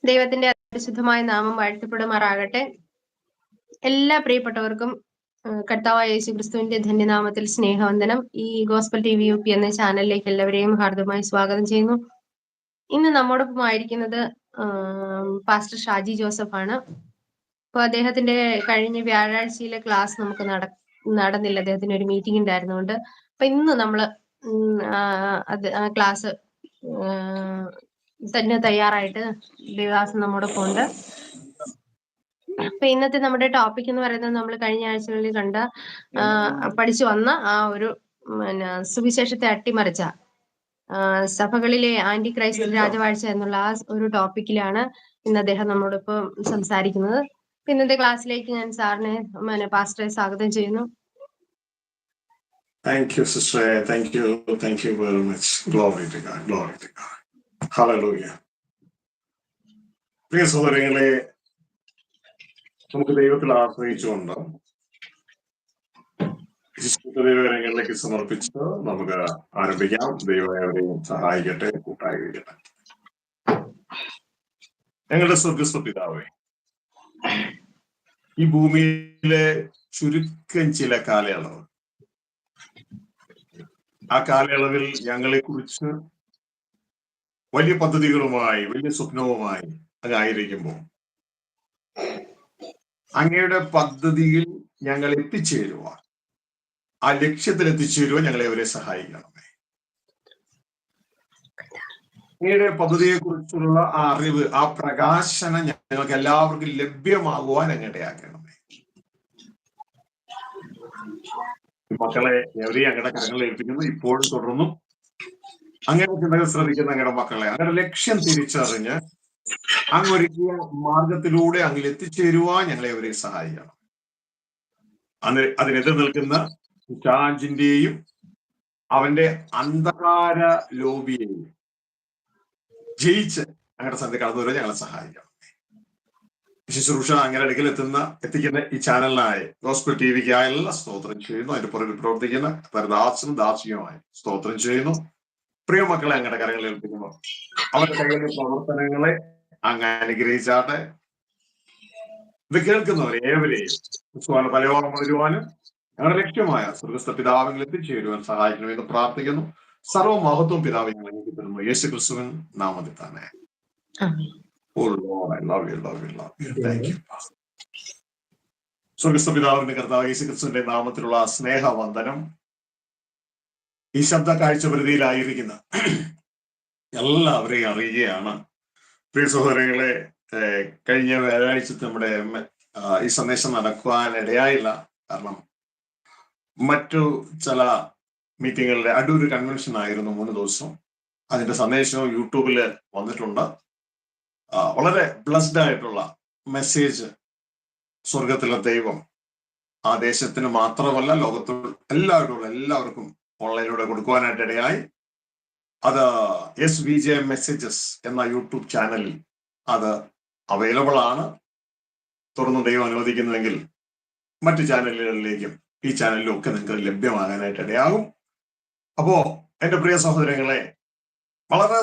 ദൈവത്തിന്റെ പരിശുദ്ധമായ നാമം വാഴ്ത്തപ്പെടുമാറാകട്ടെ. എല്ലാ പ്രിയപ്പെട്ടവർക്കും കർത്താവായ യേശു ക്രിസ്തുവിന്റെ ധന്യനാമത്തിൽ സ്നേഹവന്ദനം. ഈ ഗോസ്പൽ TV UP എന്ന ചാനലിലേക്ക് എല്ലാവരെയും ഹാർദമായി സ്വാഗതം ചെയ്യുന്നു. ഇന്ന് നമ്മോടൊപ്പം ആയിരിക്കുന്നത് പാസ്റ്റർ ഷാജി ജോസഫ് ആണ്. അപ്പൊ അദ്ദേഹത്തിന്റെ കഴിഞ്ഞ വ്യാഴാഴ്ചയിലെ ക്ലാസ് നമുക്ക് നടന്നില്ല. അദ്ദേഹത്തിന് ഒരു മീറ്റിംഗ് ഉണ്ടായിരുന്നുകൊണ്ട് അപ്പൊ ഇന്ന് നമ്മള് ക്ലാസ് തന്നെ തയ്യാറായിട്ട് ദേവദാസൻ നമ്മോടൊപ്പം ഉണ്ട്. അപ്പൊ ഇന്നത്തെ നമ്മുടെ ടോപ്പിക് എന്ന് പറയുന്നത് നമ്മൾ കഴിഞ്ഞ ആഴ്ചകളിൽ പഠിച്ചു വന്ന ആ ഒരു സുവിശേഷത്തെ അട്ടിമറിച്ച സഭകളിലെ ആന്റി ക്രൈസ്റ്റ് രാജവാഴ്ച എന്നുള്ള ആ ഒരു ടോപ്പിക്കിലാണ് ഇന്ന് അദ്ദേഹം നമ്മോടൊപ്പം സംസാരിക്കുന്നത്. ഇന്നത്തെ ക്ലാസ്സിലേക്ക് ഞാൻ സാറിനെ പാസ്റ്ററെ സ്വാഗതം ചെയ്യുന്നു. Thank you, sister. Thank you very much. Glory to God. Glory to God. Hallelujah. പ്രിയ സഹോദരങ്ങളെ, നമുക്ക് ദൈവത്തിൽ ആശ്രയിച്ചുകൊണ്ട് ദൈവകരങ്ങളിലേക്ക് സമർപ്പിച്ച് നമുക്ക് ആരംഭിക്കാം. ദൈവം അവരെയും സഹായിക്കട്ടെ, കൂട്ടായിരിക്കട്ടെ. ഞങ്ങളുടെ സ്വർഗ്ഗസ്ഥ പിതാവേ, ഈ ഭൂമിയിലെ ചുരുക്കം ചില കാലയളവ്, ആ കാലയളവിൽ ഞങ്ങളെ കുറിച്ച് വലിയ പദ്ധതികളുമായി വലിയ സ്വപ്നവുമായി അങ്ങായിരിക്കുമ്പോൾ അങ്ങയുടെ പദ്ധതിയിൽ ഞങ്ങൾ എത്തിച്ചേരുവാൻ, ആ ലക്ഷ്യത്തിൽ എത്തിച്ചേരുവാൻ ഞങ്ങളെ അവരെ സഹായിക്കണമേ. അങ്ങയുടെ പദ്ധതിയെ കുറിച്ചുള്ള ആ അറിവ്, ആ പ്രകാശനം ഞങ്ങൾക്ക് എല്ലാവർക്കും ലഭ്യമാകുവാൻ അങ്ങടയാക്കണമേ. മക്കളെ എവരെയും അങ്ങയുടെ കരങ്ങളിൽ ഏൽപ്പിക്കുന്നു. ഇപ്പോഴും തുടർന്നും അങ്ങനെ ചിന്തകൾ ശ്രദ്ധിക്കുന്ന അങ്ങയുടെ മക്കളെ അങ്ങയുടെ ലക്ഷ്യം തിരിച്ചറിഞ്ഞ് അങ്ങ് ഒരുക്കിയ മാർഗത്തിലൂടെ അങ്ങിൽ എത്തിച്ചേരുവാൻ ഞങ്ങളെ അവരെ സഹായിക്കണം. അതിനെതിർ നിൽക്കുന്ന പിശാചിന്റെയും അവന്റെ അന്ധകാര ലോബിയെയും ജയിച്ച് അങ്ങയുടെ സന്ധി കടന്നു വരെ ഞങ്ങളെ സഹായിക്കണം. ശുശ്രൂഷ അങ്ങനെ അടുക്കൽ എത്തിക്കുന്ന ഈ ചാനലിനായി ഗോസ്പൽ TVക്കായി എല്ലാ സ്തോത്രം ചെയ്യുന്നു. അതിന്റെ പുറകിൽ പ്രവർത്തിക്കുന്ന ദാസനും ദാസിയുമായി സ്തോത്രം ചെയ്യുന്നു. പ്രിയ മക്കളെ അങ്ങയുടെ കരങ്ങളിൽ ഏൽപ്പിക്കുന്നു. അവരുടെ കൈകളിലെ പ്രവർത്തനങ്ങളെ അങ്ങ് അനുഗ്രഹിച്ചാട്ടെ. ഇത് കേൾക്കുന്നവരെ ഏവരെയും തലയോളം വളരുവാനും ഞങ്ങളുടെ ലക്ഷ്യമായ സ്വർഗ്ഗസ്ഥ പിതാവിൽ എത്തിച്ചേരുവാൻ സഹായിക്കണമെന്ന് പ്രാർത്ഥിക്കുന്നു. സർവ്വമഹത്വം പിതാവ് ഞങ്ങൾ തരുന്നു യേശു ക്രിസ്തുവിൻ നാമത്തിൽ തന്നെ. സ്വർഗ്ഗസ്ഥ പിതാവിന്റെ കർത്താവ് യേശു ക്രിസ്തുവിന്റെ നാമത്തിലുള്ള സ്നേഹവന്ദനം. ഈ ശബ്ദ കാഴ്ചപരിധിയിലായിരിക്കുന്ന എല്ലാവരെയും അറിയുകയാണ്. പ്രിയ സഹോദരങ്ങളെ, കഴിഞ്ഞ വ്യാഴാഴ്ച നമ്മുടെ ഈ സന്ദേശം നടക്കുവാൻ ഇടയായില്ല. കാരണം മറ്റു ചില മീറ്റിങ്ങുകളുടെ അടൂർ കൺവെൻഷൻ ആയിരുന്നു 3 ദിവസം. അതിന്റെ സന്ദേശവും യൂട്യൂബിൽ വന്നിട്ടുണ്ട്. വളരെ ബ്ലസ്ഡ് ആയിട്ടുള്ള മെസ്സേജ് സ്വർഗത്തിലെ ദൈവം ആ ദേശത്തിന് മാത്രമല്ല ലോകത്തിൽ എല്ലാവർക്കും ഓൺലൈനിലൂടെ കൊടുക്കുവാനായിട്ട് ഇടയായി. അത് SVJ മെസ്സേജസ് എന്ന യൂട്യൂബ് ചാനലിൽ അത് അവൈലബിൾ ആണ്. തുടർന്ന് ദൈവം അനുവദിക്കുന്നുവെങ്കിൽ മറ്റു ചാനലുകളിലേക്കും ഈ ചാനലിലും ഒക്കെ നിങ്ങൾക്ക് ലഭ്യമാകാനായിട്ട് ഇടയാകും. അപ്പോ എൻ്റെ പ്രിയ സഹോദരങ്ങളെ, വളരെ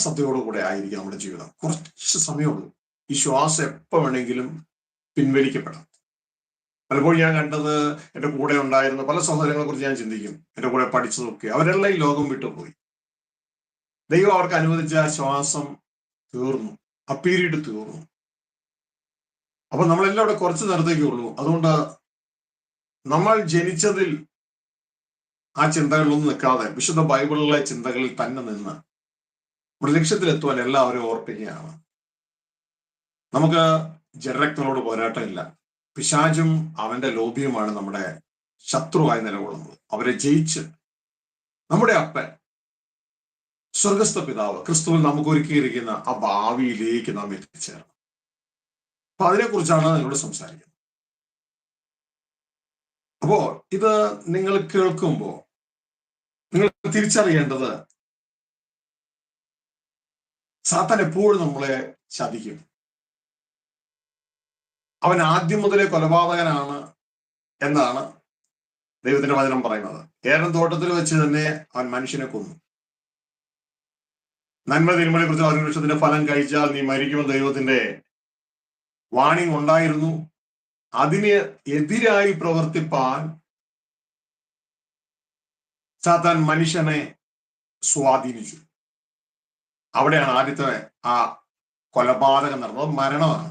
ശ്രദ്ധയോടുകൂടെ ആയിരിക്കും നമ്മുടെ ജീവിതം. കുറച്ച് സമയമുള്ളൂ. ഈ ശ്വാസം എപ്പോൾ വേണമെങ്കിലും പിൻവലിക്കപ്പെടാം. പലപ്പോഴും ഞാൻ കണ്ടത്, എൻ്റെ കൂടെ ഉണ്ടായിരുന്ന പല സഹോദരങ്ങളെ കുറിച്ച് ഞാൻ ചിന്തിക്കും. എൻ്റെ കൂടെ പഠിച്ചതൊക്കെ അവരെല്ലാം ഈ ലോകം വിട്ടുപോയി. ദൈവം അവർക്ക് അനുവദിച്ച ശ്വാസം തീർന്നു, ആ പീരീഡ് തീർന്നു. അപ്പൊ നമ്മളെല്ലാം ഇവിടെ കുറച്ച് നേരത്തേക്കേ ഉള്ളൂ. അതുകൊണ്ട് നമ്മൾ ജനിച്ചതിൽ ആ ചിന്തകളിലൊന്നും നിൽക്കാതെ വിശുദ്ധ ബൈബിളിലെ ചിന്തകളിൽ തന്നെ നിന്ന് നമ്മുടെ ലക്ഷ്യത്തിലെത്തുവാൻ എല്ലാവരും ഓർപ്പിക്കുകയാണ്. നമുക്ക് ജഡരക്തങ്ങളോട് പോരാട്ടമില്ല. പിശാചും അവന്റെ ലോബിയുമാണ് നമ്മുടെ ശത്രുവായി നിലകൊള്ളുന്നത്. അവരെ ജയിച്ച് നമ്മുടെ അപ്പൻ സ്വർഗ്ഗസ്ഥ പിതാവ് ക്രിസ്തുവിൽ നമുക്ക് ഒരുക്കിയിരിക്കുന്ന ആ ഭാവിയിലേക്ക് നാം എത്തിച്ചേരണം. അപ്പൊ അതിനെക്കുറിച്ചാണ് നിങ്ങളോട് സംസാരിക്കുന്നത്. അപ്പോ ഇത് നിങ്ങൾ കേൾക്കുമ്പോൾ നിങ്ങൾ തിരിച്ചറിയേണ്ടത്, സാത്താൻ എപ്പോഴും നമ്മളെ ചതിക്കും. അവൻ ആദ്യം മുതലേ കൊലപാതകനാണ് എന്നാണ് ദൈവത്തിന്റെ വചനം പറയുന്നത്. ഏദൻ തോട്ടത്തിൽ വെച്ച് തന്നെ അവൻ മനുഷ്യനെ കൊന്നു. നന്മ തിന്മയെ കുറിച്ച് അറിയുന്ന വൃക്ഷത്തിന്റെ ഫലം കഴിച്ചാൽ നീ മരിക്കുമെന്ന് ദൈവത്തിന്റെ വാണിംഗ് ഉണ്ടായിരുന്നു. അതിന് എതിരായി പ്രവർത്തിപ്പാൻ സാത്താൻ മനുഷ്യനെ സ്വാധീനിച്ചു. അവിടെയാണ് ആദ്യത്തെ ആ കൊലപാതകം നടന്നത്. മരണമാണ്.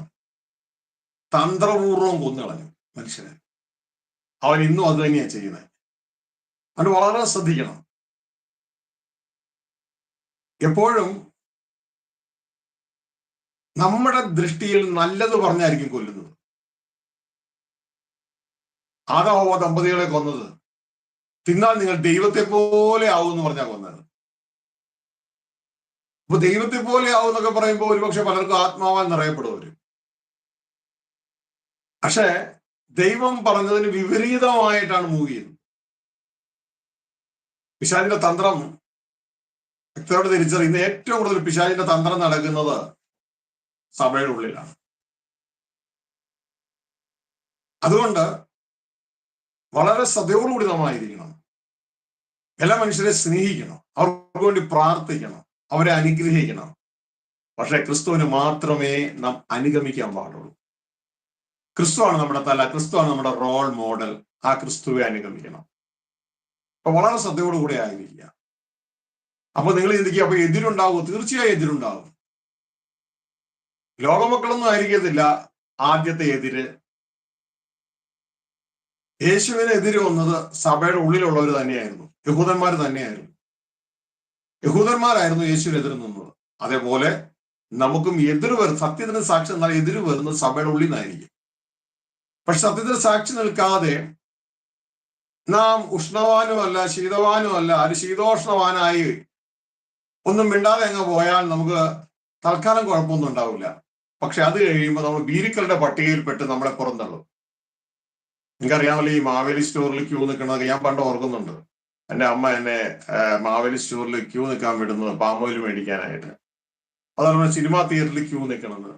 തന്ത്രപൂർവം കൊന്നുകളഞ്ഞു മനുഷ്യനെ. അവൻ ഇന്നും അത് തന്നെയാണ് ചെയ്യുന്നത്. അത് വളരെ ശ്രദ്ധിക്കണം. എപ്പോഴും നമ്മുടെ ദൃഷ്ടിയിൽ നല്ലത് പറഞ്ഞായിരിക്കും കൊല്ലുന്നത്. ആദാം ദമ്പതികളെ കൊന്നത് തിന്നാൽ നിങ്ങൾ ദൈവത്തെ പോലെ ആവും എന്ന് പറഞ്ഞാൽ കൊന്നത്. അപ്പൊ ദൈവത്തെ പോലെ ആവും എന്നൊക്കെ പറയുമ്പോൾ ഒരുപക്ഷെ പലർക്കും ആത്മാവാൻ നിറയപ്പെടുവര്. പക്ഷെ ദൈവം പറഞ്ഞതിന് വിപരീതമായിട്ടാണ് മൂവ് ചെയ്തത്. പിശാചിന്റെ തന്ത്രം വ്യക്തമായിട്ട് തിരിച്ചറിയുന്ന ഏറ്റവും കൂടുതൽ പിശാചിന്റെ തന്ത്രം നടക്കുന്നത് സഭയുടെ ഉള്ളിലാണ്. അതുകൊണ്ട് വളരെ ശ്രദ്ധയോടുകൂടി നമ്മളായിരിക്കണം. എല്ലാ മനുഷ്യരെ സ്നേഹിക്കണം, അവർക്ക് വേണ്ടി പ്രാർത്ഥിക്കണം, അവരെ അനുഗ്രഹിക്കണം. പക്ഷെ ക്രിസ്തുവിന് മാത്രമേ നാം അനുഗമിക്കാൻ പാടുള്ളൂ. ക്രിസ്തുവാണ് നമ്മുടെ തല, ക്രിസ്തുവാണ് നമ്മുടെ റോൾ മോഡൽ. ആ ക്രിസ്തുവെ അനുഗമിക്കണം. അപ്പൊ വളരെ ശ്രദ്ധയോടുകൂടി ആയിരിക്കുക. അപ്പൊ നിങ്ങൾ ചിന്തിക്കുക, അപ്പൊ എതിരുണ്ടാവും. തീർച്ചയായും എതിരുണ്ടാവും. ലോകമക്കളൊന്നും ആയിരിക്കത്തില്ല ആദ്യത്തെ എതിര്. യേശുവിന് എതിര് വന്നത് സഭയുടെ ഉള്ളിലുള്ളവർ തന്നെയായിരുന്നു, യഹൂദന്മാർ തന്നെയായിരുന്നു. യഹൂദന്മാരായിരുന്നു യേശുവിന് എതിര് നിന്നത്. അതേപോലെ നമുക്കും എതിര് സത്യത്തിന് സാക്ഷി എന്നാൽ എതിര് വരുന്നത് സഭയുടെ ഉള്ളിൽ നിന്നായിരിക്കും. പക്ഷെ സത്യത്തിന് സാക്ഷി നിൽക്കാതെ നാം ഉഷ്ണവാനുമല്ല ശീതവാനുമല്ല, അത് ശീതോഷ്ണവാനായി ഒന്നും മിണ്ടാതെ അങ്ങ് പോയാൽ നമുക്ക് തൽക്കാലം കുഴപ്പമൊന്നും ഉണ്ടാവില്ല. പക്ഷെ അത് കഴിയുമ്പോൾ നമ്മൾ ബീരുക്കളുടെ പട്ടികയിൽപ്പെട്ട് നമ്മളെ പുറന്തള്ളും. നിങ്ങൾക്കറിയാമല്ലോ, ഈ മാവേലി സ്റ്റോറിൽ ക്യൂ നിൽക്കണതൊക്കെ ഞാൻ പണ്ട് ഓർക്കുന്നുണ്ട്. എൻ്റെ അമ്മ എന്നെ മാവേലി സ്റ്റോറിൽ ക്യൂ നിൽക്കാൻ വിടുന്നത് പാമോയിൽ മേടിക്കാനായിട്ട്. അതുപോലെ സിനിമാ തിയേറ്ററിൽ ക്യൂ നിൽക്കണത്.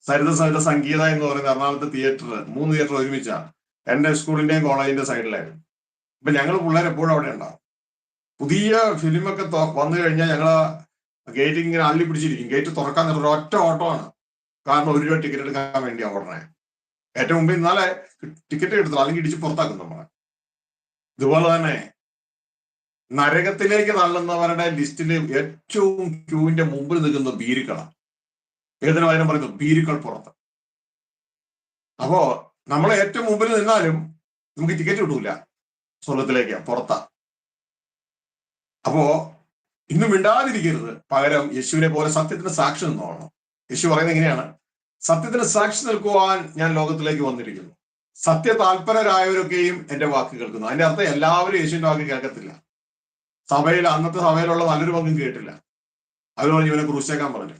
സരിത സംഗീത എന്ന് പറയുന്ന എറണാകുളത്തെ തിയേറ്റർ, 3 തിയേറ്റർ ഒരുമിച്ചാണ്. എൻ്റെ സ്കൂളിന്റെയും കോളേജിന്റെ സൈഡിലായിരുന്നു. അപ്പൊ ഞങ്ങൾ പിള്ളേർ എപ്പോഴും അവിടെ ഉണ്ടാവും. പുതിയ ഫിലിമൊക്കെ വന്നു കഴിഞ്ഞാൽ ഞങ്ങൾ ഗേറ്റ് ഇങ്ങനെ അള്ളി പിടിച്ചിരിക്കും. ഗേറ്റ് തുറക്കാൻ ഒറ്റ ഓട്ടോ ആണ്. കാരണം 1 രൂപ ടിക്കറ്റ് എടുക്കാൻ വേണ്ടിയാണ് ഓടണേ. ഏറ്റവും മുമ്പ് ഇന്നാലെ ടിക്കറ്റ് എടുത്തു, അല്ലെങ്കിൽ ഇടിച്ച് പുറത്താക്കും നമ്മളെ. ഇതുപോലെ തന്നെ നരകത്തിലേക്ക് തള്ളുന്നവരുടെ ലിസ്റ്റിൽ ഏറ്റവും ക്യൂവിന്റെ മുമ്പിൽ നിൽക്കുന്ന ബീരുക്കളാണ്. ഏതിനും അതിനും പറയുന്നു ബീരുക്കൾ പുറത്ത്. അപ്പോ നമ്മളെ ഏറ്റവും മുമ്പിൽ നിന്നാലും നമുക്ക് ടിക്കറ്റ് കിട്ടൂല, സ്വർഗത്തിലേക്ക് പുറത്താ. അപ്പോ ഇന്നും മിണ്ടാതിരിക്കരുത്, പകരം യേശുവിനെ പോലെ സത്യത്തിന് സാക്ഷി നിന്നോളണം. യേശു പറയുന്നത് എങ്ങനെയാണ്? സത്യത്തിന് സാക്ഷി നിൽക്കുവാൻ ഞാൻ ലോകത്തിലേക്ക് വന്നിരിക്കുന്നു. സത്യ താല്പരരായവരൊക്കെയും എന്റെ വാക്ക് കേൾക്കുന്നു. അതിന്റെ അർത്ഥം എല്ലാവരും യേശുവിന്റെ വാക്ക് കേൾക്കത്തില്ല. അന്നത്തെ സഭയിലുള്ള നല്ലൊരു പങ്കും കേട്ടില്ല. അവർ പറഞ്ഞു ഇവനെ ക്രൂശേക്കാൻ പറഞ്ഞു.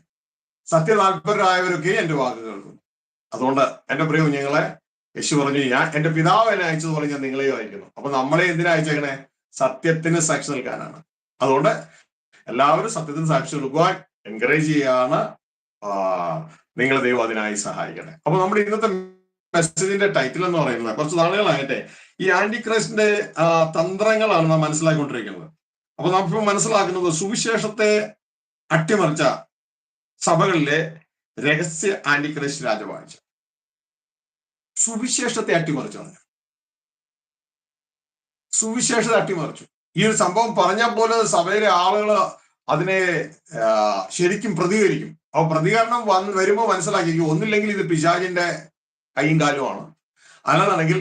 സത്യ താല്പരരായവരൊക്കെയും എന്റെ വാക്ക് കേൾക്കുന്നു. അതുകൊണ്ട് എന്റെ പ്രിയ കുഞ്ഞുങ്ങളെ, യേശു പറഞ്ഞു ഞാൻ എന്റെ പിതാവ് എന്നെ അയച്ചതുപോലെ ഞാൻ നിങ്ങളെയും അയക്കുന്നു. അപ്പൊ നമ്മളെ എന്തിനാ അയച്ചേക്കണേ? സത്യത്തിന് സാക്ഷി നിൽക്കാനാണ്. അതുകൊണ്ട് എല്ലാവരും സത്യത്തിന് സാക്ഷി നിൽക്കുവാൻ എൻകറേജ് ചെയ്യാണ്. നിങ്ങൾ ദൈവം അതിനായി സഹായിക്കണേ. അപ്പൊ നമ്മുടെ ഇന്നത്തെ മെസ്സേജിന്റെ ടൈറ്റിൽ എന്ന് പറയുന്നത്, കുറച്ച് നാളുകളായിട്ടെ ഈ ആന്റി ക്രൈസ്റ്റിന്റെ തന്ത്രങ്ങളാണ് നാം മനസ്സിലാക്കിക്കൊണ്ടിരിക്കുന്നത്. അപ്പൊ നാം ഇപ്പൊ മനസ്സിലാക്കുന്നത് സുവിശേഷത്തെ അട്ടിമറിച്ച സഭകളിലെ രഹസ്യ ആന്റി ക്രൈസ്റ്റ് രാജവാഴ്ച. സുവിശേഷത്തെ അട്ടിമറിച്ചാണ്. സുവിശേഷത്തെ അട്ടിമറിച്ചു. ഈ ഒരു സംഭവം പറഞ്ഞ പോലെ സഭയിലെ ആളുകൾ അതിനെ ശരിക്കും പ്രതികരിക്കും. അപ്പൊ പ്രതികരണം വരുമ്പോൾ മനസ്സിലാക്കിക്കും, ഒന്നില്ലെങ്കിൽ ഇത് പിശാചിന്റെ കൈയും കാലുമാണ്, അല്ലാതാണെങ്കിൽ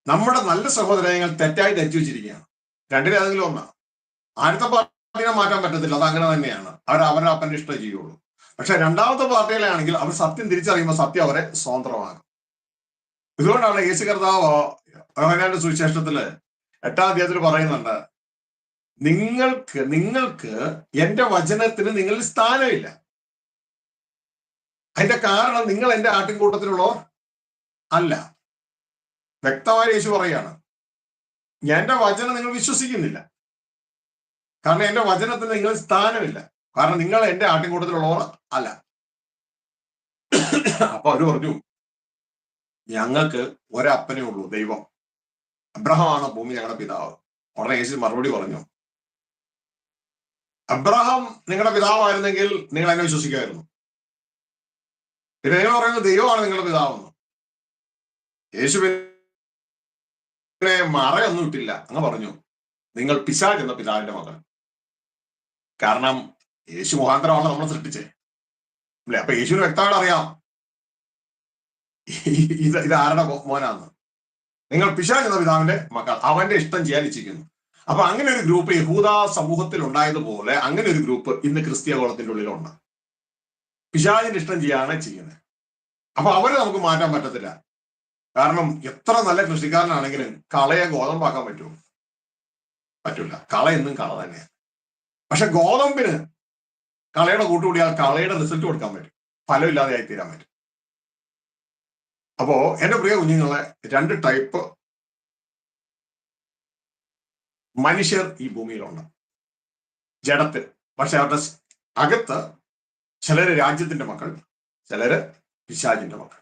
നമ്മുടെ നല്ല സഹോദരങ്ങൾ തെറ്റായി ധരിച്ചു വെച്ചിരിക്കുകയാണ്. രണ്ടിലേതെങ്കിലും ഒന്നാ. ആദ്യത്തെ പാർട്ടിനെ മാറ്റാൻ പറ്റത്തില്ല, അത് അങ്ങനെ തന്നെയാണ്. അവരുടെ അപ്പൻ്റെ ഇഷ്ടം ചെയ്യുള്ളൂ. പക്ഷെ രണ്ടാമത്തെ പാർട്ടിയിലാണെങ്കിൽ അവർ സത്യം തിരിച്ചറിയുമ്പോൾ സത്യം അവരെ സ്വതന്ത്രമാകും. ഇതുകൊണ്ടാണ് യേശു കർത്താവ് യോഹന്നാന്റെ സുവിശേഷത്തില് 8-ാം അധ്യായത്തിൽ പറയുന്നുണ്ട്, നിങ്ങൾക്ക് എന്റെ വചനത്തിന് നിങ്ങളിൽ സ്ഥാനമില്ല. അതിന്റെ കാരണം നിങ്ങൾ എന്റെ ആട്ടിൻകൂട്ടത്തിലുള്ളവർ അല്ല. വ്യക്തമായി യേശു പറയാണ്, എന്റെ വചനം നിങ്ങൾ വിശ്വസിക്കുന്നില്ല, കാരണം എന്റെ വചനത്തിന് നിങ്ങൾ സ്ഥാനമില്ല, കാരണം നിങ്ങൾ എന്റെ ആട്ടിൻകൂട്ടത്തിലുള്ളവർ അല്ല. അപ്പൊ അവര് പറഞ്ഞു, ഞങ്ങൾക്ക് ഒരപ്പനേ ഉള്ളൂ, ദൈവം അബ്രഹാമാണ് ഭൂമി ഞങ്ങളുടെ പിതാവ്. ഉടനെ യേശു മറുപടി പറഞ്ഞു, അബ്രഹാം നിങ്ങളുടെ പിതാവായിരുന്നെങ്കിൽ നിങ്ങൾ എന്നെ വിശ്വസിക്കുമായിരുന്നു. പിന്നെ നിങ്ങൾ പറയുന്നത് ദൈവമാണ് നിങ്ങളുടെ പിതാവെന്ന്. യേശുവിനെ മറയൊന്നും ഇട്ടില്ല, അങ്ങ് പറഞ്ഞു നിങ്ങൾ പിശാച് എന്ന പിതാവിന്റെ മകൻ. കാരണം യേശു മുഖാന്തരമാണ് നമ്മളെ സൃഷ്ടിച്ചേ അല്ലെ. അപ്പൊ യേശുവിന് വ്യക്തമായിട്ട് അറിയാം ഇത് ആരുടെ മോനാന്ന്. നിങ്ങൾ പിശാച് എന്ന പിതാവിന്റെ മക്കൾ, അവന്റെ ഇഷ്ടം ചെയ്യാൻ ഇച്ഛിക്കുന്നു. അപ്പൊ അങ്ങനെ ഒരു ഗ്രൂപ്പ് യഹൂദ സമൂഹത്തിൽ ഉണ്ടായതുപോലെ അങ്ങനെ ഒരു ഗ്രൂപ്പ് ഇന്ന് ക്രിസ്തീയ ഗോളത്തിന്റെ ഉള്ളിലുണ്ട്. പിശാചിന്റെ ഇഷ്ടം ചെയ്യാണ് ചെയ്യുന്നത്. അപ്പൊ അവരെ നമുക്ക് മാറ്റാൻ പറ്റത്തില്ല. കാരണം എത്ര നല്ല കൃഷിക്കാരനാണെങ്കിലും കളയെ ഗോതമ്പാക്കാൻ പറ്റുമോ? പറ്റൂല. കള എന്നും കള തന്നെയാണ്. പക്ഷെ ഗോതമ്പിന് കളയുടെ കൂട്ടുകൂടിയാൽ കളയുടെ റിസൾട്ട് കൊടുക്കാൻ പറ്റും, ഫലമില്ലാതെ ആയി തീരാൻ പറ്റും. അപ്പോ എന്റെ പ്രിയ കുഞ്ഞുങ്ങളെ, രണ്ട് ടൈപ്പ് മനുഷ്യർ ഈ ഭൂമിയിലുണ്ട്, ജഡത്തിൽ. പക്ഷെ അവരുടെ അകത്ത് ചിലര് രാജ്യത്തിന്റെ മക്കൾ, ചിലര് പിശാചിന്റെ മക്കൾ.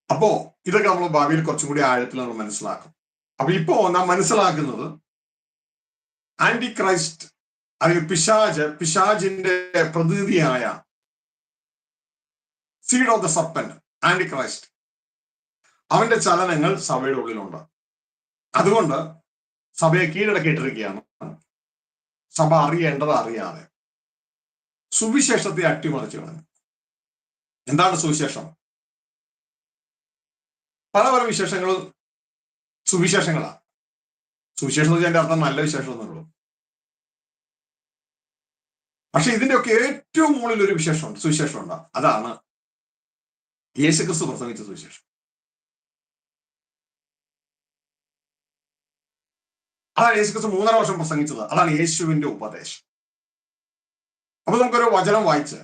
അപ്പോ ഇതൊക്കെ നമ്മൾ ഭാവിയിൽ കുറച്ചും കൂടി ആഴത്തിൽ നമ്മൾ മനസ്സിലാക്കും. അപ്പൊ ഇപ്പോ നാം മനസ്സിലാക്കുന്നത് ആന്റി ക്രൈസ്റ്റ് അല്ലെങ്കിൽ പിശാചിന്റെ പ്രതിനിധിയായ seed of the serpent, anti Christ, അവന്റെ ചലനങ്ങൾ സഭയുടെ ഉള്ളിലുണ്ട്. അതുകൊണ്ട് സഭയെ കീഴടക്കിയിട്ടിരിക്കുകയാണ്. സഭ അറിയേണ്ടത് അറിയാതെ സുവിശേഷത്തെ അട്ടിമറിച്ചു കളഞ്ഞു. എന്താണ് സുവിശേഷം? പല പല വിശേഷങ്ങളും സുവിശേഷങ്ങളാണ്. സുവിശേഷം എന്ന് വെച്ചാൽ അർത്ഥം നല്ല വിശേഷം എന്നുള്ളൂ. പക്ഷെ ഇതിന്റെയൊക്കെ ഏറ്റവും മുകളിൽ ഒരു വിശേഷമുണ്ട്, സുവിശേഷമുണ്ട്. അതാണ് യേശുക്രിസ്തു പ്രസംഗിച്ച സുവിശേഷം. അതാണ് യേശുക്രിസ്തു 3.5 വർഷം പ്രസംഗിച്ചത്. അതാണ് യേശുവിന്റെ ഉപദേശം. അപ്പൊ നമുക്കൊരു വചനം വായിച്ച്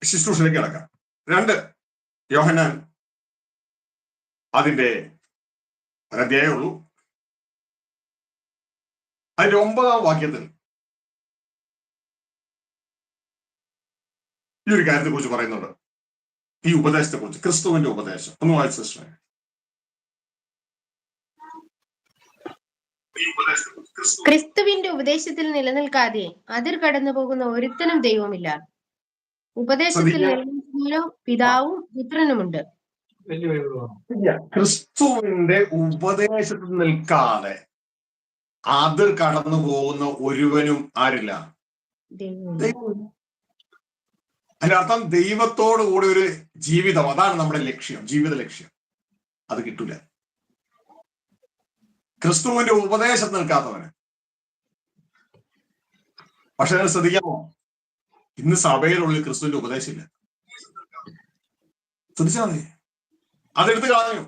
ശുശ്രൂഷയിലേക്ക് കിടക്കാം. 2 യോഹന്നാൻ അതിന്റെ ഒരധ്യായമേ ഉള്ളൂ. അതിന്റെ 9-ാം വാക്യത്തിൽ ഈ ഒരു കാര്യത്തെ കുറിച്ച് പറയുന്നുണ്ട്. ഈ ഉപദേശത്തെ കുറിച്ച്, ക്രിസ്തുവിന്റെ ഉപദേശം. ഒന്ന് വായിച്ച സിസ്റ്റർ. ക്രിസ്തുവിന്റെ ഉപദേശത്തിൽ നിലനിൽക്കാതെ അതിർ കടന്നു പോകുന്ന ഒരുത്തനും ദൈവമില്ല. ഉപദേശത്തിൽ നിലനിൽക്കുന്നവരോ പിതാവും പുത്രനുമുണ്ട്. ക്രിസ്തുവിന്റെ ഉപദേശത്തിൽ നിൽക്കാതെ അതിർ കടന്നു പോകുന്ന ഒരുവനും ആരില്ല? അതിന്റെ അർത്ഥം ദൈവത്തോടു കൂടി ഒരു ജീവിതം, അതാണ് നമ്മുടെ ലക്ഷ്യം, ജീവിത ലക്ഷ്യം. അത് കിട്ടൂല ക്രിസ്തുവിന്റെ ഉപദേശത്തിൽ നിൽക്കാത്തവന്. പക്ഷെ നിങ്ങൾ ശ്രദ്ധിക്കാമോ, ഇന്ന് സഭയിലുള്ളിൽ ക്രിസ്തുവിന്റെ ഉപദേശമില്ല. ശ്രദ്ധിച്ചാൽ മതി, അതെടുത്ത് കളഞ്ഞു.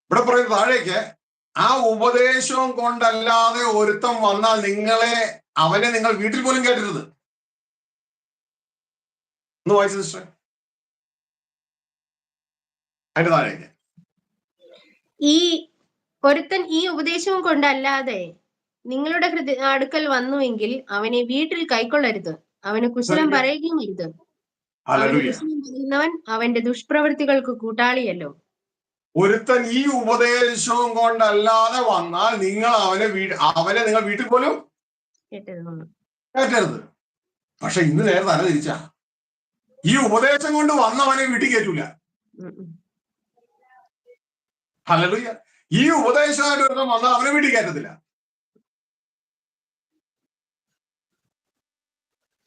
ഇവിടെ പറയുന്നത് താഴേക്ക്, ആ ഉപദേശവും കൊണ്ടല്ലാതെ ഒരുത്തം വന്നാൽ അവനെ നിങ്ങൾ വീട്ടിൽ പോലും കേട്ടരുത്. ഒന്ന് വായിച്ചു സിസ്റ്റർ, അതിന്റെ താഴേക്ക്. ഒരുത്തൻ ഈ ഉപദേശവും കൊണ്ടല്ലാതെ നിങ്ങളുടെ അടുക്കൽ വന്നുവെങ്കിൽ അവനെ വീട്ടിൽ കൈക്കൊള്ളരുത്, അവന് കുശലം പറയുകയും അരുത്. അവന് കുശലം പറയുന്നവൻ അവന്റെ ദുഷ്പ്രവൃത്തികൾക്ക് കൂട്ടാളിയല്ലോ. ഒരുത്തൻ ഈ ഉപദേശവും കൊണ്ടല്ലാതെ വന്നാൽ അവനെ നിങ്ങൾ വീട്ടിൽ പോലും കേട്ടരുത്. പക്ഷെ ഇന്ന് നേരെ തല തിരിച്ചാ, ഈ ഉപദേശം കൊണ്ട് വന്നവനെ വീട്ടിൽ കയറ്റൂല. ഹല്ലേലൂയ. ഈ ഉപദേശമായിട്ട് ഒരുത്തൻ വന്നാൽ അവനെ വീട്ടിൽ കയറ്റത്തില്ല.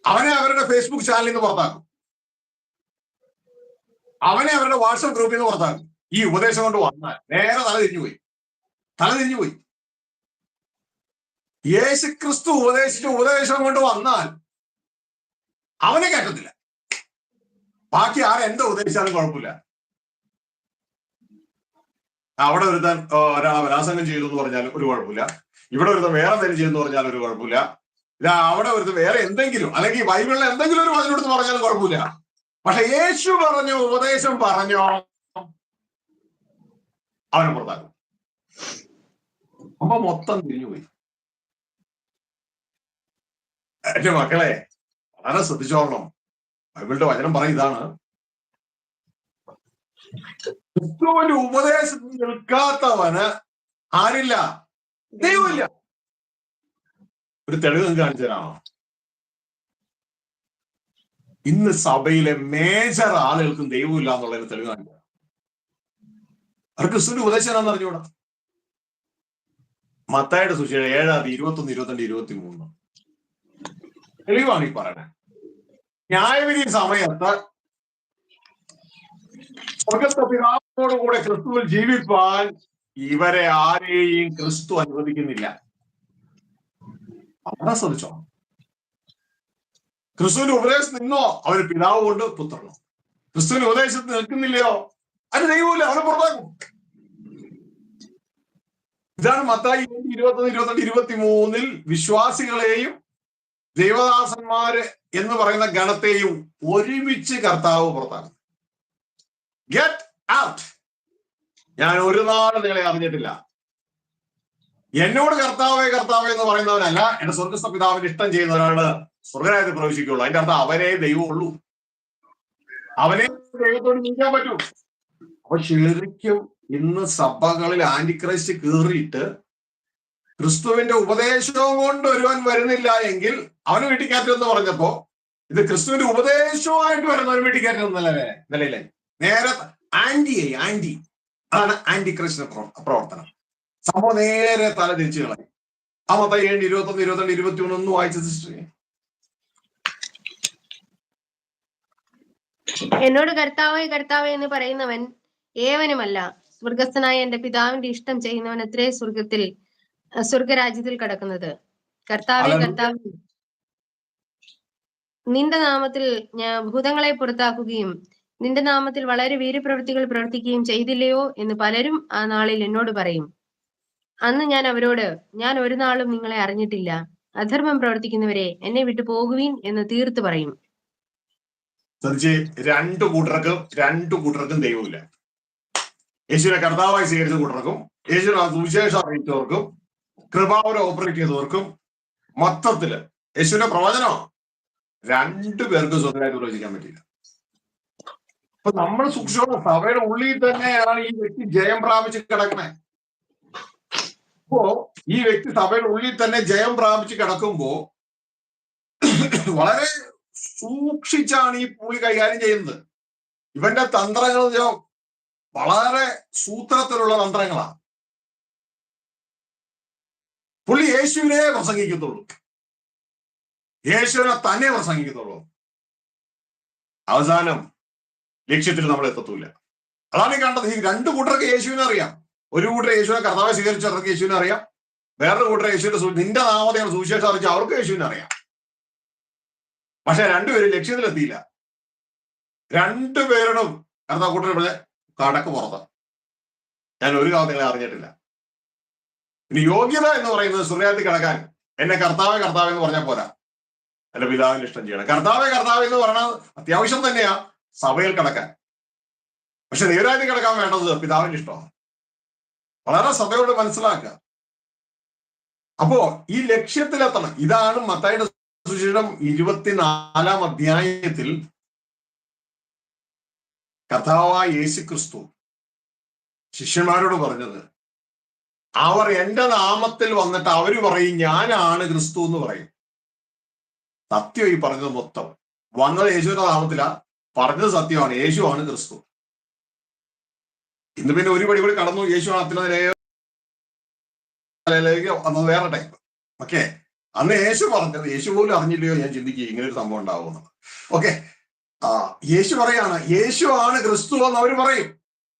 അവനെ അവരുടെ ഫേസ്ബുക്ക് ചാനലിൽ നിന്ന് പുറത്താക്കും, അവനെ അവരുടെ വാട്സപ്പ് ഗ്രൂപ്പിൽ നിന്ന് പുറത്താക്കും. ഈ ഉപദേശം കൊണ്ട് വന്നാൽ നേരെ തല തിരിഞ്ഞുപോയി. യേശുക്രിസ്തു ഉപദേശിച്ച ഉപദേശം കൊണ്ട് വന്നാൽ അവനെ കേട്ടത്തില്ല. ബാക്കി ആരെന്താ ഉപദേശിച്ചാലും കുഴപ്പമില്ല. അവിടെ ഒരുത്തൻ ബലാത്സംഗം ചെയ്തു എന്ന് പറഞ്ഞാലും ഒരു കുഴപ്പമില്ല. ഇവിടെ ഒരുത്തൻ വേറെ എന്തെങ്കിലും ചെയ്തെന്ന് പറഞ്ഞാലും ഒരു കുഴപ്പമില്ല. അവിടെ ഒരുത്തൻ വേറെ എന്തെങ്കിലും, അല്ലെങ്കിൽ ബൈബിളിൽ എന്തെങ്കിലും ഒരു വചനം എടുത്ത് പറഞ്ഞാലും കുഴപ്പമില്ല. പക്ഷെ യേശു പറഞ്ഞ ഉപദേശം പറഞ്ഞോ, അവനെ പുറത്താക്കും. അപ്പൊ മൊത്തം തിരിഞ്ഞുപോയി. എന്റെ മക്കളെ വളരെ ശ്രദ്ധിച്ചോളണം. ബൈബിളിന്റെ വചനം പറയും ഇതാണ്, ക്രിസ്തുവിന്റെ ഉപദേശത്തിൽ നിൽക്കാത്തവന് ആരില്ല? ദൈവമില്ല. ഒരു തെളിവ് നിങ്ങൾക്ക് കാണിച്ചു തരാമോ? ഇന്ന് സഭയിലെ മേജർ ആളുകൾക്കും ദൈവമില്ല എന്നുള്ളതിന് തെളിവ് കാണിക്കുക. അവർ ക്രിസ്തുവിന്റെ ഉപദേശം അറിഞ്ഞുകൂടാ. മത്തായിയുടെ സുവിശേഷം 7 21 22 23 തെളിവാണ് ഈ പറയുന്നത്. ന്യായവിധി സമയത്ത് സ്വർഗസ്ഥ പിതാവിനോടുകൂടെ ക്രിസ്തുവിൽ ജീവിപ്പാൻ ഇവരെ ആരെയും ക്രിസ്തു അനുവദിക്കുന്നില്ല. അവിടെ ശ്രദ്ധിച്ചോ, ക്രിസ്തുവിന്റെ ഉപദേശം നിന്നോ അവര് പിതാവ് കൊണ്ട് പുത്രനോ. ക്രിസ്തുവിന്റെ ഉപദേശത്തിൽ നിൽക്കുന്നില്ലയോ അത് ദൈവമില്ല, അവരെ പുറത്താക്കും. ഇതാണ് മത്തായി 21 22 23 വിശ്വാസികളെയും ദൈവദാസന്മാര് എന്ന് പറയുന്ന ഗണത്തെയും ഒരുമിച്ച് കർത്താവ് പുറത്താക്കും. Get out. ഞാൻ ഒരു നാൾ നിങ്ങളെ അറിഞ്ഞിട്ടില്ല. എന്നോട് കർത്താവേ കർത്താവേ എന്ന് പറയുന്നവനല്ല, എന്റെ സ്വർഗസ്ഥ പിതാവിന്റെ ഇഷ്ടം ചെയ്യുന്നവരാണ് സ്വർഗരാജ്യത്തിൽ പ്രവേശിക്കുള്ളൂ. അതിന്റെ അർത്ഥം അവരെ ദൈവമുള്ളൂ, അവനെ ദൈവത്തോട് നീക്കാൻ പറ്റൂ. അപ്പൊ ശരിക്കും ഇന്ന് സഭകളിൽ ആന്റിക്രൈസ്റ്റ് കീറിയിട്ട് ക്രിസ്തുവിന്റെ ഉപദേശവും കൊണ്ട് ഒരുവൻ വരുന്നില്ല എങ്കിൽ അവന് വീട്ടിക്കയറ്റെന്ന് പറഞ്ഞപ്പോ ഇത് ക്രിസ്തുവിന്റെ ഉപദേശവുമായിട്ട് വരുന്നവൻ വീട്ടിക്കയറ്റെന്നല്ലേ നിലയിലെ നേരെ ആന്റി അതാണ് ആന്റിക്രൈസ്റ്റ് പ്രവർത്തനം. സംഭവം നേരെ തല തിരിച്ചു കളയും. ആ മത്തായി 7 21 22 23 ഒന്ന് വായിച്ച സിസ്റ്റർ. എന്നോട് കർത്താവേ കർത്താവേ എന്ന് പറയുന്നവൻ ഏവനുമല്ല, സ്വർഗസ്ഥനായ എന്റെ പിതാവിന്റെ ഇഷ്ടം ചെയ്യുന്നവൻ അത്രേ സ്വർഗരാജ്യത്തിൽ കടക്കുന്നത്. കർത്താവേ കർത്താവേ, നിന്റെ നാമത്തിൽ ഞാൻ ഭൂതങ്ങളെ പുറത്താക്കുകയും നിന്റെ നാമത്തിൽ വളരെ വീരപ്രവൃത്തികൾ പ്രവർത്തിക്കുകയും ചെയ്തില്ലയോ എന്ന് പലരും ആ നാളിൽ എന്നോട് പറയും. അന്ന് ഞാൻ അവരോട്, ഞാൻ ഒരു നാളും നിങ്ങളെ അറിഞ്ഞിട്ടില്ല, അധർമ്മം പ്രവർത്തിക്കുന്നവരെ എന്നെ വിട്ടു പോകുവീൻ എന്ന് തീർത്തു പറയും. രണ്ടു കൂട്ടർക്കും ദൈവമില്ല. യേശുവിനെ കർത്താവായി സ്വീകരിച്ച കൂട്ടർക്കും യേശുവിനെ സുവിശേഷം അറിയിച്ചവർക്കും കൃപാവരം ഓപ്പറേറ്റ് ചെയ്തവർക്കും മൊത്തത്തില് യേശുവിന്റെ പ്രവചനമോ രണ്ടുപേർക്കും സ്വന്തമായിട്ട് പ്രവചിക്കാൻ പറ്റില്ല. അപ്പൊ നമ്മൾ സൂക്ഷിച്ചോളാം, സഭയുടെ ഉള്ളിൽ തന്നെയാണ് ഈ വ്യക്തി ജയം പ്രാപിച്ച് കിടക്കണേ. അപ്പോ ഈ വ്യക്തി സഭയുടെ ഉള്ളിൽ തന്നെ ജയം പ്രാപിച്ച് കിടക്കുമ്പോ വളരെ സൂക്ഷിച്ചാണ് ഈ പുള്ളി കൈകാര്യം ചെയ്യുന്നത്. ഇവന്റെ തന്ത്രങ്ങൾ വളരെ സൂത്രത്തിലുള്ള തന്ത്രങ്ങളാണ്. പുള്ളി യേശുവിനെ പ്രസംഗിക്കത്തുള്ളൂ, യേശുവിനെ തന്നെ പ്രസംഗിക്കത്തുള്ളൂ. അവസാനം ലക്ഷ്യത്തിൽ നമ്മൾ എത്തത്തൂല്ല. അതാണ് ഈ കണ്ടത്. ഈ രണ്ടു കൂട്ടർക്ക് യേശുവിനെ അറിയാം. ഒരു കൂട്ടർ യേശുവിനെ കർത്താവ് സ്വീകരിച്ചവർക്ക് യേശുവിനെ അറിയാം, വേറൊരു കൂട്ടർ യേശുവിന്റെ നിന്റെ നാമത്തെയാണ് സുവിശേഷം അറിയിച്ച അവർക്ക് യേശുവിനെ അറിയാം. പക്ഷെ രണ്ടുപേരും ലക്ഷ്യത്തിലെത്തിയില്ല. രണ്ടുപേരോടും കർത്താവ് കൂട്ടർ പറഞ്ഞ കടക്ക് പുറത്ത് ഞാൻ ഒരു കാലത്ത് നിങ്ങളെ അറിഞ്ഞിട്ടില്ല. ഇനി യോഗ്യത എന്ന് പറയുന്നത് സ്വർഗ്ഗരാജ്യത്തിൽ കിടക്കാൻ എന്നെ കർത്താവേ കർത്താവ് എന്ന് പറഞ്ഞാൽ പോരാ, എന്റെ പിതാവിന്റെ ഇഷ്ടം ചെയ്യണം. കർത്താവേ കർത്താവ് എന്ന് പറയുന്നത് അത്യാവശ്യം തന്നെയാ സഭയിൽ കിടക്കാൻ. പക്ഷെ ദൈവരാജ്യത്തിൽ കിടക്കാൻ വേണ്ടത് പിതാവിന്റെ ഇഷ്ടമാണ്. വളരെ സഭയോട് മനസ്സിലാക്കുക. അപ്പോ ഈ ലക്ഷ്യത്തിലെത്തണം. ഇതാണ് മത്തായിയുടെ സുവിശേഷം 24-ാം അധ്യായത്തിൽ കർത്താവായ യേശു ക്രിസ്തു ശിഷ്യന്മാരോട് പറഞ്ഞത്. അവർ എന്റെ നാമത്തിൽ വന്നിട്ട് അവര് പറയും ഞാനാണ് ക്രിസ്തു എന്ന് പറയും. സത്യം ഈ പറഞ്ഞത് മൊത്തം വന്നത് യേശുവിന്റെ നാമത്തിലാ, പറഞ്ഞത് സത്യമാണ്, യേശുവാണ് ക്രിസ്തു. ഇന്ന് പിന്നെ ഒരു പടി കൂടി കടന്നു, യേശുവാണ് അത്തിലേക്ക് വന്നത് വേറെ ടൈപ്പ്. ഓക്കെ, അന്ന് യേശു പറഞ്ഞത് യേശു പോലും അറിഞ്ഞില്ലയോ ഞാൻ ചിന്തിക്കുക ഇങ്ങനെ ഒരു സംഭവം ഉണ്ടാവുമെന്ന്. ഓക്കെ, യേശു പറയാണ് യേശു ആണ് ക്രിസ്തു എന്ന് അവര് പറയും.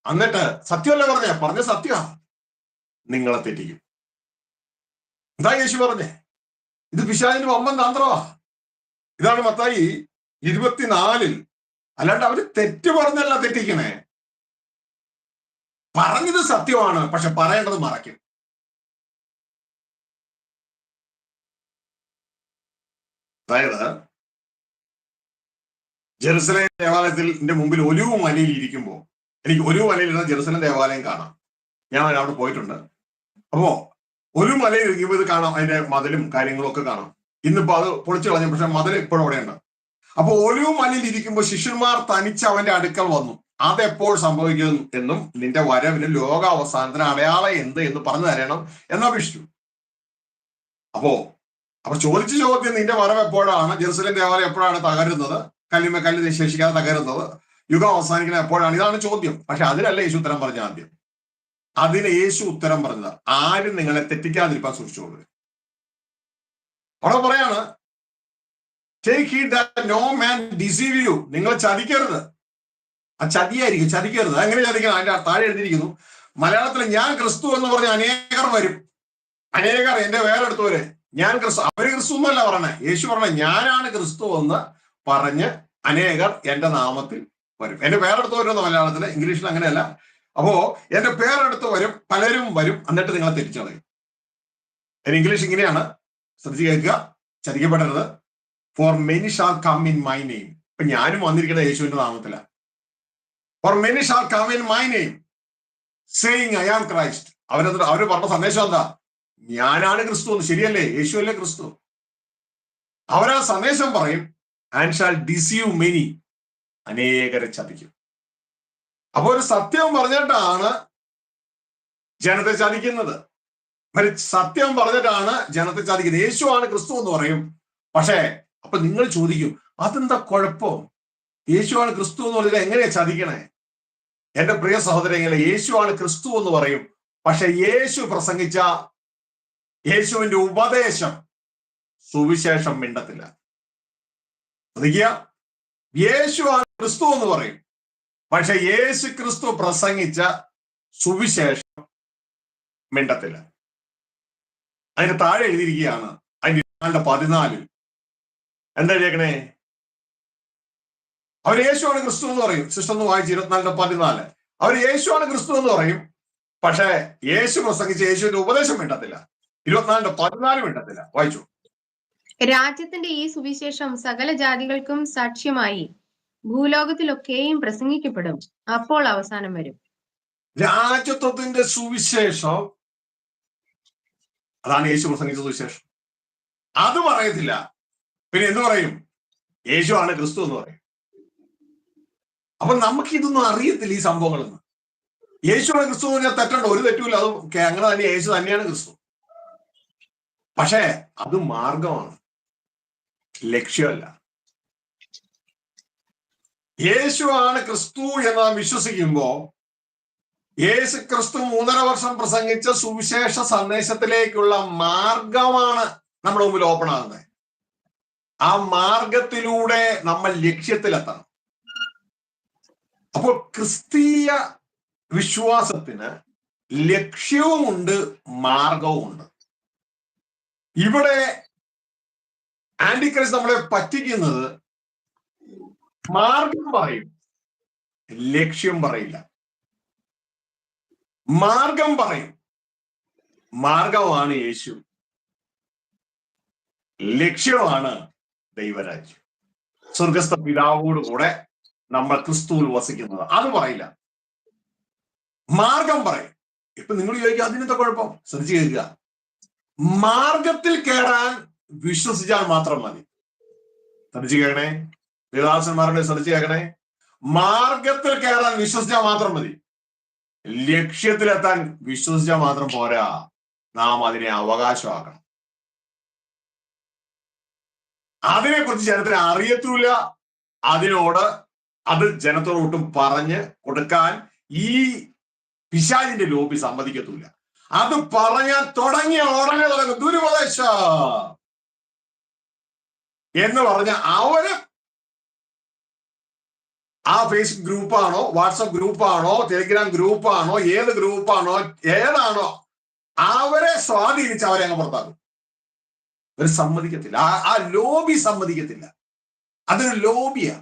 എന്നിട്ട് സത്യമല്ല പറഞ്ഞ സത്യമാണ്, നിങ്ങളെ തെറ്റിക്കും. എന്താ യേശു പറഞ്ഞേ? ഇത് പിശാചിന്റെ വമ്പൻ തന്ത്രമാ. ഇതാണ് മത്തായി 24-ൽ. അല്ലാണ്ട് അവര് തെറ്റ് പറഞ്ഞല്ല തെറ്റിക്കണേ, പറഞ്ഞത് സത്യമാണ് പക്ഷെ പറയേണ്ടത് മറയ്ക്കും. അതായത് ജെറുസലേം ദേവാലയത്തിന്റെ മുമ്പിൽ ഒലിവ് മലയിൽ ഇരിക്കുമ്പോൾ എനിക്ക് ഒലിവ് മലയിൽ ഇരുന്ന ജെറുസലേം ദേവാലയം കാണാം. ഞാൻ അവിടെ പോയിട്ടുണ്ട്. അപ്പോ ഒലിവ് മലയിൽ ഇരിക്കുമ്പോൾ ഇത് കാണാം, അതിന്റെ മതിലും കാര്യങ്ങളും ഒക്കെ കാണാം. ഇന്നിപ്പോ അത് പൊളിച്ചു കളഞ്ഞു, പക്ഷെ മതിൽ ഇപ്പോഴും അവിടെയുണ്ട്. അപ്പൊ ഒലിവ് മലയിൽ ഇരിക്കുമ്പോൾ ശിഷ്യന്മാർ തനിച്ച് അവന്റെ അടുക്കൽ വന്നു. അതെപ്പോൾ സംഭവിക്കും എന്നും നിന്റെ വരവിന് ലോകാവസാനത്തിന് അടയാളം എന്ത് എന്ന് പറഞ്ഞു തരണം എന്നപേക്ഷിച്ചു. അപ്പൊ ചോദിച്ച ചോദ്യം, നിന്റെ വരവ് എപ്പോഴാണ്, ജെറുസലേം ദേവാലയം എപ്പോഴാണ് തകരുന്നത്, കല്ല് നിശേഷിക്കാതെ തകരുന്നത്, യുഗം അവസാനിക്കുന്നത് എപ്പോഴാണ്, ഇതാണ് ചോദ്യം. പക്ഷെ അതിനല്ല യേശു ഉത്തരം പറഞ്ഞ. ആദ്യം അതിന് യേശു ഉത്തരം പറഞ്ഞത്, ആരും നിങ്ങളെ തെറ്റിക്കാതിരിക്കാൻ സൂക്ഷിച്ചോളൂ. അവിടെ പറയാണ്, take heed that no man deceive you. നിങ്ങൾ ചതിക്കരുത്. ആ ചതിയായിരിക്കും, ചതിക്കരുത്. എങ്ങനെ ചതിക്കണം? അതിന്റെ താഴെ എഴുതിയിരിക്കുന്നു, മലയാളത്തിൽ ഞാൻ ക്രിസ്തു എന്ന് പറഞ്ഞ അനേകർ വരും. അനേകർ എന്റെ വേറെടുത്തവര് ഞാൻ ക്രിസ്തു, അവര് ക്രിസ്തു എന്നല്ല പറഞ്ഞേ, യേശു പറഞ്ഞ ഞാനാണ് ക്രിസ്തു എന്ന് പറഞ്ഞ് അനേകർ എന്റെ നാമത്തിൽ വരും. എന്റെ പേരെടുത്തവരെന്ന് മലയാളത്തില്, ഇംഗ്ലീഷിൽ അങ്ങനെയല്ല. അപ്പോ എന്റെ പേരെടുത്ത് വരും, പലരും വരും, എന്നിട്ട് നിങ്ങളെ തിരിച്ചറിയും. ഇംഗ്ലീഷ് ഇങ്ങനെയാണ്, ശ്രദ്ധിച്ച് കേൾക്കുക, ചതിക്കപ്പെടരുത്. For many shall come in my name. ഇപ്പൊ ഞാനും വന്നിരിക്കുന്നത് യേശുവിന്റെ നാമത്തിലാണ്. For many shall come in my name saying I am Christ. അവര് പറഞ്ഞ സന്ദേശം എന്താ? ഞാനാണ് ക്രിസ്തു എന്ന്. ശരിയല്ലേ? യേശുവല്ലേ ക്രിസ്തു? അവരാ സന്ദേശം പറയും, ആൻഡ് ഷാൽ ഡിസീവ് മെനി. അനേകരെ ചതിക്കും. അപ്പൊ ഒരു സത്യം പറഞ്ഞിട്ടാണ് ജനത്തെ ചതിക്കുന്നത്. സത്യം പറഞ്ഞിട്ടാണ് ജനത്തെ ചതിക്കുന്നത്. യേശുവാണ് ക്രിസ്തു എന്ന് പറയും. പക്ഷേ അപ്പൊ നിങ്ങൾ ചോദിക്കും, അതെന്താ കുഴപ്പം? യേശുവാണ് ക്രിസ്തു എന്ന് പറഞ്ഞാൽ എങ്ങനെയാ ചതിക്കണേ? എന്റെ പ്രിയ സഹോദരങ്ങളെ, യേശുവാണ് ക്രിസ്തു എന്ന് പറയും, പക്ഷെ യേശു പ്രസംഗിച്ച യേശുവിന്റെ ഉപദേശം, സുവിശേഷം മിണ്ടത്തില്ല. ശ്രദ്ധിക്കുക, യേശുവാണ് ക്രിസ്തു എന്ന് പറയും, പക്ഷെ യേശു ക്രിസ്തു പ്രസംഗിച്ച സുവിശേഷം മിണ്ടത്തില്ല. അതിന് താഴെ എഴുതിയിരിക്കുകയാണ്, അതിന്റെ 14 എന്താ എഴുതിയേക്കണേ? അവർ യേശുവാണ് ക്രിസ്തു എന്ന് പറയും. സിസ്റ്റർ ഒന്ന് വായിച്ച് 24:14. അവർ യേശുവാണ് ക്രിസ്തു എന്ന് പറയും, പക്ഷേ യേശു പ്രസംഗിച്ച യേശുവിന്റെ ഉപദേശം മിണ്ടത്തില്ല. 24:14 മിണ്ടത്തില്ല. വായിച്ചു. രാജ്യത്തിന്റെ ഈ സുവിശേഷം സകല ജാതികൾക്കും സാക്ഷ്യമായി ഭൂലോകത്തിലൊക്കെയും പ്രസംഗിക്കപ്പെടും, അപ്പോൾ അവസാനം വരും. രാജ്യത്വത്തിന്റെ സുവിശേഷം, അതാണ് യേശു പ്രസംഗിച്ച സുവിശേഷം. അത് പറയത്തില്ല. പിന്നെ എന്ത് പറയും? യേശുവാണ് ക്രിസ്തു എന്ന് പറയും. അപ്പൊ നമുക്ക് ഇതൊന്നും അറിയത്തില്ല, ഈ സംഭവങ്ങളൊന്നും. യേശുവാണ് ക്രിസ്തു എന്ന് പറഞ്ഞാൽ തെറ്റുണ്ടോ? ഒരു തെറ്റുമില്ല. അത് അങ്ങനെ തന്നെ, യേശു തന്നെയാണ് ക്രിസ്തു. പക്ഷേ അത് മാർഗമാണ്, ലക്ഷ്യമല്ല. യേശുവാണ് ക്രിസ്തു എന്ന് നാം വിശ്വസിക്കുമ്പോ, യേശു ക്രിസ്തു 3.5 വർഷം പ്രസംഗിച്ച സുവിശേഷ സന്ദേശത്തിലേക്കുള്ള മാർഗമാണ് നമ്മുടെ മുമ്പിൽ ഓപ്പൺ ആകുന്നത്. ആ മാർഗത്തിലൂടെ നമ്മൾ ലക്ഷ്യത്തിലെത്തണം. അപ്പോൾ ക്രിസ്തീയ വിശ്വാസത്തിന് ലക്ഷ്യവുമുണ്ട്, മാർഗവുമുണ്ട്. ഇവിടെ ആന്റിക്രൈസ്റ്റ് നമ്മളെ പറ്റിക്കുന്നത് മാർഗം പറയും, ലക്ഷ്യം പറയില്ല. മാർഗം പറയും, മാർഗമാണ് യേശു, ലക്ഷ്യമാണ് ദൈവരാജ്യം, സ്വർഗസ്ഥ പിതാവോട് കൂടെ നമ്മൾ ക്രിസ്തുവിൽ വസിക്കുന്നത്. അത് പറയില്ല, മാർഗം പറയും. ഇപ്പൊ നിങ്ങൾ ചോദിക്കുക, അതിനെന്താ കുഴപ്പം? ശ്രദ്ധിച്ച് കേൾക്കുക. മാർഗത്തിൽ കയറാൻ വിശ്വസിച്ചാൽ മാത്രം മതി. ശ്രദ്ധിച്ച് കേൾക്കണേ, ദേവദാസന്മാരുടെ ശ്രദ്ധിച്ച് കേൾക്കണേ. മാർഗത്തിൽ കയറാൻ വിശ്വസിച്ചാൽ മാത്രം മതി. ലക്ഷ്യത്തിലെത്താൻ വിശ്വസിച്ചാൽ മാത്രം പോരാ, നാം അതിനെ അവകാശമാക്കണം. അതിനെക്കുറിച്ച് ജനത്തിന് അറിയത്തൂല. അത് ജനത്തോട് ഒട്ടും പറഞ്ഞ് കൊടുക്കാൻ ഈ പിശാചിന്റെ ലോബി സമ്മതിക്കത്തൂല. അത് പറഞ്ഞാൽ തുടങ്ങിയ ഉടനെ തുടങ്ങും ദുരുപദേശ എന്ന് പറഞ്ഞ അവര് ആ ഫേസ്ബുക്ക് ഗ്രൂപ്പാണോ, വാട്സപ്പ് ഗ്രൂപ്പാണോ, ടെലിഗ്രാം ഗ്രൂപ്പാണോ, ഏത് ഗ്രൂപ്പാണോ, ഏതാണോ, അവരെ സ്വാധീനിച്ച് അവരെ അങ്ങ് പുറത്താക്കും. അവർ സമ്മതിക്കത്തില്ല. ആ ലോബി സമ്മതിക്കത്തില്ല. അതൊരു ലോബിയാ.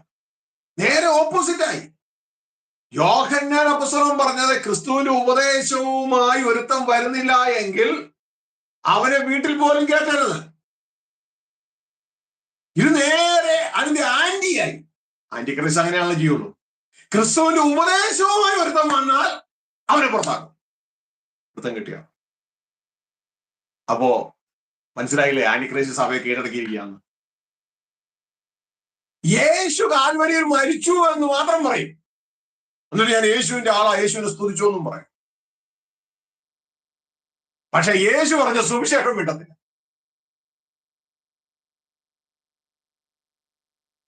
നേരെ ഓപ്പോസിറ്റായി യോഹന്നാൻ അപ്പോസ്തലൻ പറഞ്ഞത്, ക്രിസ്തുവിന്റെ ഉപദേശവുമായി ഒരുത്തം വരുന്നില്ല എങ്കിൽ അവനെ വീട്ടിൽ പോലും കേട്ടരുത്. ഇത് നേരെ അതിന്റെ ആന്റിയായി. ആന്റിക്രൈസ്റ്റ് അങ്ങനെയാണല്ലോ ചെയ്യുള്ളൂ. ക്രിസ്തുവിന്റെ ഉപദേശവുമായി ഒരുത്തം വന്നാൽ അവനെ പുറത്താക്കും. ഒരുത്തം കിട്ടിയ അപ്പോ മനസ്സിലായില്ലേ ആന്റിക്രൈസ്റ്റ് സഭയെ കീഴടക്കിയിരിക്കുകയാണ്. യേശു കാൽവരിയിൽ മരിച്ചു എന്ന് മാത്രം പറയും, എന്നിട്ട് ഞാൻ യേശുവിന്റെ ആളാ, യേശുവിനെ സ്തുതിച്ചു എന്നും പറയും. പക്ഷെ യേശു പറഞ്ഞ സുവിശേഷം വിട്ടത്തില്ല.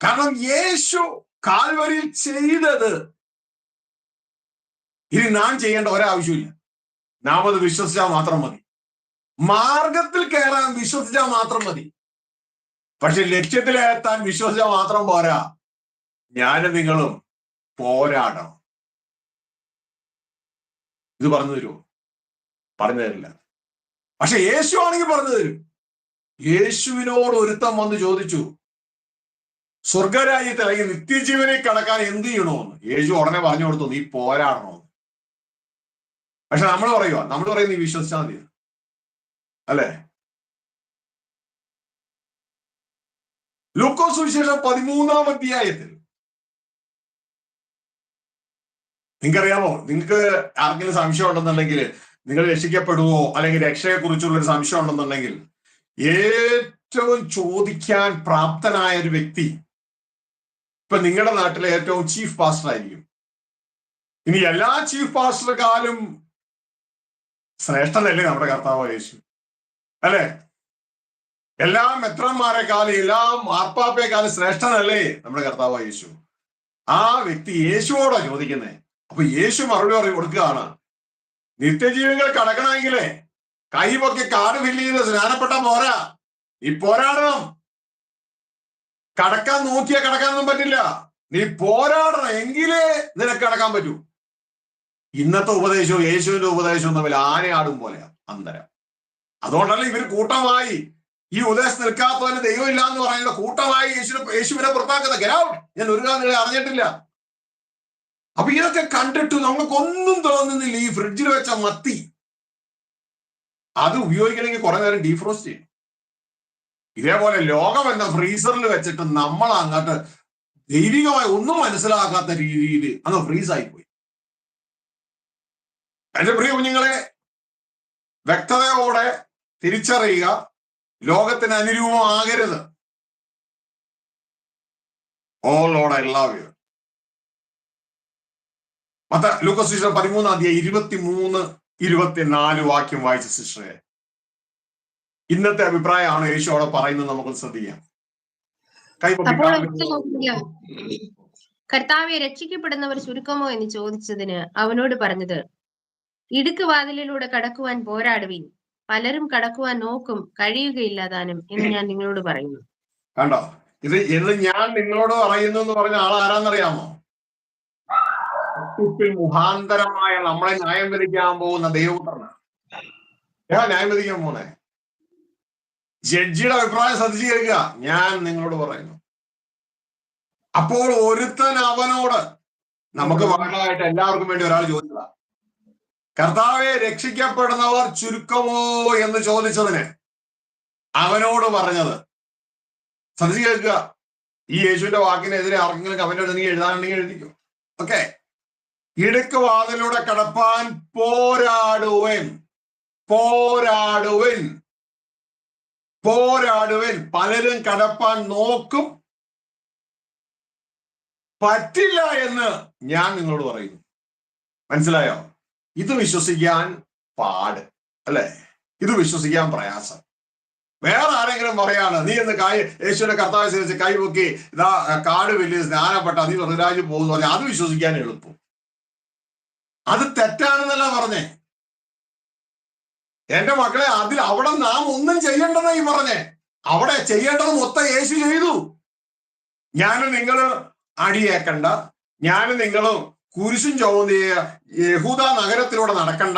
കാരണം യേശു കാൽവരിയിൽ ചെയ്തത് ഇനി നാം ചെയ്യേണ്ട ഒരാവശ്യമില്ല. നാം അത് വിശ്വസിച്ചാൽ മാത്രം മതി. മാർഗത്തിൽ കയറാൻ വിശ്വസിച്ചാൽ മാത്രം മതി. പക്ഷെ ലക്ഷ്യത്തിലെത്താൻ വിശ്വസിച്ചാൽ മാത്രം പോരാ. ഞാനും നിങ്ങളും പോരാടണം. ഇത് പറഞ്ഞു തരുമോ? പറഞ്ഞു തരില്ല. പക്ഷെ യേശു ആണെങ്കിൽ പറഞ്ഞു തരും. യേശുവിനോട് ഒരുത്തൻ വന്ന് ചോദിച്ചു, സ്വർഗരാജ്യത്തിൽ അല്ലെങ്കിൽ നിത്യജീവനിൽ കടക്കാൻ എന്ത് ചെയ്യണമെന്ന്. യേശു ഉടനെ പറഞ്ഞു കൊടുത്തു, നീ പോരാടണമെന്ന്. പക്ഷെ നമ്മൾ പറയുക നീ വിശ്വസിച്ചാൽ മതി, അല്ലെ? ലൂക്കോസ് സുവിശേഷം 13-ാം അധ്യായത്തിൽ നിങ്ങൾക്കറിയാമോ, നിങ്ങൾക്ക് ആർക്കെങ്കിലും സംശയം ഉണ്ടെന്നുണ്ടെങ്കിൽ, നിങ്ങൾ രക്ഷിക്കപ്പെടുവോ അല്ലെങ്കിൽ രക്ഷയെ കുറിച്ചുള്ള ഒരു സംശയം ഉണ്ടെന്നുണ്ടെങ്കിൽ, ഏറ്റവും ചോദിക്കാൻ പ്രാപ്തനായ ഒരു വ്യക്തി ഇപ്പൊ നിങ്ങളുടെ നാട്ടിലെ ഏറ്റവും ചീഫ് പാസ്റ്റർ ആയിരിക്കും. ഇനി എല്ലാ ചീഫ് പാസ്റ്റർക്കാലും ശ്രേഷ്ഠനല്ലേ നമ്മുടെ കർത്താവ് യേശു, അല്ലെ? എല്ലാ മെത്രന്മാരെക്കാളും എല്ലാ മാർപ്പാപ്പയെക്കാളും ശ്രേഷ്ഠനല്ലേ നമ്മുടെ കർത്താവ് യേശു. ആ വ്യക്തി യേശുവോടാ ചോദിക്കുന്നേ. അപ്പൊ യേശു മറുപടി കൊടുക്കുകയാണ്, നിത്യജീവികൾ കടക്കണമെങ്കിലേ കൈപൊക്കെ കാട് ഫില്ല് ചെയ്ത് സ്നാനപ്പെട്ട പോരാ, നീ പോരാടണം. കടക്കാൻ നോക്കിയാൽ കടക്കാനൊന്നും പറ്റില്ല. നീ പോരാടണം, എങ്കിലേ നിനക്ക് കടക്കാൻ പറ്റൂ. ഇന്നത്തെ ഉപദേശവും യേശുവിന്റെ ഉപദേശവും തമ്മിൽ ആനയാടും പോലെയാ അന്തരം. അതുകൊണ്ടല്ല ഇവർ കൂട്ടമായി ഈ ഉപദേശം നിൽക്കാത്തവന് ദൈവം ഇല്ല എന്ന് പറയുന്നത്, കൂട്ടമായി യേശുവിനെ പുറത്താക്കുന്ന ഗരാവ് ഞാൻ ഒരു കാര്യം അറിഞ്ഞിട്ടില്ല. അപ്പൊ ഇതൊക്കെ കണ്ടിട്ട് നമുക്കൊന്നും തോന്നുന്നില്ല. ഈ ഫ്രിഡ്ജിൽ വെച്ച മത്തി അത് ഉപയോഗിക്കണമെങ്കിൽ കുറെ നേരം ഡീഫ്രോസ്റ്റ് ചെയ്യും. ഇതേപോലെ ലോകം എന്ന ഫ്രീസറിൽ വെച്ചിട്ട് നമ്മൾ അങ്ങോട്ട് ദൈവികമായി ഒന്നും മനസ്സിലാക്കാത്ത രീതിയിൽ അങ്ങ് ഫ്രീസായി പോയി. എന്റെ പ്രിയ കുഞ്ഞുങ്ങളെ, വ്യക്തതയോടെ തിരിച്ചറിയുക, ലോകത്തിന് അനുരൂപമാകരുത്. ഓ ലോഡ് ഐ ലവ് യു. ലൂക്കോസ് സുവിശേഷം 13-ാം അധ്യായം 23-24 വാക്യം വായിച്ച സിസ്റ്ററെ, ഇന്നത്തെ അഭിപ്രായമാണ് യേശു അവിടെ പറയുന്നത്. നമുക്ക് ശ്രദ്ധിക്കാം. കർത്താവെ, രക്ഷിക്കപ്പെടുന്നവർ ചുരുക്കമോ എന്ന് ചോദിച്ചതിന് അവനോട് പറഞ്ഞത്, ഇടുക്ക് വാതിലിലൂടെ കടക്കുവാൻ പോരാടുവിൻ, പലരും കടക്കുവാൻ നോക്കും, കഴിയുകയില്ലാതാനും എന്ന് ഞാൻ നിങ്ങളോട് പറയുന്നു. കണ്ടോ, ഇത് ഞാൻ നിങ്ങളോട് പറയുന്നു എന്ന് പറഞ്ഞ ആൾ ആരാന്നറിയാമോ? മുഖാന്തരമായ നമ്മളെ ന്യായം വിധിക്കാൻ പോകുന്ന ദൈവപുത്രനാണ്. ന്യായം വിധിക്കാൻ പോണേ ജഡ്ജിയുടെ അഭിപ്രായം ശ്രദ്ധിച്ചു കേൾക്കുക. ഞാൻ നിങ്ങളോട് പറയുന്നു. അപ്പോൾ ഒരുത്തൻ അവനോട്, നമുക്ക് മകളായിട്ട് എല്ലാവർക്കും വേണ്ടി ഒരാൾ ചോദിച്ചതാ, കർത്താവെ, രക്ഷിക്കപ്പെടുന്നവർ ചുരുക്കമോ എന്ന് ചോദിച്ചതിന് അവനോട് പറഞ്ഞത്, ശ്രദ്ധിച്ചു കേൾക്കുക. ഈ യേശുവിന്റെ വാക്കിനെതിരെ ആർക്കെങ്കിലും കമന്റ് എഴുതി എഴുതാനുണ്ടെങ്കിൽ എഴുതിക്കും. ഓക്കെ. ഇടുക്ക് വാതിലൂടെ കടപ്പാൻ പോരാടുവൻ, പോരാടുവൻ, പോരാടുവൻ, പലരും കടപ്പാൻ നോക്കും, പറ്റില്ല എന്ന് ഞാൻ നിങ്ങളോട് പറയുന്നു. മനസ്സിലായോ? ഇത് വിശ്വസിക്കാൻ പാട്, അല്ലെ? ഇത് വിശ്വസിക്കാൻ പ്രയാസം. വേറെ ആരെങ്കിലും പറയാണ്, നീ എന്ന് യേശുവിന്റെ കർത്താവ് സ്വീകരിച്ച് കൈപൊക്കി ഇതാ കാട് വലിയ സ്നാനപ്പെട്ട നീ സ്വർഗ്ഗരാജ്യം പോകുന്നു പറഞ്ഞാൽ അത് വിശ്വസിക്കാൻ എളുപ്പം. അത് തെറ്റാണെന്നല്ല പറഞ്ഞേ എന്റെ മക്കളെ. അവിടെ നാം ഒന്നും ചെയ്യേണ്ടതായി പറഞ്ഞേ. അവിടെ ചെയ്യേണ്ടത് മൊത്തം യേശു ചെയ്തു. ഞാനും നിങ്ങള് അടിയേക്കണ്ട, ഞാനും നിങ്ങളും കുരിശും ചുമന്ന് യഹൂദ നഗരത്തിലൂടെ നടക്കണ്ട,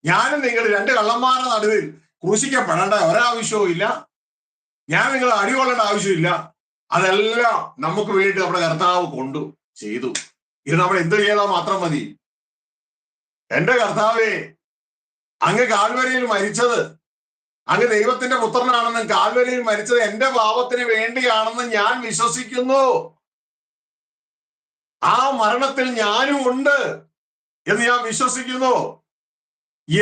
ഞാനും നിങ്ങൾ രണ്ട് കള്ളന്മാരുടെ നടുവിൽ ക്രൂശിക്കപ്പെടേണ്ട ഒരാവശ്യവും ഇല്ല, ഞാൻ നിങ്ങൾ അടികൊള്ളേണ്ട ആവശ്യമില്ല. അതെല്ലാം നമുക്ക് വേണ്ടി നമ്മുടെ കർത്താവ് കൊണ്ടു ചെയ്തു. ഇത് നമ്മൾ എന്ത് ചെയ്താൽ മാത്രം മതി. എന്റെ കർത്താവേ, അങ്ങ് കാൽവരിയിൽ മരിച്ചത്, അങ്ങ് ദൈവത്തിന്റെ പുത്രനാണെന്നും കാൽവരിയിൽ മരിച്ചത് എന്റെ പാപത്തിന് വേണ്ടിയാണെന്ന് ഞാൻ വിശ്വസിക്കുന്നു. ആ മരണത്തിൽ ഞാനും ഉണ്ട് എന്ന് ഞാൻ വിശ്വസിക്കുന്നു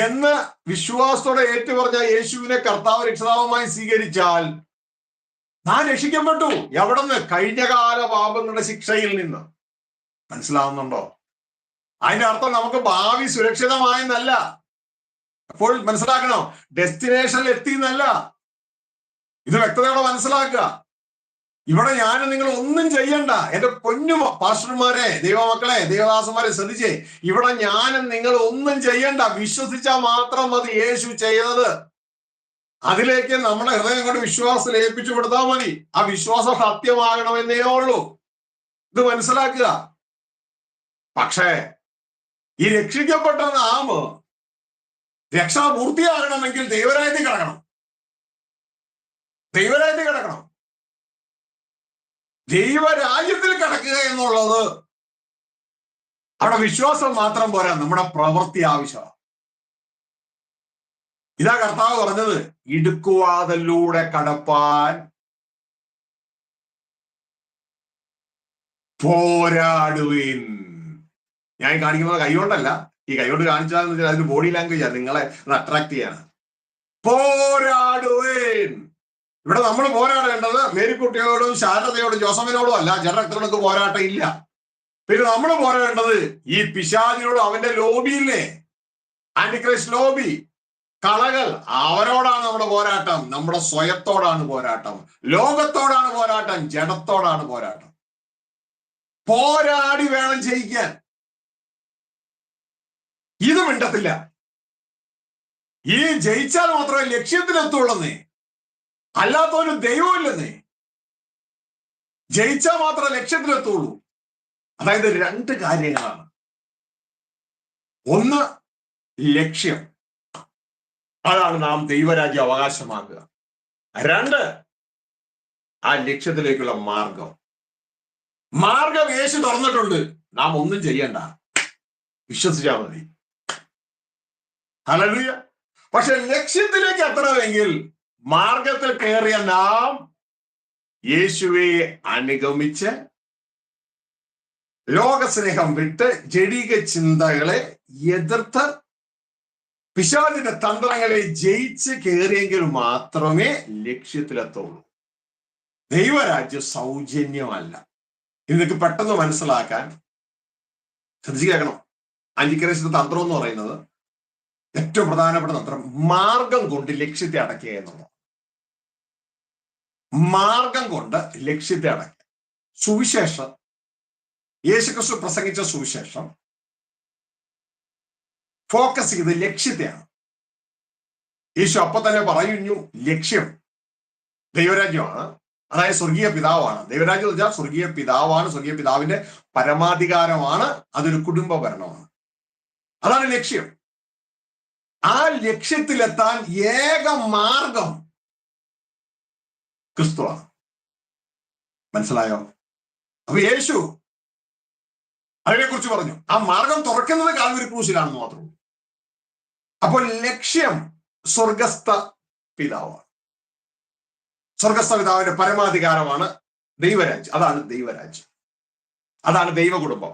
എന്ന് വിശ്വാസത്തോടെ ഏറ്റുപറഞ്ഞ യേശുവിനെ കർത്താവ് രക്ഷിതാവുമായി സ്വീകരിച്ചാൽ ഞാൻ രക്ഷിക്കപ്പെട്ടു. എവിടെന്ന്? കഴിഞ്ഞകാല പാപങ്ങളുടെ ശിക്ഷയിൽ നിന്ന്. മനസ്സിലാവുന്നുണ്ടോ? അതിന്റെ അർത്ഥം നമുക്ക് ഭാവി സുരക്ഷിതമായെന്നല്ല. അപ്പോൾ മനസ്സിലാക്കണം, ഡെസ്റ്റിനേഷനിൽ എത്തി എന്നല്ല. ഇത് വ്യക്തതയോടെ മനസ്സിലാക്കുക. ഇവിടെ ഞാൻ നിങ്ങൾ ഒന്നും ചെയ്യണ്ട. എന്റെ പൊന്നു പാസ്റ്റർമാരെ, ദൈവമക്കളെ, ദൈവദാസന്മാരെ ശ്രദ്ധിച്ചേ. ഇവിടെ ഞാനും നിങ്ങൾ ഒന്നും ചെയ്യണ്ട. വിശ്വസിച്ചാൽ മാത്രം മതി യേശു ചെയ്തത്. അതിലേക്ക് നമ്മുടെ ഹൃദയം കൊണ്ട് വിശ്വാസത്തിൽ ഏൽപ്പിച്ചു കൊടുത്താൽ മതി. ആ വിശ്വാസം സത്യമാകണമെന്നേ ഉള്ളൂ. ഇത് മനസ്സിലാക്കുക. പക്ഷേ ഈ രക്ഷിക്കപ്പെട്ട നാം രക്ഷ പൂർത്തിയാകണമെങ്കിൽ ദൈവരാജ്യത്തിൽ കിടക്കണം. ദൈവരാജ്യത്തിൽ കിടക്കണം. ദൈവരാജ്യത്തിൽ കിടക്കുക എന്നുള്ളത് അവിടെ വിശ്വാസം മാത്രം പോരാ, നമ്മുടെ പ്രവൃത്തി ആവശ്യമാണ്. ഇതാ കർത്താവ് പറഞ്ഞത്, ഇടുക്കുവാതിലൂടെ കടപ്പാൻ പോരാടുവിൻ. ഞാൻ കാണിക്കുന്നത് കൈകൊണ്ടല്ല. ഈ കൈകൊണ്ട് കാണിച്ചാൽ അതിന് ബോഡി ലാംഗ്വേജ് ആണ്, നിങ്ങളെ അട്രാക്ട് ചെയ്യാണ്. പോരാടുവിൻ. ഇവിടെ നമ്മൾ പോരാടേണ്ടത് മേരിക്കുട്ടിയോടും ശാരദയോടും ജോസഫിനോടും അല്ല. ജനറക്ടർക്ക് പോരാട്ടം ഇല്ല. പിന്നെ നമ്മൾ പോരാടേണ്ടത് ഈ പിശാചിനോടും അവന്റെ ലോബിയില്ലേ, ആന്റിക്രൈസ്റ്റ് ലോബി, കളകൾ, അവരോടാണ് നമ്മുടെ പോരാട്ടം. നമ്മുടെ സ്വയത്തോടാണ് പോരാട്ടം, ലോകത്തോടാണ് പോരാട്ടം, ജഡത്തോടാണ് പോരാട്ടം. പോരാടി വേണം ജയിക്കാൻ. ഇത് മിണ്ടത്തില്ല. ഈ ജയിച്ചാൽ മാത്രമേ ലക്ഷ്യത്തിലെത്തുള്ളന്നേ, അല്ലാത്തൊരു ദൈവമില്ലെന്നേ. ജയിച്ചാൽ മാത്രമേ ലക്ഷ്യത്തിലെത്തുള്ളൂ. അതായത് രണ്ട് കാര്യങ്ങളാണ്. ഒന്ന് ലക്ഷ്യം, അതാണ് നാം ദൈവരാജ്യം അവകാശമാക്കുക. രണ്ട്, ആ ലക്ഷ്യത്തിലേക്കുള്ള മാർഗം. മാർഗം യേശു തുറന്നിട്ടുണ്ട്. നാം ഒന്നും ചെയ്യണ്ട, വിശ്വസിച്ചാൽ മതി. ഹല്ലേലൂയ. പക്ഷെ ലക്ഷ്യത്തിലേക്ക് എത്തണമെങ്കിൽ മാർഗത്തിൽ കയറിയ നാം യേശുവെ അനുഗമിച്ച് ലോകസ്നേഹം വിട്ട് ജഡിക ചിന്തകളെ എതിർത്ത് പിശാചിന്റെ തന്ത്രങ്ങളെ ജയിച്ച് കയറിയെങ്കിൽ മാത്രമേ ലക്ഷ്യത്തിലെത്തുള്ളൂ. ദൈവരാജ്യം സൗജന്യമല്ല. ഇതൊക്കെ പെട്ടെന്ന് മനസ്സിലാക്കാൻ ശ്രദ്ധിച്ചു കേൾക്കണം. ആന്റിക്രൈസ്റ്റ് തന്ത്രം എന്ന് പറയുന്നത് ഏറ്റവും പ്രധാനപ്പെട്ട തന്ത്രം മാർഗം കൊണ്ട് ലക്ഷ്യത്തെ അടയ്ക്കുക എന്നുള്ളത്. മാർഗം കൊണ്ട് ലക്ഷ്യത്തെ അടയ്ക്കുക. സുവിശേഷം, യേശുക്രിസ്തു പ്രസംഗിച്ച സുവിശേഷം ഫോക്കസ് ചെയ്ത് ലക്ഷ്യത്തെയാണ്. യേശു അപ്പൊ തന്നെ പറഞ്ഞു, ലക്ഷ്യം ദൈവരാജ്യമാണ്, അതായത് സ്വർഗീയ പിതാവാണ്. ദൈവരാജ്യം എന്ന് വെച്ചാൽ സ്വർഗീയ പിതാവാണ്, സ്വർഗീയ പിതാവിന്റെ പരമാധികാരമാണ്, അതൊരു കുടുംബ ഭരണമാണ്. അതാണ് ലക്ഷ്യം. ആ ലക്ഷ്യത്തിലെത്താൻ ഏക മാർഗം ക്രിസ്തുവാണ്. മനസ്സിലായോ? അപ്പൊ യേശു അതിനെക്കുറിച്ച് പറഞ്ഞു. ആ മാർഗം തുറക്കുന്നത് കാൽവരി ക്രൂശിലാണെന്ന് മാത്രം. അപ്പോൾ ലക്ഷ്യം സ്വർഗസ്ഥ പിതാവാണ്. സ്വർഗസ്ഥ പിതാവിന്റെ പരമാധികാരമാണ് ദൈവരാജ്യം. അതാണ് ദൈവരാജ്യം, അതാണ് ദൈവ കുടുംബം.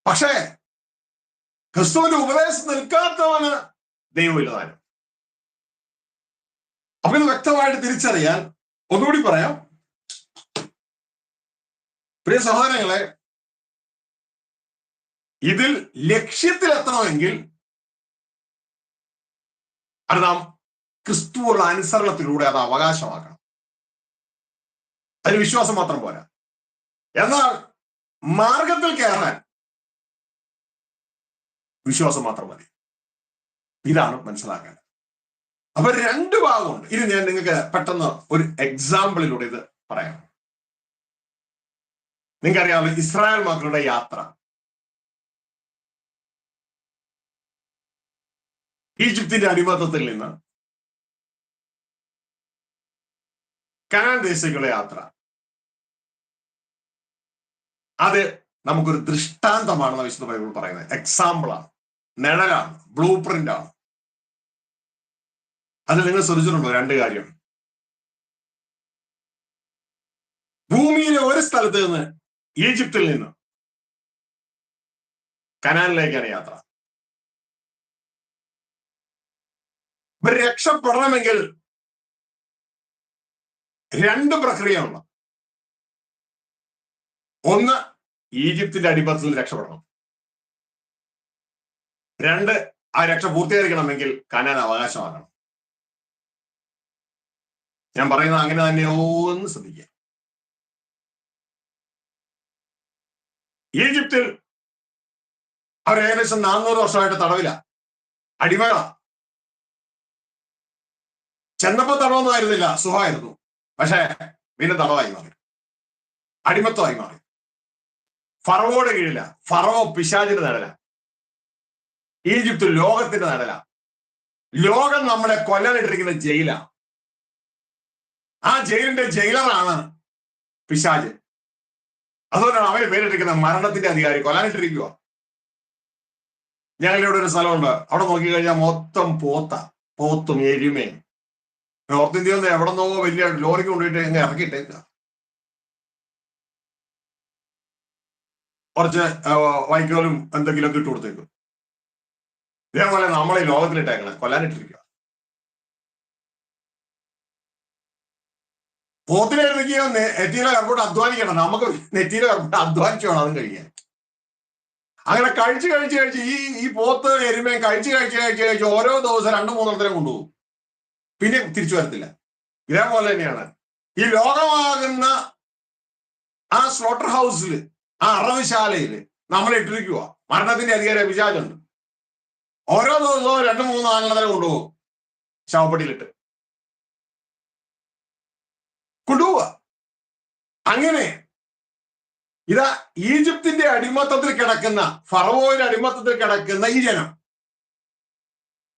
പക്ഷേ ക്രിസ്തുവിന്റെ ഉപദേശം നിൽക്കാത്തവന് ദൈവമില്ലതാനും. അപ്പൊ ഇത് വ്യക്തമായിട്ട് തിരിച്ചറിയാൻ ഒന്നുകൂടി പറയാം. പ്രിയ സഹോദരങ്ങളെ, ഇതിൽ ലക്ഷ്യത്തിലെത്തണമെങ്കിൽ അത് നാം ക്രിസ്തുവുള്ള അനുസരണത്തിലൂടെ അത് അവകാശമാക്കണം. അതിന് വിശ്വാസം മാത്രം പോരാ. എന്നാൽ മാർഗത്തിൽ കയറാൻ വിശ്വാസം മാത്രം മതി. ഇതാണ് മനസ്സിലാക്കേണ്ടത്. അപ്പൊ രണ്ട് ഭാഗമുണ്ട്. ഇത് ഞാൻ നിങ്ങൾക്ക് പെട്ടെന്ന് ഒരു എക്സാമ്പിളിലൂടെ ഇത് പറയാം. നിങ്ങൾക്കറിയാമല്ലോ ഇസ്രായേൽ മക്കളുടെ യാത്ര. ഈജിപ്തിന്റെ അടിമത്തത്തിൽ നിന്ന് കനാൻ ദേശിക്കുള്ള യാത്ര. അത് നമുക്കൊരു ദൃഷ്ടാന്തമാണെന്ന് വിശുദ്ധ ബൈബിൾ പറയുന്നത്. എക്സാമ്പിളാണ്, നിഴലാണ്, ബ്ലൂ പ്രിന്റ് ആണ്. അത് നിങ്ങൾ ശ്രദ്ധിച്ചിട്ടുണ്ടോ? രണ്ട് കാര്യം. ഭൂമിയിലെ ഒരു സ്ഥലത്ത് നിന്ന്, ഈജിപ്തിൽ നിന്ന് കനാനിലേക്കാണ് യാത്ര. രക്ഷപ്പെടണമെങ്കിൽ രണ്ട് പ്രക്രിയ ഉണ്ട്. ഒന്ന്, ഈജിപ്തിന്റെ അടിമത്തത്തിൽ രക്ഷപ്പെടണം. 2, ആ രക്ഷ പൂർത്തീകരിക്കണമെങ്കിൽ കനാൻ അവകാശമാക്കണം. ഞാൻ പറയുന്നത് അങ്ങനെ തന്നെയോ എന്ന് ശ്രദ്ധിക്കുക. ഈജിപ്തിൽ അവർ ഏകദേശം 400 വർഷമായിട്ട് തടവില, അടിമകള. ചെന്നപ്പോ തടവൊന്നും ആയിരുന്നില്ല, സുഖമായിരുന്നു. പക്ഷേ പിന്നെ തടവായി മാറി, അടിമത്വമായി മാറി. ഫറവോയുടെ കീഴില. ഫറവോ പിശാചിന്റെ നടല, ഈജിപ്ത് ലോകത്തിന്റെ നടല. ലോകം നമ്മളെ കൊല്ലാനിട്ടിരിക്കുന്ന ജയില. ആ ജയിലിന്റെ ജയിലറാണ് പിശാച്. അതുകൊണ്ടാണ് അവന് പേരിട്ടിരിക്കുന്ന മരണത്തിന്റെ അധികാരി, കൊല്ലാനിട്ടിരിക്കുക. ഞങ്ങളിവിടെ ഒരു സ്ഥലമുണ്ട്, അവിടെ നോക്കിക്കഴിഞ്ഞാൽ മൊത്തം പോത്തും എരുമയും. നോർത്ത് ഇന്ത്യയിൽ നിന്ന് എവിടെ നിന്നോ വലിയ ലോറിക്ക് കൊണ്ടുപോയിട്ട് ഇങ്ങനെ ഇറക്കിയിട്ടേക്കുക. കുറച്ച് വൈക്കോലും എന്തെങ്കിലുമൊക്കെ ഇട്ട് കൊടുത്തേക്കും. ഇതേപോലെ നമ്മളെ ലോകത്തിലിട്ടേക്കണം, കൊല്ലാനിട്ടിരിക്കുക. പോത്തിനെ ഇറക്കിയ നെറ്റിയിലെ കർപ്പോട്ട് അധ്വാനിക്കണം. നമുക്ക് നെറ്റിയിലെ കർപ്പോട്ട് അധ്വാനിച്ചു വേണം അതും കഴിക്കാൻ. അങ്ങനെ കഴിച്ച് ഈ പോത്ത് എരുമയും കഴിച്ച് ഓരോ ദിവസം 2-3 കൊണ്ടുപോകും. പിന്നെ തിരിച്ചു വരത്തില്ല. ഇതേപോലെ തന്നെയാണ് ഈ ലോകമാകുന്ന ആ സ്ലോട്ടർ ഹൗസിൽ, ആ അറവുശാലയിൽ നമ്മളെ ഇട്ടിരിക്കുക. മരണത്തിന്റെ അധികാരി പിശാചുണ്ട്. ഓരോ ദിവസവും 2-3-4 കൊണ്ടുപോകും, ശവപ്പെട്ടിയിലിട്ട് കൊണ്ടുപോവുക. അങ്ങനെ ഇതാ ഈജിപ്തിന്റെ അടിമത്തത്തിൽ കിടക്കുന്ന, ഫറവോയുടെ അടിമത്തത്തിൽ കിടക്കുന്ന ഈ ജനം,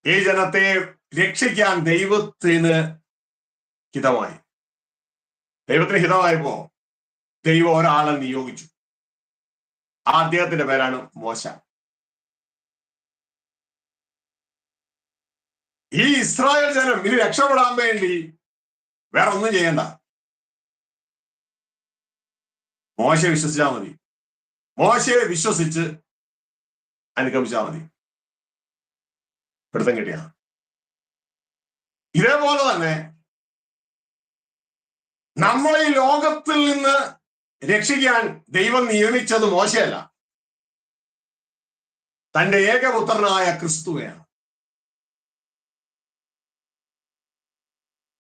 ഈ ജനത്തെ രക്ഷിക്കാൻ ദൈവത്തിന് ഹിതമായി. ദൈവത്തിന് ഹിതമായപ്പോ ദൈവം ഒരാളെ നിയോഗിച്ചു. അദ്ദേഹത്തിന്റെ പേരാണ് മോശ. ഈ ഇസ്രായേൽ ജനം ഇനി രക്ഷപ്പെടാൻ വേണ്ടി വേറെ ഒന്നും ചെയ്യണ്ട, മോശയെ വിശ്വസിച്ചാൽ മതി. മോശയെ വിശ്വസിച്ച് അനുഗമിച്ചാൽ മതി. പിടുത്തം കിട്ടിയ. ഇതേപോലെ തന്നെ നമ്മളെ ഈ ലോകത്തിൽ നിന്ന് രക്ഷിക്കാൻ ദൈവം നിയമിച്ചത് മോശയല്ല, തന്റെ ഏകപുത്രനായ ക്രിസ്തുവെയാണ്.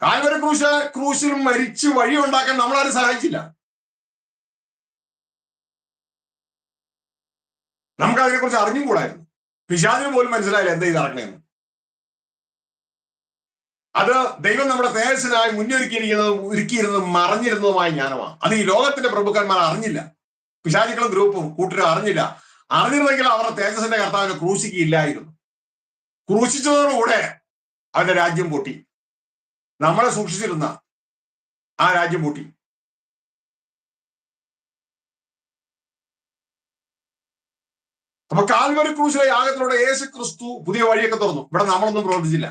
കാൽവരി ക്രൂശിൽ മരിച്ച് വഴിയുണ്ടാക്കാൻ നമ്മളാരും സഹായിച്ചില്ല. നമുക്ക് അതിനെക്കുറിച്ച് അറിഞ്ഞും കൂടായിരുന്നു. പിശാചിന് പോലും മനസ്സിലായില്ല എന്താ ഇത് നടക്കണേന്ന്. അത് ദൈവം നമ്മുടെ തേജസ്സിനായി ഒരുക്കിയിരുന്നതും മറഞ്ഞിരുന്നതുമായ ജ്ഞാനമാണ്. അത് ഈ ലോകത്തിന്റെ പ്രഭുക്കന്മാർ അറിഞ്ഞില്ല. പിശാചുക്കളും ഗ്രൂപ്പും കൂട്ടരും അറിഞ്ഞില്ല. അറിഞ്ഞിരുന്നെങ്കിൽ അവരുടെ തേജസ്സിന്റെ കർത്താവിനെ ക്രൂശിക്കില്ലായിരുന്നു. ക്രൂശിച്ചതോടുകൂടെ അവന്റെ രാജ്യം പൊട്ടി. നമ്മളെ സൂക്ഷിച്ചിരുന്ന ആ രാജ്യം പൊട്ടി. അപ്പൊ കാൽവരി ക്രൂശിലെ യാഗത്തിലൂടെ യേശു ക്രിസ്തു പുതിയ വഴിയൊക്കെ തുറന്നു. ഇവിടെ നമ്മളൊന്നും പ്രവർത്തിച്ചില്ല.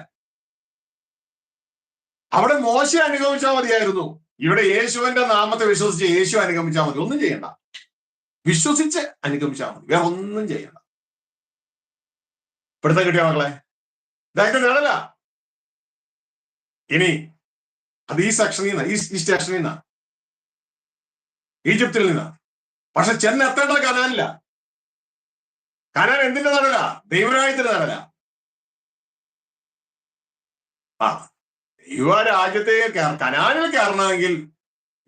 അവിടെ മോശ അനുഗമിച്ചാൽ മതിയായിരുന്നു. ഇവിടെ യേശുവിന്റെ നാമത്തെ വിശ്വസിച്ച് യേശു അനുഗമിച്ചാൽ മതി. ഒന്നും ചെയ്യണ്ട, വിശ്വസിച്ച് അനുഗമിച്ചാൽ മതി, വേറെ ഒന്നും ചെയ്യണ്ട. പിടുത്തം കിട്ടിയ മക്കളെ, ഇതായിട്ട് നിഴല. ഇനി അത് ഈ സെക്ഷനിൽ നിന്ന്, ഈ സ്റ്റേഷനിൽ നിന്നാ, ഈജിപ്തിൽ നിന്നാ. പക്ഷെ ചെന്നെത്തേണ്ട കനാനില്ല. കനാൻ എന്തിന്റെ നടല? ദൈവരാജ്യത്തിന്റെ നടല. ആ യുവ രാജ്യത്തെ കനാനിൽ കയറണമെങ്കിൽ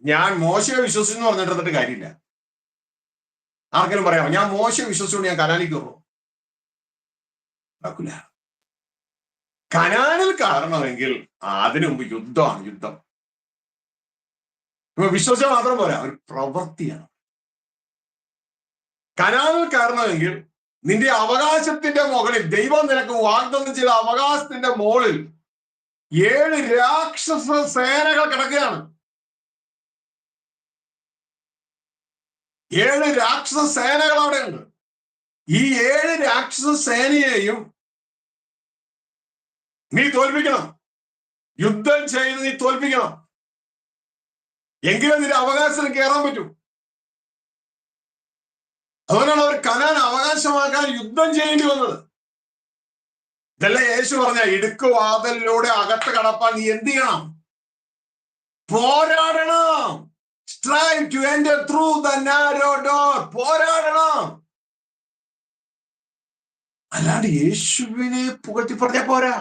ഞാൻ മോശയെ വിശ്വസിച്ചെന്ന് പറഞ്ഞിട്ട് കാര്യമില്ല. ആർക്കെങ്കിലും പറയാമോ ഞാൻ മോശയെ വിശ്വസിച്ചുകൊണ്ട് ഞാൻ കനാനിൽ കയറുമോ? നടക്കില്ല. കനാനിൽ കയറണമെങ്കിൽ അതിനു മുമ്പ് യുദ്ധമാണ്. യുദ്ധം ഇപ്പൊ വിശ്വസിച്ചാൽ മാത്രം പോരാ, ഒരു പ്രവൃത്തിയാണ്. കനാനിൽ കയറണമെങ്കിൽ നിന്റെ അവകാശത്തിന്റെ മുകളിൽ, ദൈവം നിനക്ക് വാഗ്ദത്തം ചെയ്ത അവകാശത്തിന്റെ മുകളിൽ 7 രാക്ഷസ സേനകൾ കിടക്കുകയാണ്. 7 രാക്ഷസ സേനകൾ അവിടെ ഉണ്ട്. ഈ 7 രാക്ഷസ സേനയെയും നീ തോൽപ്പിക്കണം. യുദ്ധം ചെയ്ത് നീ തോൽപ്പിക്കണം. എങ്കിലും നിന്റെ അവകാശത്തിന് കയറാൻ പറ്റും. അതുകൊണ്ടാണ് അവർ കനാൻ അവകാശമാക്കാൻ യുദ്ധം ചെയ്യേണ്ടി വന്നത്. ഇതല്ല യേശു പറഞ്ഞ ഇടുക്കുവാതിലൂടെ അകത്ത് കടപ്പാൻ നീ എന്ത് ചെയ്യണം? പോരാടണം. Strive to enter through the narrow door. പോരാടണം. അല്ലാണ്ട് യേശുവിനെ പുകഴ്ത്തി പറഞ്ഞാൽ പോരാ.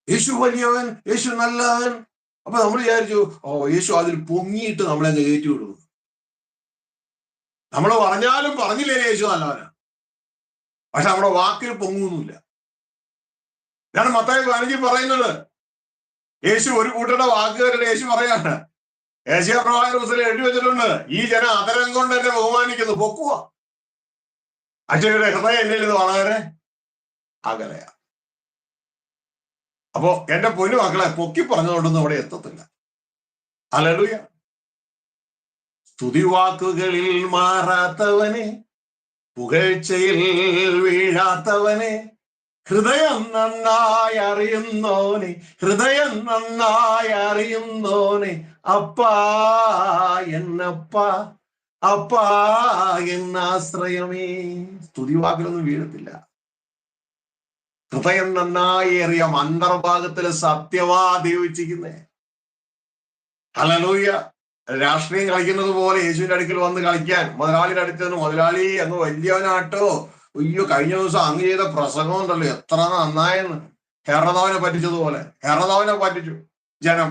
യേശു വലിയവൻ, യേശു നല്ലവൻ. അപ്പൊ നമ്മൾ വിചാരിച്ചു, യേശു അതിൽ പൊങ്ങിയിട്ട് നമ്മളെ കയറ്റി വിടും. നമ്മൾ പറഞ്ഞാലും പറഞ്ഞില്ലേ യേശു നല്ലവനാ, പക്ഷെ നമ്മുടെ വാക്കിൽ പൊങ്ങുന്നില്ല. ഇതാണ് മത്തായി 15 പറയുന്നത്. യേശു ഒരു കൂട്ടരുടെ വാക്കുകാരുടെ യേശു പറയാണ്, യേശയ്യാപ്രവാചകന്റെ പുസ്തകത്തിൽ എഴുതി വെച്ചിട്ടുണ്ട്, ഈ ജനം അതരം കൊണ്ട് എന്നെ ബഹുമാനിക്കുന്നു, പൊക്കുക. അച്ഛയുടെ ഹൃദയം എന്നിൽ ഇത് വളരെ അകലെയാ. അപ്പോ എന്റെ പൊന്നു മക്കളെ, പൊക്കി പറഞ്ഞതുകൊണ്ടൊന്നും അവിടെ എത്തത്തില്ല. ഹല്ലേലൂയ. സ്തുതിവാക്കുകളിൽ മാറാത്തവനെ, പുകഴ്ചയിൽ വീഴാത്തവനെ, ഹൃദയം നന്നായി അറിയുന്നോനെ, ഹൃദയം നന്നായി അറിയുന്നോനെ, അപ്പാ എന്നപ്പാ, അപ്പാ എന്നാശ്രയമേ. സ്തുതിവാക്കിലൊന്നും വീഴത്തില്ല. ഹൃദയം നന്നായി അറിയാം, അന്തർഭാഗത്തില് സത്യവാ ദൈവിച്ചിരിക്കുന്നേ. ഹല്ലേലൂയ. രാഷ്ട്രീയം കളിക്കുന്നത് പോലെ യേശുവിന്റെ അടുക്കൽ വന്ന് കളിക്കാൻ മുതലാളിയുടെ അടുത്ത് മുതലാളി അങ്ങ് വലിയവനാട്ടോ, അയ്യോ കഴിഞ്ഞ ദിവസം അങ്ങ് ചെയ്ത പ്രസംഗം ഉണ്ടല്ലോ എത്ര നന്നായെന്ന്. ഹെറോദാവിനെ പറ്റിച്ചതുപോലെ ഹെറോദാവിനെ പറ്റിച്ചു ജനം.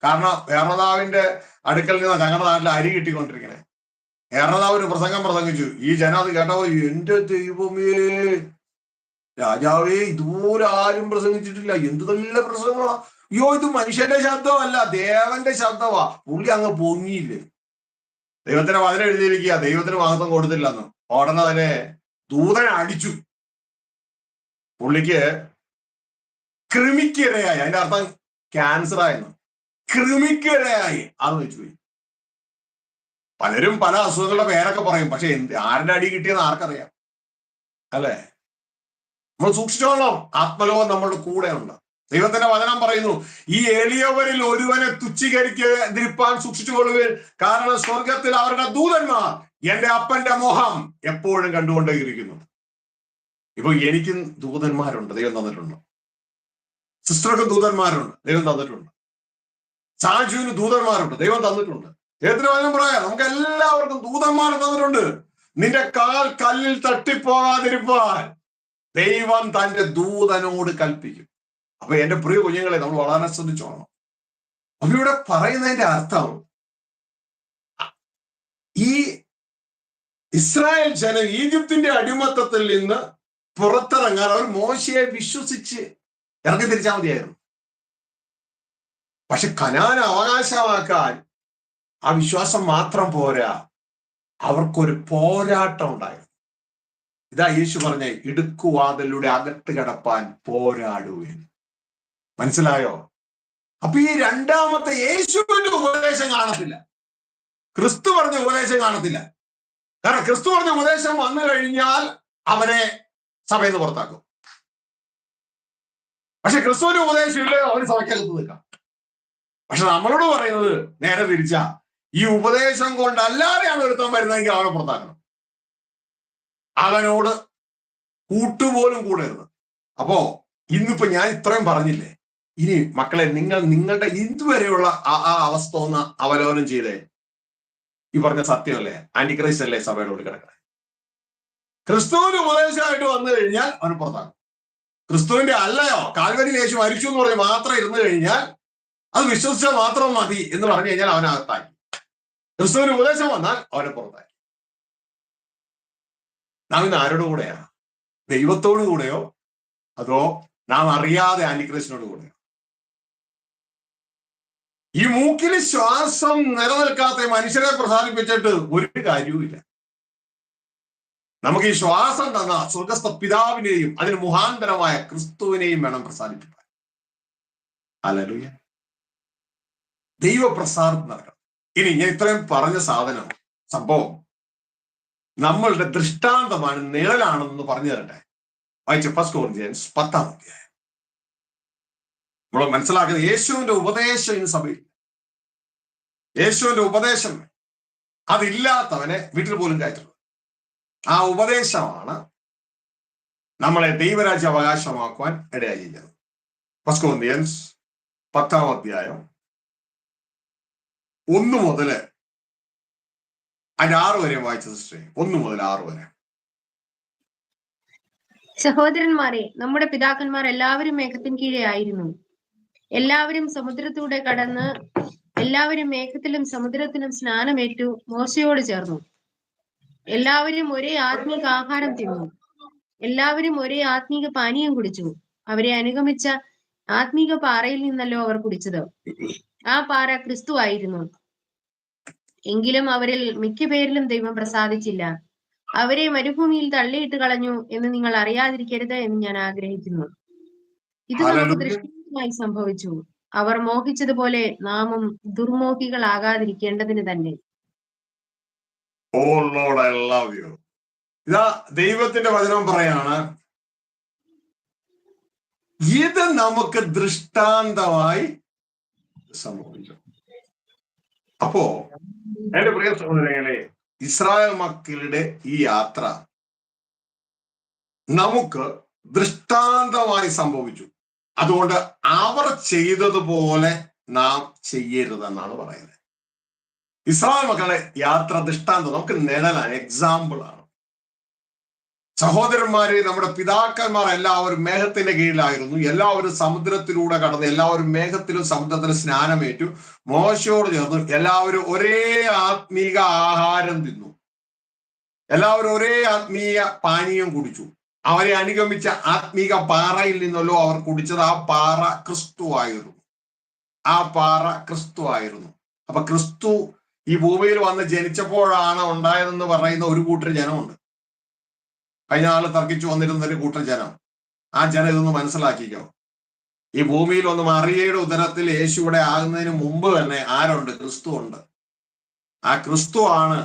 കാരണം ഹെറോദാവിന്റെ അടുക്കൽ നിന്ന് ഞങ്ങളുടെ നാട്ടിൽ അരി കിട്ടിക്കൊണ്ടിരിക്കണേ. ഹെറോദാവ് ഒരു പ്രസംഗം പ്രസംഗിച്ചു. ഈ ജനം അത് കേട്ടോ, എന്റെ ദൈവമേ രാജാവേ, ഇതുപോലെ ആരും പ്രസംഗിച്ചിട്ടില്ല, എന്ത് നല്ല പ്രസംഗമാ, അയ്യോ ഇത് മനുഷ്യന്റെ ശബ്ദമല്ല ദേവന്റെ ശബ്ദമാ. പുള്ളി അങ്ങ് പൊങ്ങിയില്ലേ. ദൈവത്തിന്റെ വചനം എഴുതിയിരിക്കുക, ദൈവത്തിന് മഹത്വം കൊടുത്തില്ലെന്ന്. ഉടനെ തന്നെ ദൂതനെ അടിച്ചു. പുള്ളിക്ക് കൃമിക്കിരയായി, അതിന്റെ അർത്ഥം ക്യാൻസർ ആയെന്ന്. കൃമിക്കിരയായി അത് വെച്ചുപോയി. പലരും പല അസുഖങ്ങളുടെ പേരൊക്കെ പറയും, പക്ഷെ ആരുടെ അടി കിട്ടിയെന്ന് ആർക്കറിയാം, അല്ലെ? നമ്മൾ സൂക്ഷിച്ചോളാം, ആത്മലോകം നമ്മളുടെ കൂടെ ഉണ്ട്. ദൈവത്തിന്റെ വചനം പറയുന്നു, ഈ എളിയവരിൽ ഒരുവനെ തുച്ഛീകരിക്കാതിരിപ്പാൻ സൂക്ഷിച്ചുകൊള്ളുവിൻ, കാരണം സ്വർഗത്തിൽ അവരുടെ ദൂതന്മാർ എന്റെ അപ്പന്റെ മുഖം എപ്പോഴും കണ്ടുകൊണ്ടേയിരിക്കുന്നു. ഇപ്പൊ എനിക്കും ദൂതന്മാരുണ്ട്, ദൈവം തന്നിട്ടുണ്ട്. സിസ്റ്റർക്കും ദൂതന്മാരുണ്ട്, ദൈവം തന്നിട്ടുണ്ട്. സാജുവിന് ദൂതന്മാരുണ്ട്, ദൈവം തന്നിട്ടുണ്ട്. ദൈവത്തിന് വചനം പറയാം, നമുക്ക് എല്ലാവർക്കും ദൂതന്മാർ തന്നിട്ടുണ്ട്. നിന്റെ കാൽ കല്ലിൽ തട്ടിപ്പോകാതിരിപ്പാൻ ദൈവം തന്റെ ദൂതനോട് കൽപ്പിക്കും. അപ്പൊ എന്റെ പ്രിയ കുഞ്ഞുങ്ങളെ, നമ്മൾ വളരെ ശ്രദ്ധിച്ചോളണം. അപ്പൊ ഇവിടെ പറയുന്നതിന്റെ അർത്ഥം, ഈ ഇസ്രായേൽ ജനം ഈജിപ്തിന്റെ അടിമത്തത്തിൽ നിന്ന് പുറത്തിറങ്ങാൻ അവർ മോശയെ വിശ്വസിച്ച് ഇറങ്ങി തിരിച്ചാൽ മതിയായിരുന്നു. പക്ഷെ കനാൻ അവകാശമാക്കാൻ ആ വിശ്വാസം മാത്രം പോരാ, അവർക്കൊരു പോരാട്ടം ഉണ്ടായിരുന്നു. ഇതാ യേശു പറഞ്ഞ, ഇടുക്കുവാതിലൂടെ അകത്ത് കിടപ്പാൻ പോരാടുവേൻ. മനസ്സിലായോ? അപ്പൊ ഈ രണ്ടാമത്തെ യേശുവിന്റെ ഉപദേശം കാണത്തില്ല, ക്രിസ്തു പറഞ്ഞ ഉപദേശം കാണത്തില്ല. കാരണം ക്രിസ്തു പറഞ്ഞ ഉപദേശം വന്നു കഴിഞ്ഞാൽ അവനെ സഭയിൽ നിന്ന് പുറത്താക്കും. പക്ഷെ ക്രിസ്തുവിന്റെ ഉപദേശം ഇല്ല, അവന് സഭയ്ക്കകത്ത് നിൽക്കാം. പക്ഷെ നമ്മളോട് പറയുന്നത് നേരെ തിരിച്ചാ, ഈ ഉപദേശം കൊണ്ടല്ലാതെയാണ് ഒരുത്തം വരുന്നതെങ്കിൽ അവനെ പുറത്താക്കണം. അവനോട് കൂട്ടുപോലും കൂടരുത്. അപ്പോ ഇന്നിപ്പോ ഞാൻ ഇത്രയും പറഞ്ഞില്ലേ, ഇനി മക്കളെ നിങ്ങളുടെ ഇതുവരെയുള്ള ആ അവസ്ഥ ഒന്ന് അവലോകനം ചെയ്തേ. ഈ പറഞ്ഞ സത്യമല്ലേ, ആന്റിക്രൈസ്റ്റ് അല്ലേ സഭയോട് കിടക്കണേ? ക്രിസ്തുവിന്റെ ഉപദേശമായിട്ട് വന്നു കഴിഞ്ഞാൽ അവന് പുറത്താക്കും. ക്രിസ്തുവിന്റെ അല്ലയോ, കാൽവരിയിൽ യേശു മരിച്ചു എന്ന് പറഞ്ഞ് മാത്രം ഇരുന്നു കഴിഞ്ഞാൽ, അത് വിശ്വസിച്ചാൽ മാത്രം മതി എന്ന് പറഞ്ഞു കഴിഞ്ഞാൽ അവനകത്താക്കി. ക്രിസ്തുവിന്റെ ഉപദേശം വന്നാൽ അവനെ പുറത്താക്കി. നാം ഇന്ന് ആരോട് കൂടെയാ? ദൈവത്തോടു കൂടെയോ അതോ നാം അറിയാതെ ആന്റിക്രിസ്റ്റിനോട് കൂടെയോ? ഈ മൂക്കിൽ ശ്വാസം നിലനിൽക്കാത്ത മനുഷ്യരെ പ്രസാദിപ്പിച്ചിട്ട് ഒരു കാര്യവുമില്ല. നമുക്ക് ഈ ശ്വാസം തന്ന സ്വർഗസ്ഥ പിതാവിനെയും അതിന് മുഖാന്തരമായ ക്രിസ്തുവിനെയും വേണം പ്രസാദിപ്പിക്കാൻ. ഹല്ലേലൂയ. ദൈവപ്രസാദം നടക്കണം. ഇനി ഞാൻ ഇത്രയും പറഞ്ഞ സംഭവം നമ്മളുടെ ദൃഷ്ടാന്തമാണ്, നിഴലാണെന്ന് പറഞ്ഞു തരട്ടെ. വായിച്ച 1 Corinthians 10 നമ്മൾ മനസ്സിലാക്കുന്നത്, യേശുവിന്റെ ഉപദേശം ഇന്ന് സഭയിൽ, യേശുവിന്റെ ഉപദേശം അതില്ലാത്തവനെ വീട്ടിൽ പോലും കയറ്റുന്നത്. ആ ഉപദേശമാണ് നമ്മളെ ദൈവരാജ്യ അവകാശമാക്കുവാൻ ഇടയായി ചെയ്യുന്നത്. 1 Corinthians 10 1 മുതൽ 6 വരെ വായിച്ച സിസ്റ്ററെ, 1 മുതൽ 6 വരെ. സഹോദരന്മാരെ, നമ്മുടെ പിതാക്കന്മാർ എല്ലാവരും മേഘത്തിൻ കീഴെ ആയിരുന്നു. എല്ലാവരും സമുദ്രത്തിലൂടെ കടന്ന് എല്ലാവരും മേഘത്തിലും സമുദ്രത്തിലും സ്നാനമേറ്റു മോശയോട് ചേർന്നു. എല്ലാവരും ഒരേ ആത്മീക ആഹാരം തിന്നു. എല്ലാവരും ഒരേ ആത്മീക പാനീയം കുടിച്ചു. അവരെ അനുഗമിച്ച ആത്മീക പാറയിൽ നിന്നല്ലോ അവർ കുടിച്ചത്. ആ പാറ ക്രിസ്തു ആയിരുന്നു. എങ്കിലും അവരിൽ മിക്കപേരിലും ദൈവം പ്രസാദിച്ചില്ല. അവരെ മരുഭൂമിയിൽ തള്ളിയിട്ട് കളഞ്ഞു എന്ന് നിങ്ങൾ അറിയാതിരിക്കരുത് എന്ന് ഞാൻ ആഗ്രഹിക്കുന്നു. ഇത് നമുക്ക് ദൃഷ്ടാന്തമായി സംഭവിച്ചു. അവർ മോഹിച്ചതുപോലെ നാമും ദുർമോഹികളാകാതിരിക്കേണ്ടതിന് തന്നെ. ഓ ലോർഡ്, ഐ ലവ് യു. ഇതാ ദൈവത്തിന്റെ വചനം പറയാണ്, ഇത് നമുക്ക് ദൃഷ്ടാന്തമായി സംഭവിച്ചു. അപ്പോ എന്റെ പ്രിയ സഹോദരങ്ങളെ, ഇസ്രായേൽ മക്കളുടെ ഈ യാത്ര നമുക്ക് ദൃഷ്ടാന്തമായി സംഭവിച്ചു. അതുകൊണ്ട് അവർ ചെയ്തതുപോലെ നാം ചെയ്യരുതെന്നാണ് പറയുന്നത്. ഇസ്രായേൽ മക്കളുടെ യാത്ര ദൃഷ്ടാന്തം, നമുക്ക് നിഴലാണ്, എക്സാമ്പിൾ ആണ്. സഹോദരന്മാരെ, നമ്മുടെ പിതാക്കന്മാർ എല്ലാവരും മേഘത്തിന്റെ കീഴിലായിരുന്നു. എല്ലാവരും സമുദ്രത്തിലൂടെ കടന്ന് എല്ലാവരും മേഘത്തിലും സമുദ്രത്തിലും സ്നാനമേറ്റു മോശയോട് ചേർന്നു. എല്ലാവരും ഒരേ ആത്മീക ആഹാരം തിന്നു. എല്ലാവരും ഒരേ ആത്മീയ പാനീയം കുടിച്ചു. അവരെ അനുഗമിച്ച ആത്മീക പാറയിൽ നിന്നല്ലോ അവർ കുടിച്ചത്. ആ പാറ ക്രിസ്തു ആയിരുന്നു. ആ പാറ ക്രിസ്തു ആയിരുന്നു. അപ്പൊ ക്രിസ്തു ഈ ഭൂമിയിൽ വന്ന് ജനിച്ചപ്പോഴാണ് ഉണ്ടായതെന്ന് പറയുന്ന ഒരു കൂട്ടർ ജനമുണ്ട്. കഴിഞ്ഞ നാള് തർക്കിച്ചു വന്നിരുന്ന ഒരു കൂട്ടർ ജനം. ആ ജനം ഇതൊന്ന് മനസ്സിലാക്കിക്കോ. ഈ ഭൂമിയിൽ വന്ന് മറിയയുടെ ഉദരത്തിൽ യേശുവിടെ ആകുന്നതിന് മുമ്പ് തന്നെ ആരുണ്ട്? ക്രിസ്തു ഉണ്ട്. ആ ക്രിസ്തു ആണ്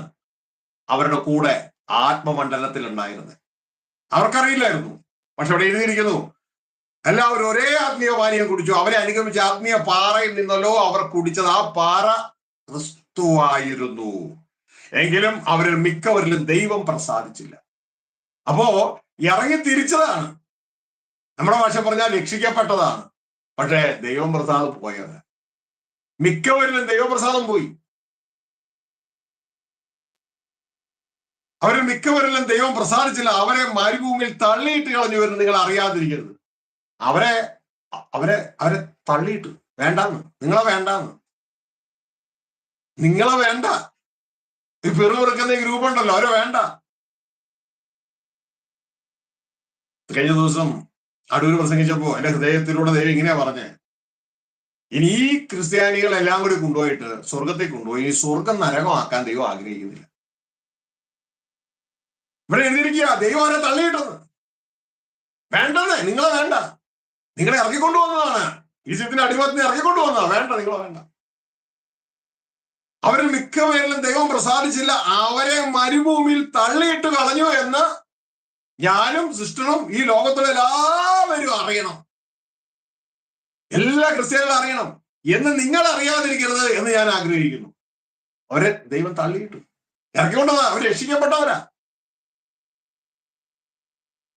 അവരുടെ കൂടെ ആത്മമണ്ഡലത്തിൽ ഉണ്ടായിരുന്നത്. അവർക്കറിയില്ലായിരുന്നു. പക്ഷെ അവിടെ എഴുതിയിരിക്കുന്നു, എല്ലാവരും ഒരേ ആത്മീയ പാനീയം കുടിച്ചു. അവരെ അനുഗമിച്ച ആത്മീയ പാറയിൽ നിന്നല്ലോ അവർ കുടിച്ചത്. ആ പാറ ക്രിസ്തുവായിരുന്നു. എങ്കിലും അവരിൽ മിക്കവരിലും ദൈവം പ്രസാദിച്ചില്ല. അപ്പോ ഇറങ്ങി തിരിച്ചതാണ്. നമ്മുടെ ഭാഷ പറഞ്ഞാൽ രക്ഷിക്കപ്പെട്ടതാണ്. പക്ഷേ ദൈവപ്രസാദം പോയത്, മിക്കവരിലും ദൈവപ്രസാദം പോയി. അവരിൽ മിക്കവരിലും ദൈവം പ്രസാദിച്ചില്ല. അവരെ മരുഭൂമിയിൽ തള്ളിയിട്ട് കളഞ്ഞു വരുന്നത് നിങ്ങൾ അറിയാതിരിക്കരുത്. അവരെ അവരെ അവരെ തള്ളിയിട്ട്, വേണ്ടാന്ന്, നിങ്ങളെ വേണ്ടാന്ന്, നിങ്ങളെ വേണ്ട. ഈ പെറുപിറുക്കുന്ന ഈ ഗ്രൂപ്പ് ഉണ്ടല്ലോ, അവരെ വേണ്ട. കഴിഞ്ഞ ദിവസം അടൂർ പ്രസംഗിച്ചപ്പോ എന്റെ ഹൃദയത്തിലൂടെ ദൈവം ഇങ്ങനെയാ പറഞ്ഞേ, ഇനി ഈ ക്രിസ്ത്യാനികളെല്ലാം കൂടി കൊണ്ടുപോയിട്ട് സ്വർഗത്തിൽ കൊണ്ടുപോയി ഈ സ്വർഗം നരകമാക്കാൻ ദൈവം ആഗ്രഹിക്കുന്നില്ല. ഇവിടെ എഴുതിയിരിക്കുക, ദൈവം അവരെ തള്ളിയിട്ടെന്ന്. വേണ്ടെന്ന്, നിങ്ങളെ വേണ്ട. നിങ്ങളെ ഇറക്കിക്കൊണ്ടുവന്നതാണ്, ഈജിപ്തിന്റെ അടിമത്തിന് ഇറക്കിക്കൊണ്ടുവന്നതാ. വേണ്ട, നിങ്ങളെ വേണ്ട. അവരിൽ മിക്കവരിലും ദൈവം പ്രസാദിച്ചില്ല. അവരെ മരുഭൂമിയിൽ തള്ളിയിട്ട് കളഞ്ഞു എന്ന് ഞാനും സിസ്റ്ററും ഈ ലോകത്തുള്ള എല്ലാവരും അറിയണം. എല്ലാ ക്രിസ്ത്യാനികളും അറിയണം എന്ന് നിങ്ങൾ അറിയാതിരിക്കരുത് എന്ന് ഞാൻ ആഗ്രഹിക്കുന്നു. അവരെ ദൈവം തള്ളിയിട്ടു, ഇറക്കിക്കൊണ്ടതാ. അവർ രക്ഷിക്കപ്പെട്ടവരാ.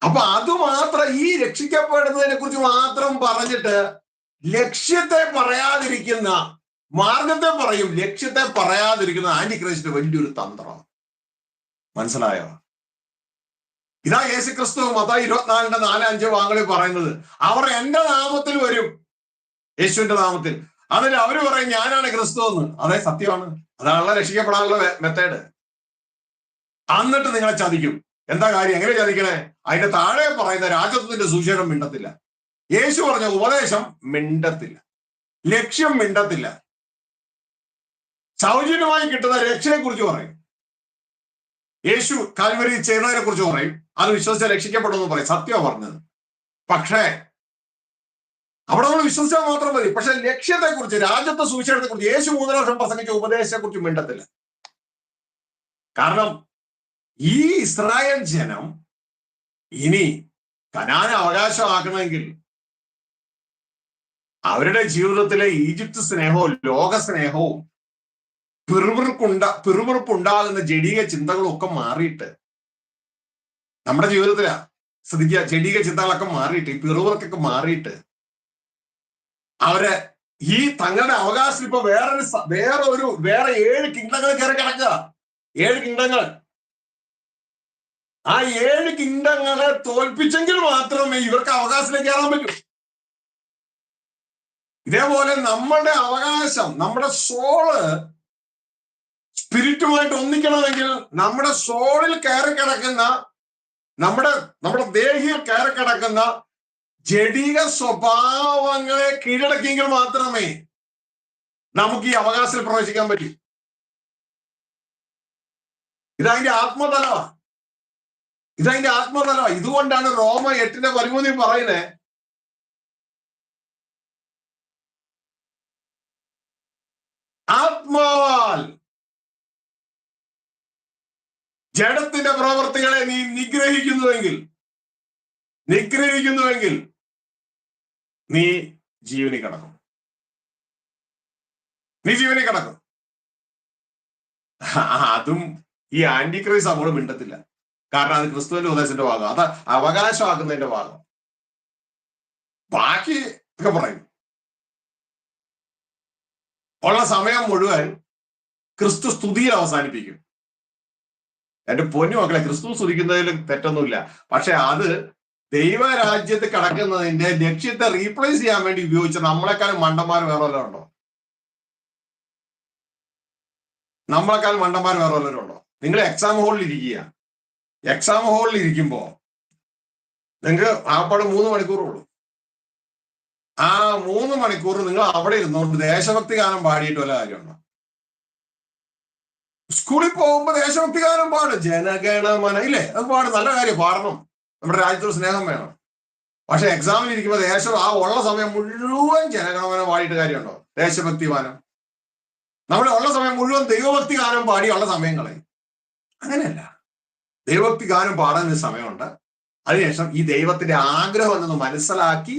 അപ്പൊ അതുമാത്രം, ഈ രക്ഷിക്കപ്പെടുന്നതിനെ കുറിച്ച് മാത്രം പറഞ്ഞിട്ട് ലക്ഷ്യത്തെ പറയാതിരിക്കുന്ന, മാർഗത്തെ പറയും, ലക്ഷ്യത്തെ പറയാതിരിക്കുന്ന ആന്റി ക്രൈസ്റ്റ് വലിയൊരു തന്ത്രമാണ്. മനസ്സിലായോ? ഇതാ യേശു ക്രിസ്തു മത്തായി 24:4-5 വാങ്ങളിൽ പറയുന്നത്. അവർ എന്റെ നാമത്തിൽ വരും, യേശുവിന്റെ നാമത്തിൽ. അതിൽ അവര് പറയും ഞാനാണ് ക്രിസ്തു എന്ന്. അതെ, സത്യമാണ്. അതാണല്ലോ രക്ഷിക്കപ്പെടാനുള്ള മെത്തേഡ്. എന്നിട്ട് നിങ്ങളെ ചതിക്കും. എന്താ കാര്യം? എങ്ങനെ ചതിക്കണേ? അതിന്റെ താഴെ പറയുന്ന രാജത്വത്തിന്റെ സുവിശേഷം മിണ്ടത്തില്ല. യേശു പറഞ്ഞ ഉപദേശം മിണ്ടത്തില്ല. ലക്ഷ്യം മിണ്ടത്തില്ല. സൗജന്യമായി കിട്ടുന്ന രക്ഷയെ കുറിച്ച് പറയും. യേശു കാൽവരി ചെയ്യുന്നതിനെ കുറിച്ച് പറയും. അത് വിശ്വസിച്ചാൽ രക്ഷിക്കപ്പെടുമെന്ന് പറയും. സത്യമാണ് പറഞ്ഞത്. പക്ഷേ അവിടെ നമ്മൾ വിശ്വസിച്ചാൽ മാത്രം മതി. പക്ഷെ ലക്ഷ്യത്തെ കുറിച്ച്, രാജ്യത്തെ സുവിശേഷത്തെ കുറിച്ച് യേശു 3 വർഷം പ്രസംഗിച്ച ഉപദേശത്തെ കുറിച്ച് മിണ്ടത്തില്ല. കാരണം ഈ ഇസ്രായേൽ ജനം ഇനി കനാന അവകാശമാക്കണമെങ്കിൽ അവരുടെ ജീവിതത്തിലെ ഈജിപ്ത് സ്നേഹവും ലോക സ്നേഹവും പിറുപിറുപ്പുണ്ടാകുന്ന ജഡീക ചിന്തകളും ഒക്കെ മാറിയിട്ട്, നമ്മുടെ ജീവിതത്തിലാ ശ്രദ്ധിക്കുക, ജഡീക ചിന്തകളൊക്കെ മാറിയിട്ട്, ഈ പിറുപിറുക്കൊക്കെ മാറിയിട്ട് അവരെ ഈ തങ്ങളുടെ അവകാശം ഇപ്പൊ വേറെ 7 കിങ്ഡങ്ങൾ കയറി കിടക്കുക. 7 കിങ്ഡങ്ങൾ. ആ 7 കിങ്ഡങ്ങളെ തോൽപ്പിച്ചെങ്കിൽ മാത്രമേ ഇവർക്ക് അവകാശത്തിലേക്ക് കയറാൻ പറ്റൂ. ഇതേപോലെ നമ്മളുടെ അവകാശം, നമ്മുടെ സോള് സ്പിരിറ്റുമായിട്ട് ഒന്നിക്കണമെങ്കിൽ നമ്മുടെ സോളിൽ കയറി കിടക്കുന്ന, നമ്മുടെ ദേഹിയിൽ കയറി കിടക്കുന്ന ജഡിക സ്വഭാവങ്ങളെ കീഴടക്കിയെങ്കിൽ മാത്രമേ നമുക്ക് ഈ അവകാശത്തിൽ പ്രവേശിക്കാൻ പറ്റൂ. ഇതതിന്റെ ആത്മതലമാണ്. ഇതുകൊണ്ടാണ് റോമ 8:13 പറയുന്നത്, ആത്മാവാൽ ജഡത്തിന്റെ പ്രവൃത്തികളെ നീ നിഗ്രഹിക്കുന്നുവെങ്കിൽ നീ ജീവനിൽ കിടക്കും. അതും ഈ ആന്റിക്രൈസ്റ്റ് നമ്മൾ മിണ്ടത്തില്ല. കാരണം അത് ക്രിസ്തുവിന്റെ ഉപദേശത്തിന്റെ ഭാഗം, അത് അവകാശമാക്കുന്നതിന്റെ ഭാഗം. ബാക്കി ഒക്കെ പറയും. ഉള്ള സമയം മുഴുവൻ ക്രിസ്തു സ്തുതിയിൽ അവസാനിപ്പിക്കും. എന്റെ പൊന്നു മക്കളെ, ക്രിസ്തു സ്തുതിക്കുന്നതിൽ തെറ്റൊന്നുമില്ല. പക്ഷെ അത് ദൈവരാജ്യത്ത് കടക്കുന്നതിന്റെ ലക്ഷ്യത്തെ റീപ്ലേസ് ചെയ്യാൻ വേണ്ടി ഉപയോഗിച്ച നമ്മളെക്കാളും മണ്ടന്മാർ വേറെ വല്ലതും ഉണ്ടോ? നിങ്ങൾ എക്സാം ഹോളിൽ ഇരിക്കുമ്പോ നിങ്ങൾക്ക് ആപ്പാട് 3 മണിക്കൂറുള്ളൂ. ആ 3 മണിക്കൂർ നിങ്ങൾ അവിടെ ഇരുന്നുകൊണ്ട് ദേശഭക്തി ഗാനം പാടിയിട്ട് വല്ല കാര്യമുണ്ടോ? സ്കൂളിൽ പോകുമ്പോ ദേശഭക്തി ഗാനം പാടും, ജനഗണമന ഇല്ലേ, അത് പാടും, നല്ല കാര്യം, പാടണം, നമ്മുടെ രാജ്യത്തോട് സ്നേഹം വേണം. പക്ഷെ എക്സാമിൽ ഇരിക്കുമ്പോ ഉള്ള സമയം മുഴുവൻ ജനഗണമന പാടിയിട്ട് കാര്യമുണ്ടോ? ദേശഭക്തി ഗാനം നമ്മൾ ഉള്ള സമയം മുഴുവൻ ദൈവഭക്തി ഗാനം പാടി ഉള്ള സമയം കളയും. അങ്ങനെയല്ല, ദൈവഭക്തി ഗാനം പാടാൻ ഒരു സമയമുണ്ട്. അതിനുശേഷം ഈ ദൈവത്തിന്റെ ആഗ്രഹം എന്നൊന്ന് മനസ്സിലാക്കി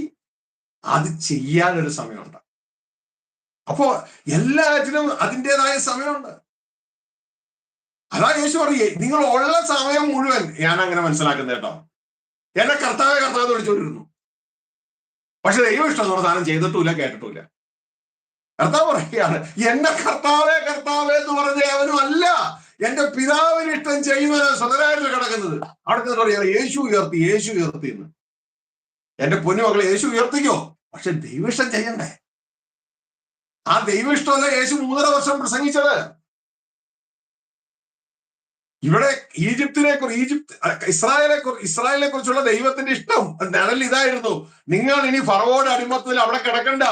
അത് ചെയ്യാനൊരു സമയമുണ്ട്. അപ്പോ എല്ലാറ്റിനും അതിൻ്റെതായ സമയമുണ്ട്. അതാ യേശു പറയേ, നിങ്ങൾ ഉള്ള സമയം മുഴുവൻ, ഞാൻ അങ്ങനെ മനസ്സിലാക്കുന്നത് കേട്ടോ, എന്നെ കർത്താവെ എന്ന് വിളിച്ചുകൊണ്ടിരുന്നു. പക്ഷെ ദൈവം ഇഷ്ടം എന്ന് പറഞ്ഞ സാധനം ചെയ്തിട്ടുമില്ല, കേട്ടിട്ടുമില്ല. കർത്താവ് പറയുകയാണ്, എന്നെ കർത്താവേ എന്ന് പറഞ്ഞ അവനും അല്ല, എന്റെ പിതാവിന് ഇഷ്ടം ചെയ്യുന്നത് സ്വതരായിട്ട് കിടക്കുന്നത്. അവിടെ പറയാ യേശു ഉയർത്തി എന്ന്. എന്റെ പൊന്നുമക്കളെ, യേശു ഉയർത്തിക്കോ, പക്ഷെ ദൈവിഷ്ടം ചെയ്യണ്ടേ? ആ ദൈവിഷ്ടമല്ല യേശു 3.5 വർഷം പ്രസംഗിച്ചത്. ഇവിടെ ഇസ്രായേലിനെ കുറിച്ചുള്ള ദൈവത്തിന്റെ ഇഷ്ടം നിഴൽ ഇതായിരുന്നു, നിങ്ങൾ ഇനി ഫറവോയുടെ അടിമത്തത്തിൽ അവിടെ കിടക്കണ്ട,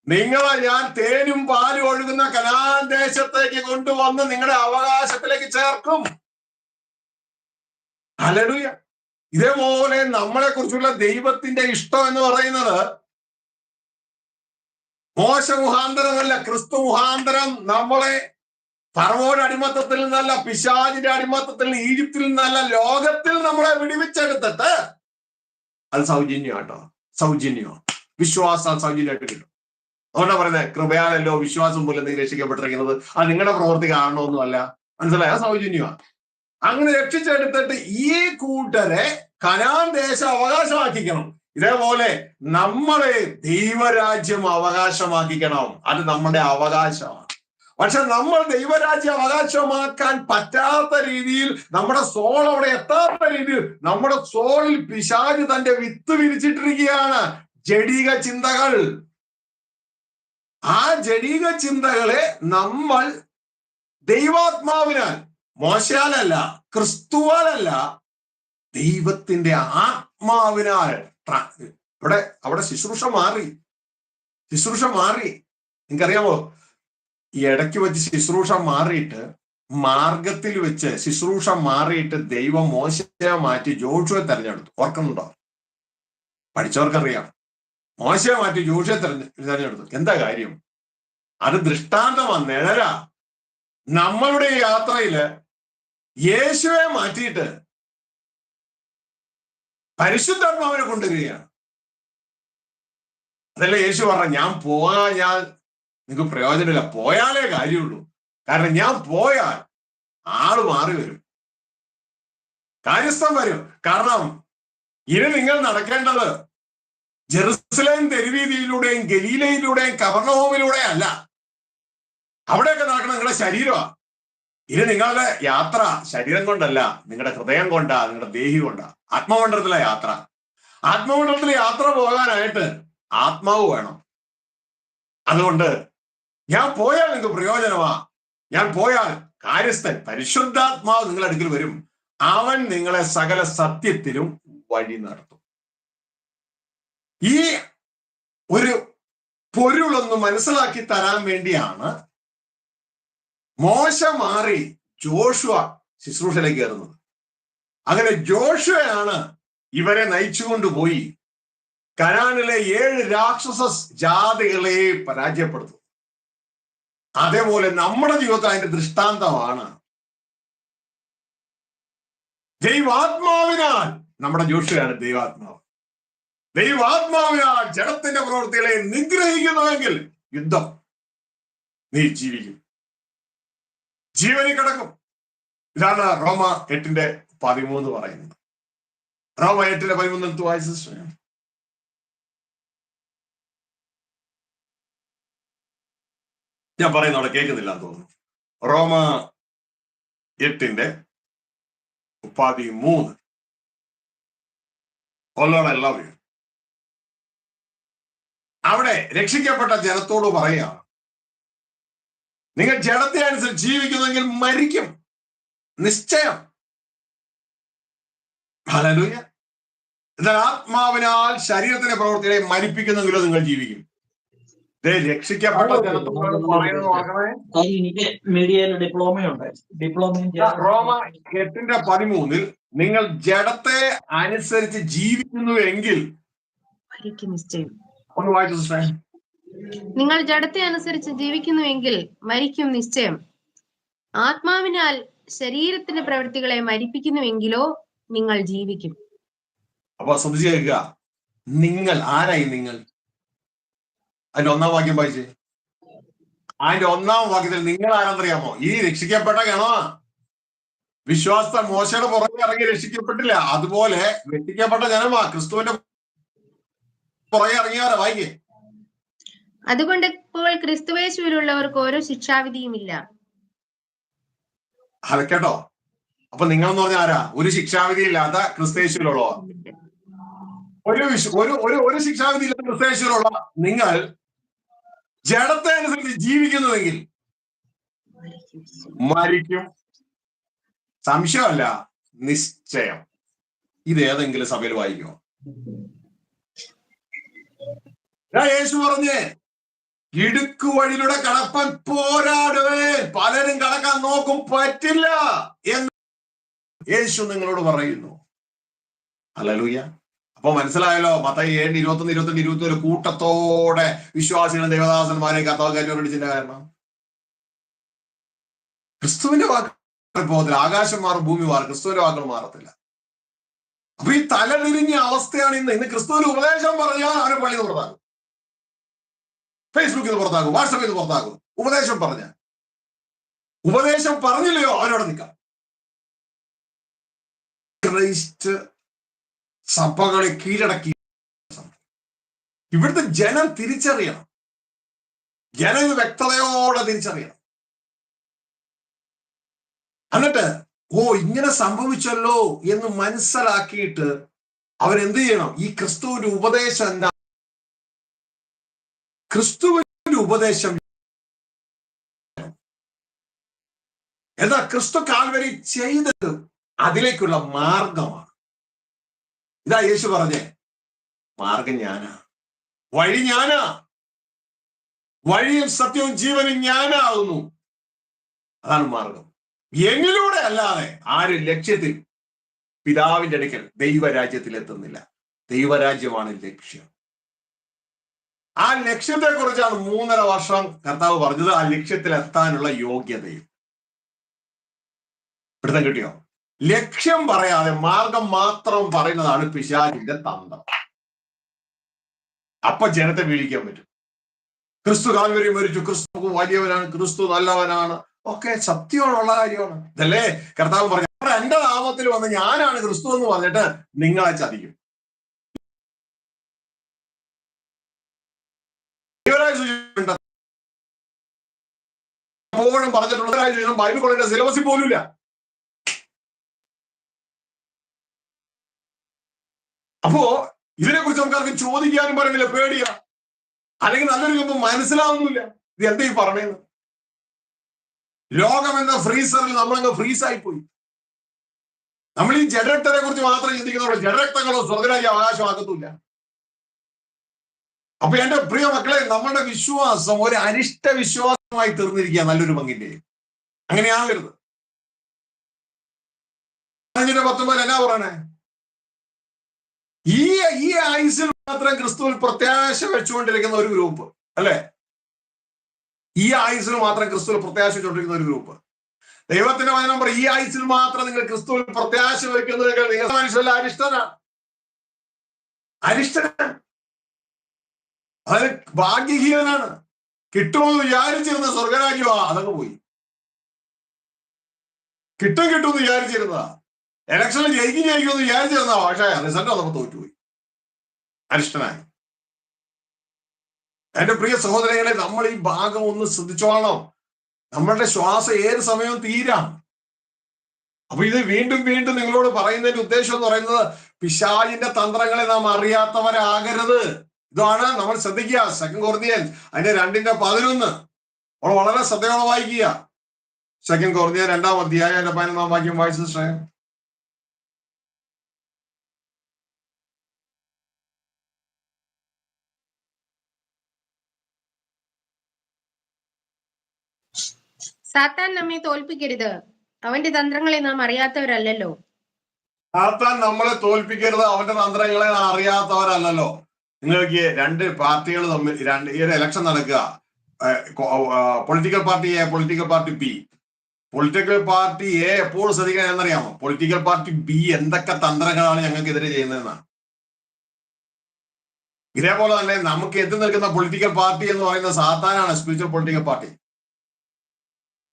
നിങ്ങളെ ഞാൻ തേനും പാലും ഒഴുകുന്ന കനാൻ ദേശത്തേക്ക് കൊണ്ടുവന്ന് നിങ്ങളുടെ അവകാശത്തിലേക്ക് ചേർക്കും. ഹല്ലേലൂയ. ഇതേപോലെ നമ്മളെ കുറിച്ചുള്ള ദൈവത്തിന്റെ ഇഷ്ടം എന്ന് പറയുന്നത് മോശ മുഖാന്തരമല്ല, ക്രിസ്തു മുഖാന്തരം നമ്മളെ ഫറവോയുടെ അടിമത്തത്തിൽ നിന്നല്ല, പിശാചിന്റെ അടിമത്തത്തിൽ നിന്ന്, ഈജിപ്തിൽ നിന്നല്ല, ലോകത്തിൽ നമ്മളെ വിടുവിച്ചെടുത്തിട്ട് അത് സൗജന്യമാട്ടോ, വിശ്വാസം സൗജന്യമായിട്ട് കിട്ടും. അതുകൊണ്ടാ പറയുന്നത്, കൃപയാലല്ലോ വിശ്വാസം പോലെ നീ രക്ഷിക്കപ്പെട്ടിരിക്കുന്നത്, അത് നിങ്ങളുടെ പ്രവൃത്തി കാണണമെന്നല്ല, മനസ്സിലായ, സൗജന്യമാണ്. അങ്ങനെ രക്ഷിച്ചെടുത്തിട്ട് ഈ കൂട്ടരെ കനാൻ ദേശം അവകാശമാക്കിക്കണം. ഇതേപോലെ നമ്മളെ ദൈവരാജ്യം അവകാശമാക്കിക്കണം. അത് നമ്മുടെ അവകാശമാണ്. പക്ഷെ നമ്മൾ ദൈവരാജ്യം അവകാശമാക്കാൻ പറ്റാത്ത രീതിയിൽ, നമ്മുടെ സോൾ അവിടെ എത്താത്ത രീതിയിൽ നമ്മുടെ സോളിൽ പിശാച് തന്റെ വിത്ത് വിരിച്ചിട്ടിരിക്കുകയാണ്, ജഡിക ചിന്തകൾ. ആ ജഡിക ചിന്തകളെ നമ്മൾ ദൈവാത്മാവിനാൽ, മോശയാലല്ല, ക്രിസ്തുവാലല്ല, ദൈവത്തിന്റെ ആത്മാവിനാൽ അവിടെ ശുശ്രൂഷ മാറി. നിങ്ങൾക്കറിയാമോ, ഈ ഇടയ്ക്ക് വെച്ച് ശുശ്രൂഷ മാറിയിട്ട്, മാർഗത്തിൽ വെച്ച് ശുശ്രൂഷ മാറിയിട്ട് ദൈവം മോശയെ മാറ്റി ജോഷുവെ തെരഞ്ഞെടുത്തു. ഓർക്കുന്നുണ്ടോ? പഠിച്ചവർക്കറിയാം. മോശയെ മാറ്റി ജോഷുവെ തെരഞ്ഞെടുത്തു. എന്താ കാര്യം? അത് ദൃഷ്ടാന്തമാണ്, നിഴലാ. നമ്മളുടെ യാത്രയില് യേശുവെ മാറ്റിയിട്ട് പരിശുദ്ധാത്മാവിനെ കൊണ്ടുവരികയാണ്. അതല്ല യേശു പറഞ്ഞ, ഞാൻ നിങ്ങൾക്ക് പ്രയോജനമില്ല, പോയാലേ കാര്യമുള്ളൂ. കാരണം ഞാൻ പോയാൽ ആള് മാറി വരും, കാര്യസ്ഥം വരും. കാരണം ഇനി നിങ്ങൾ നടക്കേണ്ടത് ജെറുസലേം തെരുവീതിയിലൂടെയും ഗലീലയിലൂടെയും കവർണ്ണഹോമിലൂടെയും അല്ല. അവിടെയൊക്കെ നടക്കണം നിങ്ങളുടെ ശരീരമാണ്. ഇനി നിങ്ങളുടെ യാത്ര ശരീരം കൊണ്ടല്ല, നിങ്ങളുടെ ഹൃദയം കൊണ്ടാ, നിങ്ങളുടെ ദേഹി കൊണ്ടാ. ആത്മമണ്ഡലത്തിലെ യാത്ര. ആത്മമണ്ഡലത്തിലെ യാത്ര പോകാനായിട്ട് ആത്മാവ് വേണം. അതുകൊണ്ട് ഞാൻ പോയാൽ നിങ്ങൾക്ക് പ്രയോജനമാ. ഞാൻ പോയാൽ കാര്യസ്ഥൻ പരിശുദ്ധാത്മാവ് നിങ്ങളുടെ അടുക്കൽ വരും. അവൻ നിങ്ങളെ സകല സത്യത്തിലും വഴി നടത്തും. ഈ ഒരു പൊരുളൊന്ന് മനസ്സിലാക്കി തരാൻ വേണ്ടിയാണ് മോശ മാറി ജോഷുവ ശുശ്രൂഷയിലേക്ക് കയറുന്നത്. അങ്ങനെ ജോഷുവയാണ് ഇവരെ നയിച്ചുകൊണ്ടുപോയി കനാനിലെ 7 രാക്ഷസ ജാതികളെ പരാജയപ്പെടുത്തും. അതേപോലെ നമ്മുടെ ജീവിതത്തിൽ അതിന്റെ ദൃഷ്ടാന്തമാണ്. ദൈവാത്മാവിനാൽ നമ്മുടെ ജോഷുവയാണ് ദൈവാത്മാവ്. ദൈവാത്മാവിനാൽ ജഡത്തിന്റെ പ്രവൃത്തികളെ നിഗ്രഹിക്കുന്നുവെങ്കിൽ യുദ്ധം നീ ജീവിക്കും, ജീവനിൽ കിടക്കും. ഇതാണ് റോമ 8:13 പറയുന്നത്. റോമ 8:13 വായിച്ച ഞാൻ പറയുന്ന അവിടെ കേൾക്കുന്നില്ല എന്ന് തോന്നുന്നു. റോമ 8:13. ഒല്ലോടെ എല്ലാവരും അവിടെ രക്ഷിക്കപ്പെട്ട ജനത്തോട് പറയുകയാണ്, നിങ്ങൾ ജഡത്തെ അനുസരിച്ച് ജീവിക്കുന്നെങ്കിൽ മരിക്കും, നിശ്ചയം. ഹല്ലേലൂയ. എന്നാൽ ആത്മാവിനാൽ ശരീരത്തിന്റെ പ്രവൃത്തികളെ മരിപ്പിക്കുന്നെങ്കിലോ നിങ്ങൾ ജീവിക്കും. രക്ഷിക്കപ്പെട്ട ജനത്തോട് റോമ 8:13 നിങ്ങൾ ജഡത്തെ അനുസരിച്ച് ജീവിക്കുന്നുവെങ്കിൽ ഒന്ന് വായിച്ചു. നിങ്ങൾ ജഡത്തെ അനുസരിച്ച് ജീവിക്കുന്നുവെങ്കിൽ മരിക്കും നിശ്ചയം. ആത്മാവിനാൽ ശരീരത്തിന്റെ പ്രവൃത്തികളെ മരിപ്പിക്കുന്നുവെങ്കിലോ നിങ്ങൾ ജീവിക്കും. അപ്പൊ ശ്രദ്ധിച്ചു കേൾക്കുക. നിങ്ങൾ ആരായി? നിങ്ങൾ അതിന്റെ 1-ാം വാക്യം വായിച്ചേ. അതിന്റെ 1-ാം വാക്യത്തിൽ നിങ്ങൾ ആരെന്നറിയാമോ? ഈ രക്ഷിക്കപ്പെട്ട ഗണോ. വിശ്വാസ മോശയുടെ പുറകെ ഇറങ്ങി രക്ഷിക്കപ്പെട്ടില്ല. അതുപോലെ രക്ഷിക്കപ്പെട്ട ജനമാ, ക്രിസ്തുവിന്റെ പുറകെ ഇറങ്ങിയാരാ. വായിക്കേ. അതുകൊണ്ട് ഇപ്പോൾ ക്രിസ്തുവേശുവിലുള്ളവർക്ക് ഓരോ ശിക്ഷാവിധിയുമില്ല. അത് കേട്ടോ. അപ്പൊ നിങ്ങൾ എന്ന് പറഞ്ഞ ആരാ? ഒരു ശിക്ഷാവിധി ഇല്ലാത്ത ക്രിസ്തുവേശുവിലുള്ളവർ. ഒരു ശിക്ഷാവിധി ഇല്ലാത്ത ക്രിസ്തുവേശുവിലുള്ള നിങ്ങൾ ജഡത്തെ അനുസരിച്ച് ജീവിക്കുന്നുവെങ്കിൽ മരിക്കും. സംശയമല്ല, നിശ്ചയം. ഇത് ഏതെങ്കിലും സഭയിൽ വായിക്കുമോ? യേശു പറഞ്ഞേ, ഇടുക്കു വഴിയിലൂടെ കടപ്പാൻ പോരാടുവേ, പലരും കടക്കാൻ നോക്കും, പറ്റില്ല എന്ന് യേശു നിങ്ങളോട് പറയുന്നു. ഹല്ലേലൂയ. അപ്പൊ മനസ്സിലായല്ലോ. മത്തായി 7:21, 22, 21 കൂട്ടത്തോടെ വിശ്വാസികളും ദേവദാസന്മാരെ കർത്താവ് കയറ്റിന്റെ കാരണം ക്രിസ്തുവിന്റെ വാക്കുകൾ പോകത്തില്ല. ആകാശം മാറും, ഭൂമി മാറും, ക്രിസ്തുവിന്റെ വാക്കുകൾ മാറത്തില്ല. അപ്പൊ ഈ തലതിരിഞ്ഞ അവസ്ഥയാണ് ഇന്ന്. ക്രിസ്തുവിന് ഉപദേശം പറഞ്ഞാൽ അവനെ പള്ളിയിൽ നിന്ന് പുറത്താകും, ഫേസ്ബുക്കിൽ നിന്ന് പുറത്താകും, വാട്സപ്പിൽ നിന്ന് പുറത്താകും. ഉപദേശം പറഞ്ഞില്ലയോ അവനോട് നിൽക്കാം. ക്രൈസ്റ്റ് സഭകളെ കീഴടക്കി. ഇവിടുത്തെ ജനം തിരിച്ചറിയണം. ജനം ഇത് വ്യക്തതയോടെ തിരിച്ചറിയണം. എന്നിട്ട് ഇങ്ങനെ സംഭവിച്ചല്ലോ എന്ന് മനസ്സിലാക്കിയിട്ട് അവരെന്ത് ചെയ്യണം? ഈ ക്രിസ്തുവിന്റെ ഉപദേശം എന്താ? ക്രിസ്തുവിന്റെ ഉപദേശം എന്താ? ക്രിസ്തു കാൽവരി ചെയ്തത് അതിലേക്കുള്ള മാർഗമാണ്. ഇതാ യേശു പറഞ്ഞേ, മാർഗം ഞാനാ, വഴി ഞാനാ, വഴിയും സത്യവും ജീവനും ഞാനാകുന്നു. അതാണ് മാർഗം. എന്നിലൂടെ അല്ലാതെ ആരും ലക്ഷ്യത്തിൽ, പിതാവിന്റെ അടുക്കൽ, ദൈവരാജ്യത്തിൽ എത്തുന്നില്ല. ദൈവരാജ്യമാണ് ലക്ഷ്യം. ആ ലക്ഷ്യത്തെ കുറിച്ചാണ് 3.5 വർഷം കർത്താവ് പറഞ്ഞത്. ആ ലക്ഷ്യത്തിൽ എത്താനുള്ള യോഗ്യതയും. പിടുത്തം കിട്ടിയോ? ലക്ഷ്യം പറയാതെ മാർഗം മാത്രം പറയുന്നതാണ് പിശാചിന്റെ തന്ത്രം. അപ്പൊ ജനത്തെ വീഴിക്കാൻ പറ്റും. ക്രിസ്തു കാൽവരി മരിച്ചു, ക്രിസ്തു വലിയവനാണ്, ക്രിസ്തു നല്ലവനാണ്, ഒക്കെ സത്യമുള്ള കാര്യമാണ്. ഇതല്ലേ കർത്താവ് പറഞ്ഞു, എന്റെ നാമത്തിൽ വന്ന് ഞാനാണ് ക്രിസ്തു എന്ന് പറഞ്ഞിട്ട് നിങ്ങളെ ചതിക്കും. എപ്പോഴും പറഞ്ഞിട്ടുള്ള ബൈബിൾ കോളേജിന്റെ സിലബസിൽ പോലുമില്ല. അപ്പോ ഇതിനെക്കുറിച്ച് നമുക്ക് ആർക്കും ചോദിക്കാനും പറയുന്നില്ല, പേടിയാ. അല്ലെങ്കിൽ നല്ലൊരു രൂപം മനസ്സിലാവുന്നില്ല, ഇത് എന്താ ഈ പറഞ്ഞത്. ലോകം എന്ന ഫ്രീസറിൽ നമ്മളങ്ങ് ഫ്രീസായി പോയി. നമ്മൾ ഈ ജഡരക്തരെ കുറിച്ച് മാത്രം ചിന്തിക്കുന്നുള്ളൂ. ജഡരക്തങ്ങളോ സ്വർഗരാജ്യം അവകാശമാക്കത്തില്ല. അപ്പൊ എന്റെ പ്രിയ മക്കളെ, നമ്മളുടെ വിശ്വാസം ഒരു അനിഷ്ട വിശ്വാസമായി തീർന്നിരിക്കുക നല്ലൊരു പങ്കിന്റെ. അങ്ങനെയാകരുത്. 19 എന്നാ പറയണേ, ഈ ആയുസിൽ മാത്രം ക്രിസ്തുവിൽ പ്രത്യാശ വെച്ചുകൊണ്ടിരിക്കുന്ന ഒരു ഗ്രൂപ്പ്, അല്ലെ? ഈ ആയുസിൽ മാത്രം ക്രിസ്തുവിൽ പ്രത്യാശ വെച്ചുകൊണ്ടിരിക്കുന്ന ഒരു ഗ്രൂപ്പ്. ദൈവത്തിന്റെ വചനം പറയും, ഈ ആയുസിൽ മാത്രം നിങ്ങൾ ക്രിസ്തുവിൽ പ്രത്യാശ വയ്ക്കുന്നത് നിങ്ങൾ മനുഷ്യല്ല, അരിഷ്ടനാണ്. അതായത് ഭാഗ്യഹീനനാണ്. കിട്ടുമെന്ന് വിചാരിച്ചിരുന്ന സ്വർഗരാജ്യമാ, അതങ്ങ് പോയി. കിട്ടുമെന്ന് വിചാരിച്ചിരുന്നതാ, ഇലക്ഷനിൽ ജയിക്കുമെന്ന് വിചാരിച്ചിരുന്നതാ, പക്ഷേ റിസൾട്ട് വന്നപ്പോ തോറ്റുപോയി, അരിഷ്ടനായി. എന്റെ പ്രിയ സഹോദരങ്ങളെ, നമ്മൾ ഈ ഭാഗം ഒന്ന് ശ്രദ്ധിച്ചോളണം. നമ്മളുടെ ശ്വാസം ഏത് സമയവും തീരാം. അപ്പൊ ഇത് വീണ്ടും വീണ്ടും നിങ്ങളോട് പറയുന്നതിന്റെ ഉദ്ദേശം എന്ന് പറയുന്നത്, പിശാചിന്റെ തന്ത്രങ്ങളെ നാം അറിയാത്തവരാകരുത്. ഇതാണ് നമ്മൾ ശ്രദ്ധിക്കുക. 2 കൊരിന്ത്യൻസ് അതിന്റെ 2:11 വളരെ ശ്രദ്ധയോടെ വായിക്കുക. 2 കൊരിന്ത്യർ 2-ാം അധ്യായം 11-ാം വാക്യം വായിച്ചത് ശ്രേയം. സാത്താൻ നമ്മെ തോൽപ്പിക്കരുത്, അവന്റെ തന്ത്രങ്ങളെ നാം അറിയാത്തവരല്ലോ. സാത്താൻ നമ്മളെ തോൽപ്പിക്കരുത്, അവന്റെ തന്ത്രങ്ങളെ നാം അറിയാത്തവരല്ലോ. നിങ്ങൾക്ക് 2 പാർട്ടികൾ തമ്മിൽ ഈ ഒരു ഇലക്ഷൻ നടക്കുക. Political party A, political party B. Political party A എപ്പോഴും ശ്രദ്ധിക്കാൻ എന്നറിയാമോ? പൊളിറ്റിക്കൽ പാർട്ടി ബി എന്തൊക്കെ തന്ത്രങ്ങളാണ് ഞങ്ങൾക്കെതിരെ ചെയ്യുന്നതെന്നാണ്. ഇതേപോലെ തന്നെ നമുക്ക് എത്തി നിൽക്കുന്ന പൊളിറ്റിക്കൽ പാർട്ടി എന്ന് പറയുന്നത് സാത്താനാണ്, സ്പിരിച്വൽ പൊളിറ്റിക്കൽ പാർട്ടി.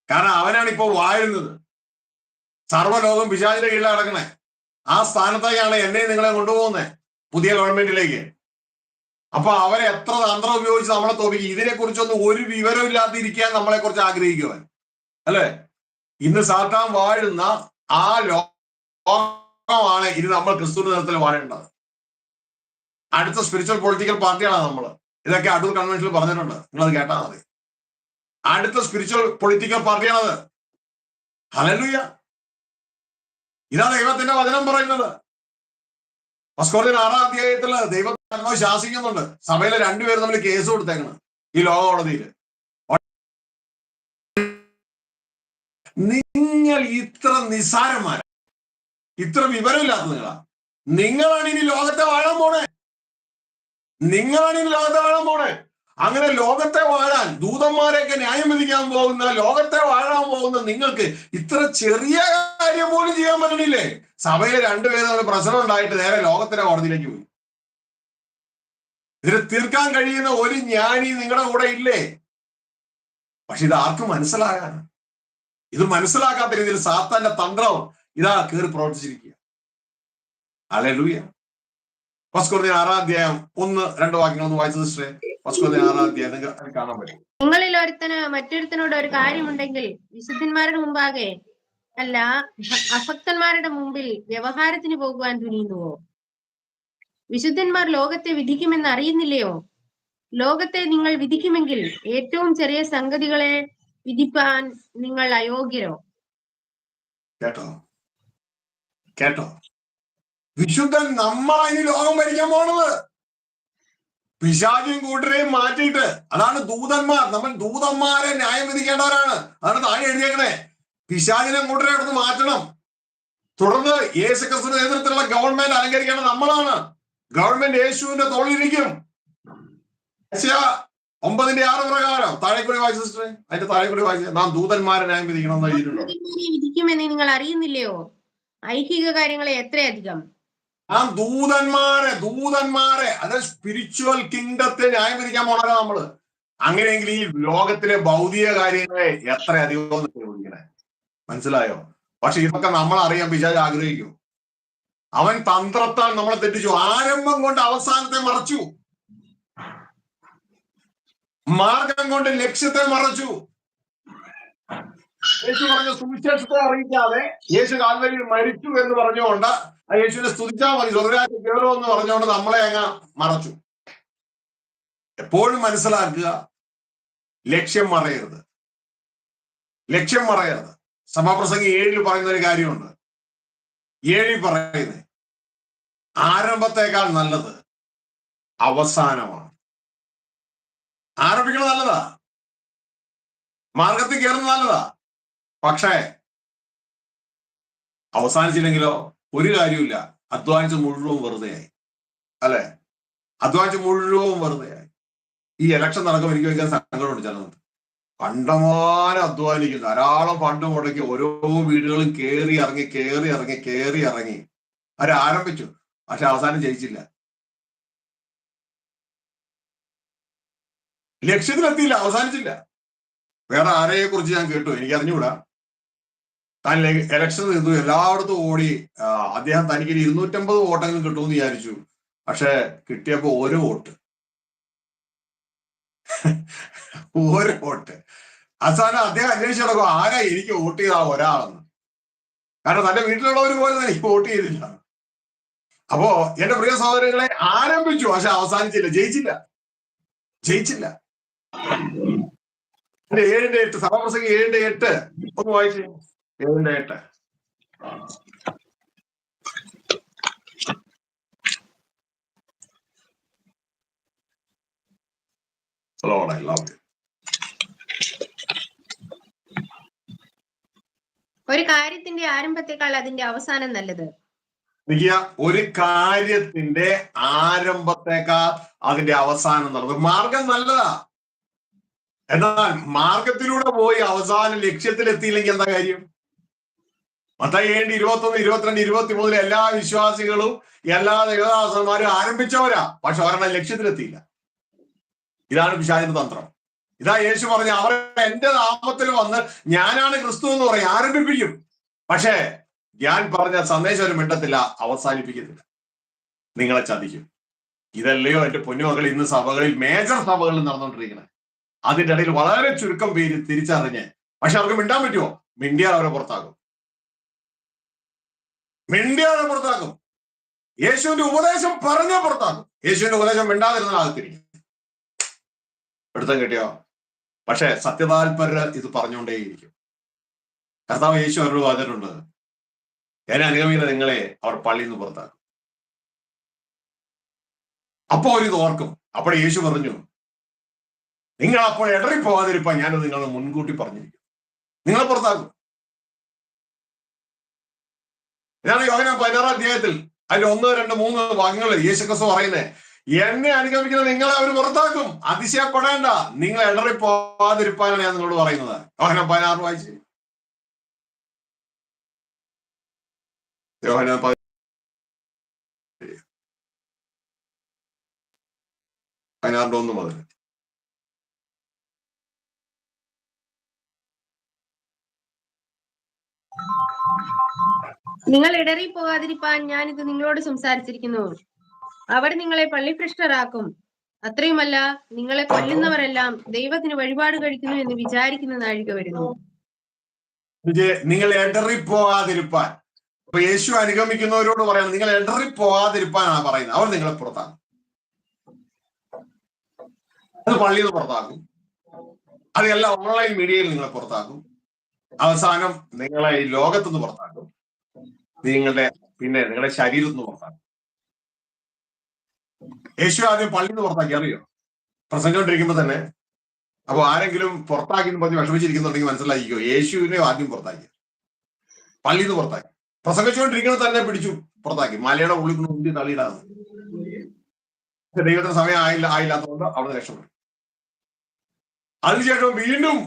കാരണം അവനാണ് ഇപ്പോൾ വാഴുന്നത്. സർവ്വലോകം പിശാചിന്റെ കീഴിൽ നടക്കണേ. ആ സ്ഥാനത്തേക്കാണ് എന്നെ നിങ്ങളെ കൊണ്ടുപോകുന്നത്, പുതിയ ഗവൺമെന്റിലേക്ക്. അപ്പൊ അവരെ എത്ര തന്ത്രം ഉപയോഗിച്ച് നമ്മളെ തോൽപ്പിക്കും. ഇതിനെക്കുറിച്ചൊന്നും ഒരു വിവരം ഇല്ലാതിരിക്കാൻ നമ്മളെ കുറിച്ച് ആഗ്രഹിക്കുവാൻ, അല്ലെ? ഇന്ന് സാത്താൻ വാഴുന്ന ആ ലോകമാണ് ഇത് നമ്മൾ ക്രിസ്തു നേതൃത്വത്തിൽ വാഴേണ്ടത്. അടുത്ത സ്പിരിച്വൽ പൊളിറ്റിക്കൽ പാർട്ടിയാണ് നമ്മൾ. ഇതൊക്കെ അടൂർ കൺവെൻഷനിൽ പറഞ്ഞിട്ടുണ്ട്, നിങ്ങളത് കേട്ടാൽ മതി. അടുത്ത സ്പിരിച്വൽ പൊളിറ്റിക്കൽ പാർട്ടിയാണത്. ഹല്ലേലൂയ. ഇതാ ദൈവത്തിന്റെ വചനം പറയുന്നത്. 1 കൊരിന്ത്യർ 6-ാം അധ്യായത്തിൽ ദൈവത്തെ ശാസിക്കുന്നുണ്ട്. സഭയിലെ 2 പേര് തമ്മിൽ കേസ് കൊടുത്തേക്കണം ഈ ലോക കോടതിയിൽ. നിങ്ങൾ ഇത്ര നിസ്സാരന്മാരാ, ഇത്ര വിവരമില്ലാത്ത നിങ്ങളാണ് ഇനി ലോകത്തെ വാഴാൻ പോണേ. അങ്ങനെ ലോകത്തെ വാഴാൻ, ദൂതന്മാരെയൊക്കെ ന്യായം വിധിക്കാൻ പോകുന്ന, ലോകത്തെ വാഴാൻ പോകുന്ന നിങ്ങൾക്ക് ഇത്ര ചെറിയ കാര്യം പോലും ചെയ്യാൻ പറ്റണില്ലേ? സഭയിലെ 2 പേര് തമ്മിൽ പ്രശ്നം ഉണ്ടായിട്ട് നേരെ ലോകത്തിന്റെ കോടതിയിലേക്ക് പോയി. ഇതിനെ തീർക്കാൻ കഴിയുന്ന ഒരു ജ്ഞാനി നിങ്ങളുടെ കൂടെ ഇല്ലേ? പക്ഷെ ഇത് ആർക്കും മനസ്സിലാകാൻ, ഇത് മനസ്സിലാക്കാത്ത രീതിയിൽ സാത്താന്റെ തന്ത്രം ഇതാ കയറി പ്രവർത്തിച്ചിരിക്കുക. ഹല്ലേലൂയ. 1 കൊരിന്ത്യർ 6-ാം അധ്യായം 1-2 വാക്യങ്ങളൊന്ന് വായിച്ചത് ശ്രേ. 1 കൊരിന്ത്യർ 6-ാം അധ്യായം നിങ്ങൾക്ക് കാണാൻ പറ്റും. നിങ്ങളിൽ ഒരുത്തന് മറ്റൊരുത്തനോട് ഒരു കാര്യമുണ്ടെങ്കിൽ വിശുദ്ധന്മാരുടെ മുമ്പാകെ അല്ല അഭക്തന്മാരുടെ മുമ്പിൽ വ്യവഹാരത്തിന് പോകുവാൻ തുനിയുന്നുവോ? വിശുദ്ധന്മാർ ലോകത്തെ വിധിക്കുമെന്ന് അറിയുന്നില്ലയോ? ലോകത്തെ നിങ്ങൾ വിധിക്കുമെങ്കിൽ ഏറ്റവും ചെറിയ സംഗതികളെ വിധിപ്പാൻ നിങ്ങൾ അയോഗ്യരോ? കേട്ടോ, വിശുദ്ധൻ നമ്മളാണ് ഈ ലോകം ഭരിക്കാൻ പോണത്. പിശാചും കൂട്ടരെയും മാറ്റിയിട്ട്, അതാണ് ദൂതന്മാർ. നമ്മൾ ദൂതന്മാരെ ന്യായം വിധിക്കേണ്ടവരാണ്. അതാണ് താഴെ എഴുതിയേക്കണേ. പിശാചിനെ കൂട്ടരെ അടുത്ത് മാറ്റണം. തുടർന്ന് യേശു ക്രിസ്തുവിന്റെ നേതൃത്വത്തിലുള്ള ഗവൺമെന്റ് അലങ്കരിക്കേണ്ടത് നമ്മളാണ്. ഗവൺമെന്റ് യേശുവിന്റെ തോളിലിരിക്കും. 9:6 പ്രകാരം താഴെക്കൂടി വായിച്ച സിസ്റ്ററെ, അതിന്റെ താഴെക്കൂടി വായിച്ച നാം ദൂതന്മാരെ ന്യായം വിധിക്കണം എന്ന് എഴുതിയിട്ടുണ്ടോ? വിധിക്കുമെന്ന് നിങ്ങൾ അറിയുന്നില്ലയോ? ഐഹിക കാര്യങ്ങളെ എത്രയധികം നാം ദൂതന്മാരെ അത് സ്പിരിച്വൽ കിങ്ഡത്തെ ന്യായം വിധിക്കാൻ പോണല്ലോ നമ്മള്. അങ്ങനെയെങ്കിൽ ഈ ലോകത്തിലെ ഭൗതിക കാര്യങ്ങളെ എത്ര അധികം ചോദിക്കണേ, മനസ്സിലായോ? പക്ഷെ ഇതൊക്കെ നമ്മൾ അറിയാൻ പിശാച് ആഗ്രഹിക്കും. അവൻ തന്ത്രത്താൽ നമ്മളെ തെറ്റിച്ചു. ആരംഭം കൊണ്ട് അവസാനത്തെ മറച്ചു, മാർഗം കൊണ്ട് ലക്ഷ്യത്തെ മറച്ചു. യേശു പറഞ്ഞ സുവിശേഷത്തെ അറിയിക്കാതെ യേശു കാൽവരിയിൽ മരിച്ചു എന്ന് പറഞ്ഞുകൊണ്ട് ആ യേശുവിനെ സ്തുതിച്ചാൽ മതി സ്വർഗ്ഗരാജ്യത്തിൽ കയറുമെന്ന് പറഞ്ഞുകൊണ്ട് നമ്മളെ അങ്ങ് മറച്ചു. എപ്പോഴും മനസ്സിലാക്കുക, ലക്ഷ്യം മറയരുത്, ലക്ഷ്യം മറയരുത്. സഭാപ്രസംഗി 7 പറയുന്ന ഒരു കാര്യമുണ്ട്. 7 പറയുന്നത് ആരംഭത്തെക്കാൾ നല്ലത് അവസാനമാണ്. ആരംഭിക്കുന്നത് നല്ലതാ, മാർഗത്തിൽ കയറുന്നത് നല്ലതാ, പക്ഷേ അവസാനിച്ചില്ലെങ്കിലോ ഒരു കാര്യമില്ല, അധ്വാനിച്ച് മുഴുവൻ വെറുതെയായി. അല്ലെ? അധ്വാനിച്ച് മുഴുവൻ വെറുതെയായി. ഈ ഇലക്ഷൻ നടക്കുമ്പോൾ എനിക്ക് വയ്ക്കാൻ സങ്കടമുണ്ട്. ചിലത് കണ്ടമാനം അധ്വാനിക്കും, ധാരാളം ഫണ്ട് മുടക്കി ഓരോ വീടുകളും കയറി ഇറങ്ങി അവരാരംഭിച്ചു, പക്ഷെ അവസാനം ജയിച്ചില്ല, ലക്ഷ്യത്തിലെത്തിയില്ല, അവസാനിച്ചില്ല. വേറെ ആരെയെ കുറിച്ച് ഞാൻ കേട്ടു, എനിക്ക് അറിഞ്ഞുകൂടാ. താൻ ഇലക്ഷൻ ചെയ്തു, എല്ലായിടത്തും ഓടി, അദ്ദേഹം തനിക്ക് 250 വോട്ടെങ്കിലും കിട്ടുമെന്ന് വിചാരിച്ചു. പക്ഷെ കിട്ടിയപ്പോ ഓരോ വോട്ട് അവസാനം അദ്ദേഹം അന്വേഷിച്ചു നടക്കും, ആരാ എനിക്ക് വോട്ട് ചെയ്ത ഒരാളെന്ന്. കാരണം തന്റെ വീട്ടിലുള്ളവർ പോലും എനിക്ക് വോട്ട് ചെയ്തില്ല. അപ്പോ എന്റെ പ്രിയ സഹോദരങ്ങളെ, ആരംഭിച്ചു, പക്ഷെ അവസാനിച്ചില്ല, ജയിച്ചില്ല. 7:8 സഭാപ്രസംഗി 7:8 ഒന്ന് വായിച്ചേ. 7:8 ഒരു കാര്യത്തിന്റെ ആരംഭത്തെക്കാൾ അതിന്റെ അവസാനം നല്ലത്. ഒരു കാര്യത്തിന്റെ ആരംഭത്തെക്കാൾ അതിന്റെ അവസാനം നല്ലത്. മാർഗം നല്ലതാ, എന്നാൽ മാർഗത്തിലൂടെ പോയി അവസാനം ലക്ഷ്യത്തിലെത്തിയില്ലെങ്കിൽ എന്താ കാര്യം? മത്തായി 7:21, 22, 23 എല്ലാ വിശ്വാസികളും എല്ലാ ദേവദാസന്മാരും ആരംഭിച്ചവരാ, പക്ഷെ ഒരെണ്ണം ലക്ഷ്യത്തിലെത്തിയില്ല. ഇതാണ് പിശാചിന്റെ തന്ത്രം. ഇതാ യേശു പറഞ്ഞ, അവർ എന്റെ നാമത്തിൽ വന്ന് ഞാനാണ് ക്രിസ്തു എന്ന് പറയും, ആരംഭിപ്പിക്കും, പക്ഷേ ഞാൻ പറഞ്ഞ സന്ദേശം ഒരു മിണ്ടത്തില്ല, അവസാനിപ്പിക്കത്തില്ല, നിങ്ങളെ ചതിക്കും. ഇതല്ലയോ എന്റെ പൊന്നുമക്കൾ ഇന്ന് സഭകളിൽ, മേജർ സഭകളിൽ നടന്നുകൊണ്ടിരിക്കുന്നത്. അതിന്റെ ഇടയിൽ വളരെ ചുരുക്കം പേര് തിരിച്ചറിഞ്ഞ്, പക്ഷെ അവർക്ക് മിണ്ടാൻ പറ്റുമോ? മിണ്ടിയാൽ അവരെ പുറത്താക്കും. യേശുവിന്റെ ഉപദേശം പറഞ്ഞാൽ പുറത്താക്കും. യേശുവിന്റെ ഉപദേശം മിണ്ടാതിരുന്നാൽ അകത്തിരിക്കും. പിടുത്തം കിട്ടിയോ? പക്ഷെ സത്യതാൽപര്യർ ഇത് പറഞ്ഞുകൊണ്ടേയിരിക്കും. കർത്താവ് യേശു അവരോട് പറഞ്ഞിട്ടുണ്ട്, എന്നെ അനുഗമിക്കുന്ന നിങ്ങളെ അവർ പള്ളിയിൽ നിന്ന് പുറത്താക്കും. അപ്പോ അവരിത് ഓർക്കും. അപ്പോൾ യേശു പറഞ്ഞു, നിങ്ങൾ അപ്പോൾ ഇടറിപ്പോകാതിരിക്കാൻ ഞാനത് നിങ്ങളെ മുൻകൂട്ടി പറഞ്ഞിരിക്കും, നിങ്ങളെ പുറത്താക്കും. ഇതാണ് യോഹന്നാൻ 16 അധ്യായത്തിൽ അതിൽ 1, 2, 3 വാക്യങ്ങളിൽ യേശു ക്രിസ്തു പറയുന്നത്, എന്നെ അനുഗമിക്കുന്ന നിങ്ങളെ അവർ പുറത്താക്കും, അതിശയപ്പെടേണ്ട, നിങ്ങൾ ഇടറിപ്പോകാതിരിക്കാനാണ് ഞാൻ നിങ്ങളോട് പറയുന്നത്. യോഹന്നാൻ 16 വായിച്ച്. യോഹന്നാൻ 16:1 മുതൽ. നിങ്ങൾ ഇടറിപ്പോകാതിരിക്കാൻ ഞാൻ ഇത് നിങ്ങളോട് സംസാരിച്ചിരിക്കുന്നു. അവർ നിങ്ങളെ പള്ളിഭ്രഷ്ടരാക്കും. അത്രയുമല്ല, നിങ്ങളെ കൊല്ലുന്നവരെല്ലാം ദൈവത്തിന് വഴിപാട് കഴിക്കുന്നു എന്ന് വിചാരിക്കുന്ന നാഴിക വരുന്നു. നിങ്ങൾ ഇടറിപ്പോകാതിരിക്കാൻ, ഇപ്പൊ യേശു അനുഗമിക്കുന്നവരോട് പറയണം, നിങ്ങൾ ഇടറിപ്പോകാതിരിക്കാനാണ് പറയുന്നത്. അവർ നിങ്ങളെ പുറത്താക്കും. അത് പള്ളിയിൽ നിന്ന് പുറത്താക്കും, അതെല്ലാം ഓൺലൈൻ മീഡിയയിൽ നിങ്ങളെ പുറത്താക്കും, അവസാനം നിങ്ങളെ ഈ ലോകത്തുനിന്ന് പുറത്താക്കും, നിങ്ങളുടെ ശരീരത്തിൽ നിന്ന് പുറത്താക്കും. യേശു ആദ്യം പള്ളിയിൽ നിന്ന് പുറത്താക്കി, അറിയോ? പ്രസംഗിക്കൊണ്ടിരിക്കുമ്പോ തന്നെ. അപ്പൊ ആരെങ്കിലും പുറത്താക്കി പറഞ്ഞ് വിഷമിച്ചിരിക്കുന്നുണ്ടെങ്കിൽ മനസ്സിലാക്കിക്കോ, യേശുവിനെ ആദ്യം പുറത്താക്കി, പള്ളിയിൽ നിന്ന് പുറത്താക്കി. പ്രസംഗിച്ചുകൊണ്ടിരിക്കുന്നത് തന്നെ പിടിച്ചു പുറത്താക്കി, മലയുടെ ഉള്ളിൽ കൊണ്ട് ഉന്തി തള്ളിയിടാന്ന്. ദൈവത്തിന് സമയം ആയില്ലാത്തതുകൊണ്ട് അവിടെ രക്ഷപ്പെട്ടു. അതിനുശേഷം വീണ്ടും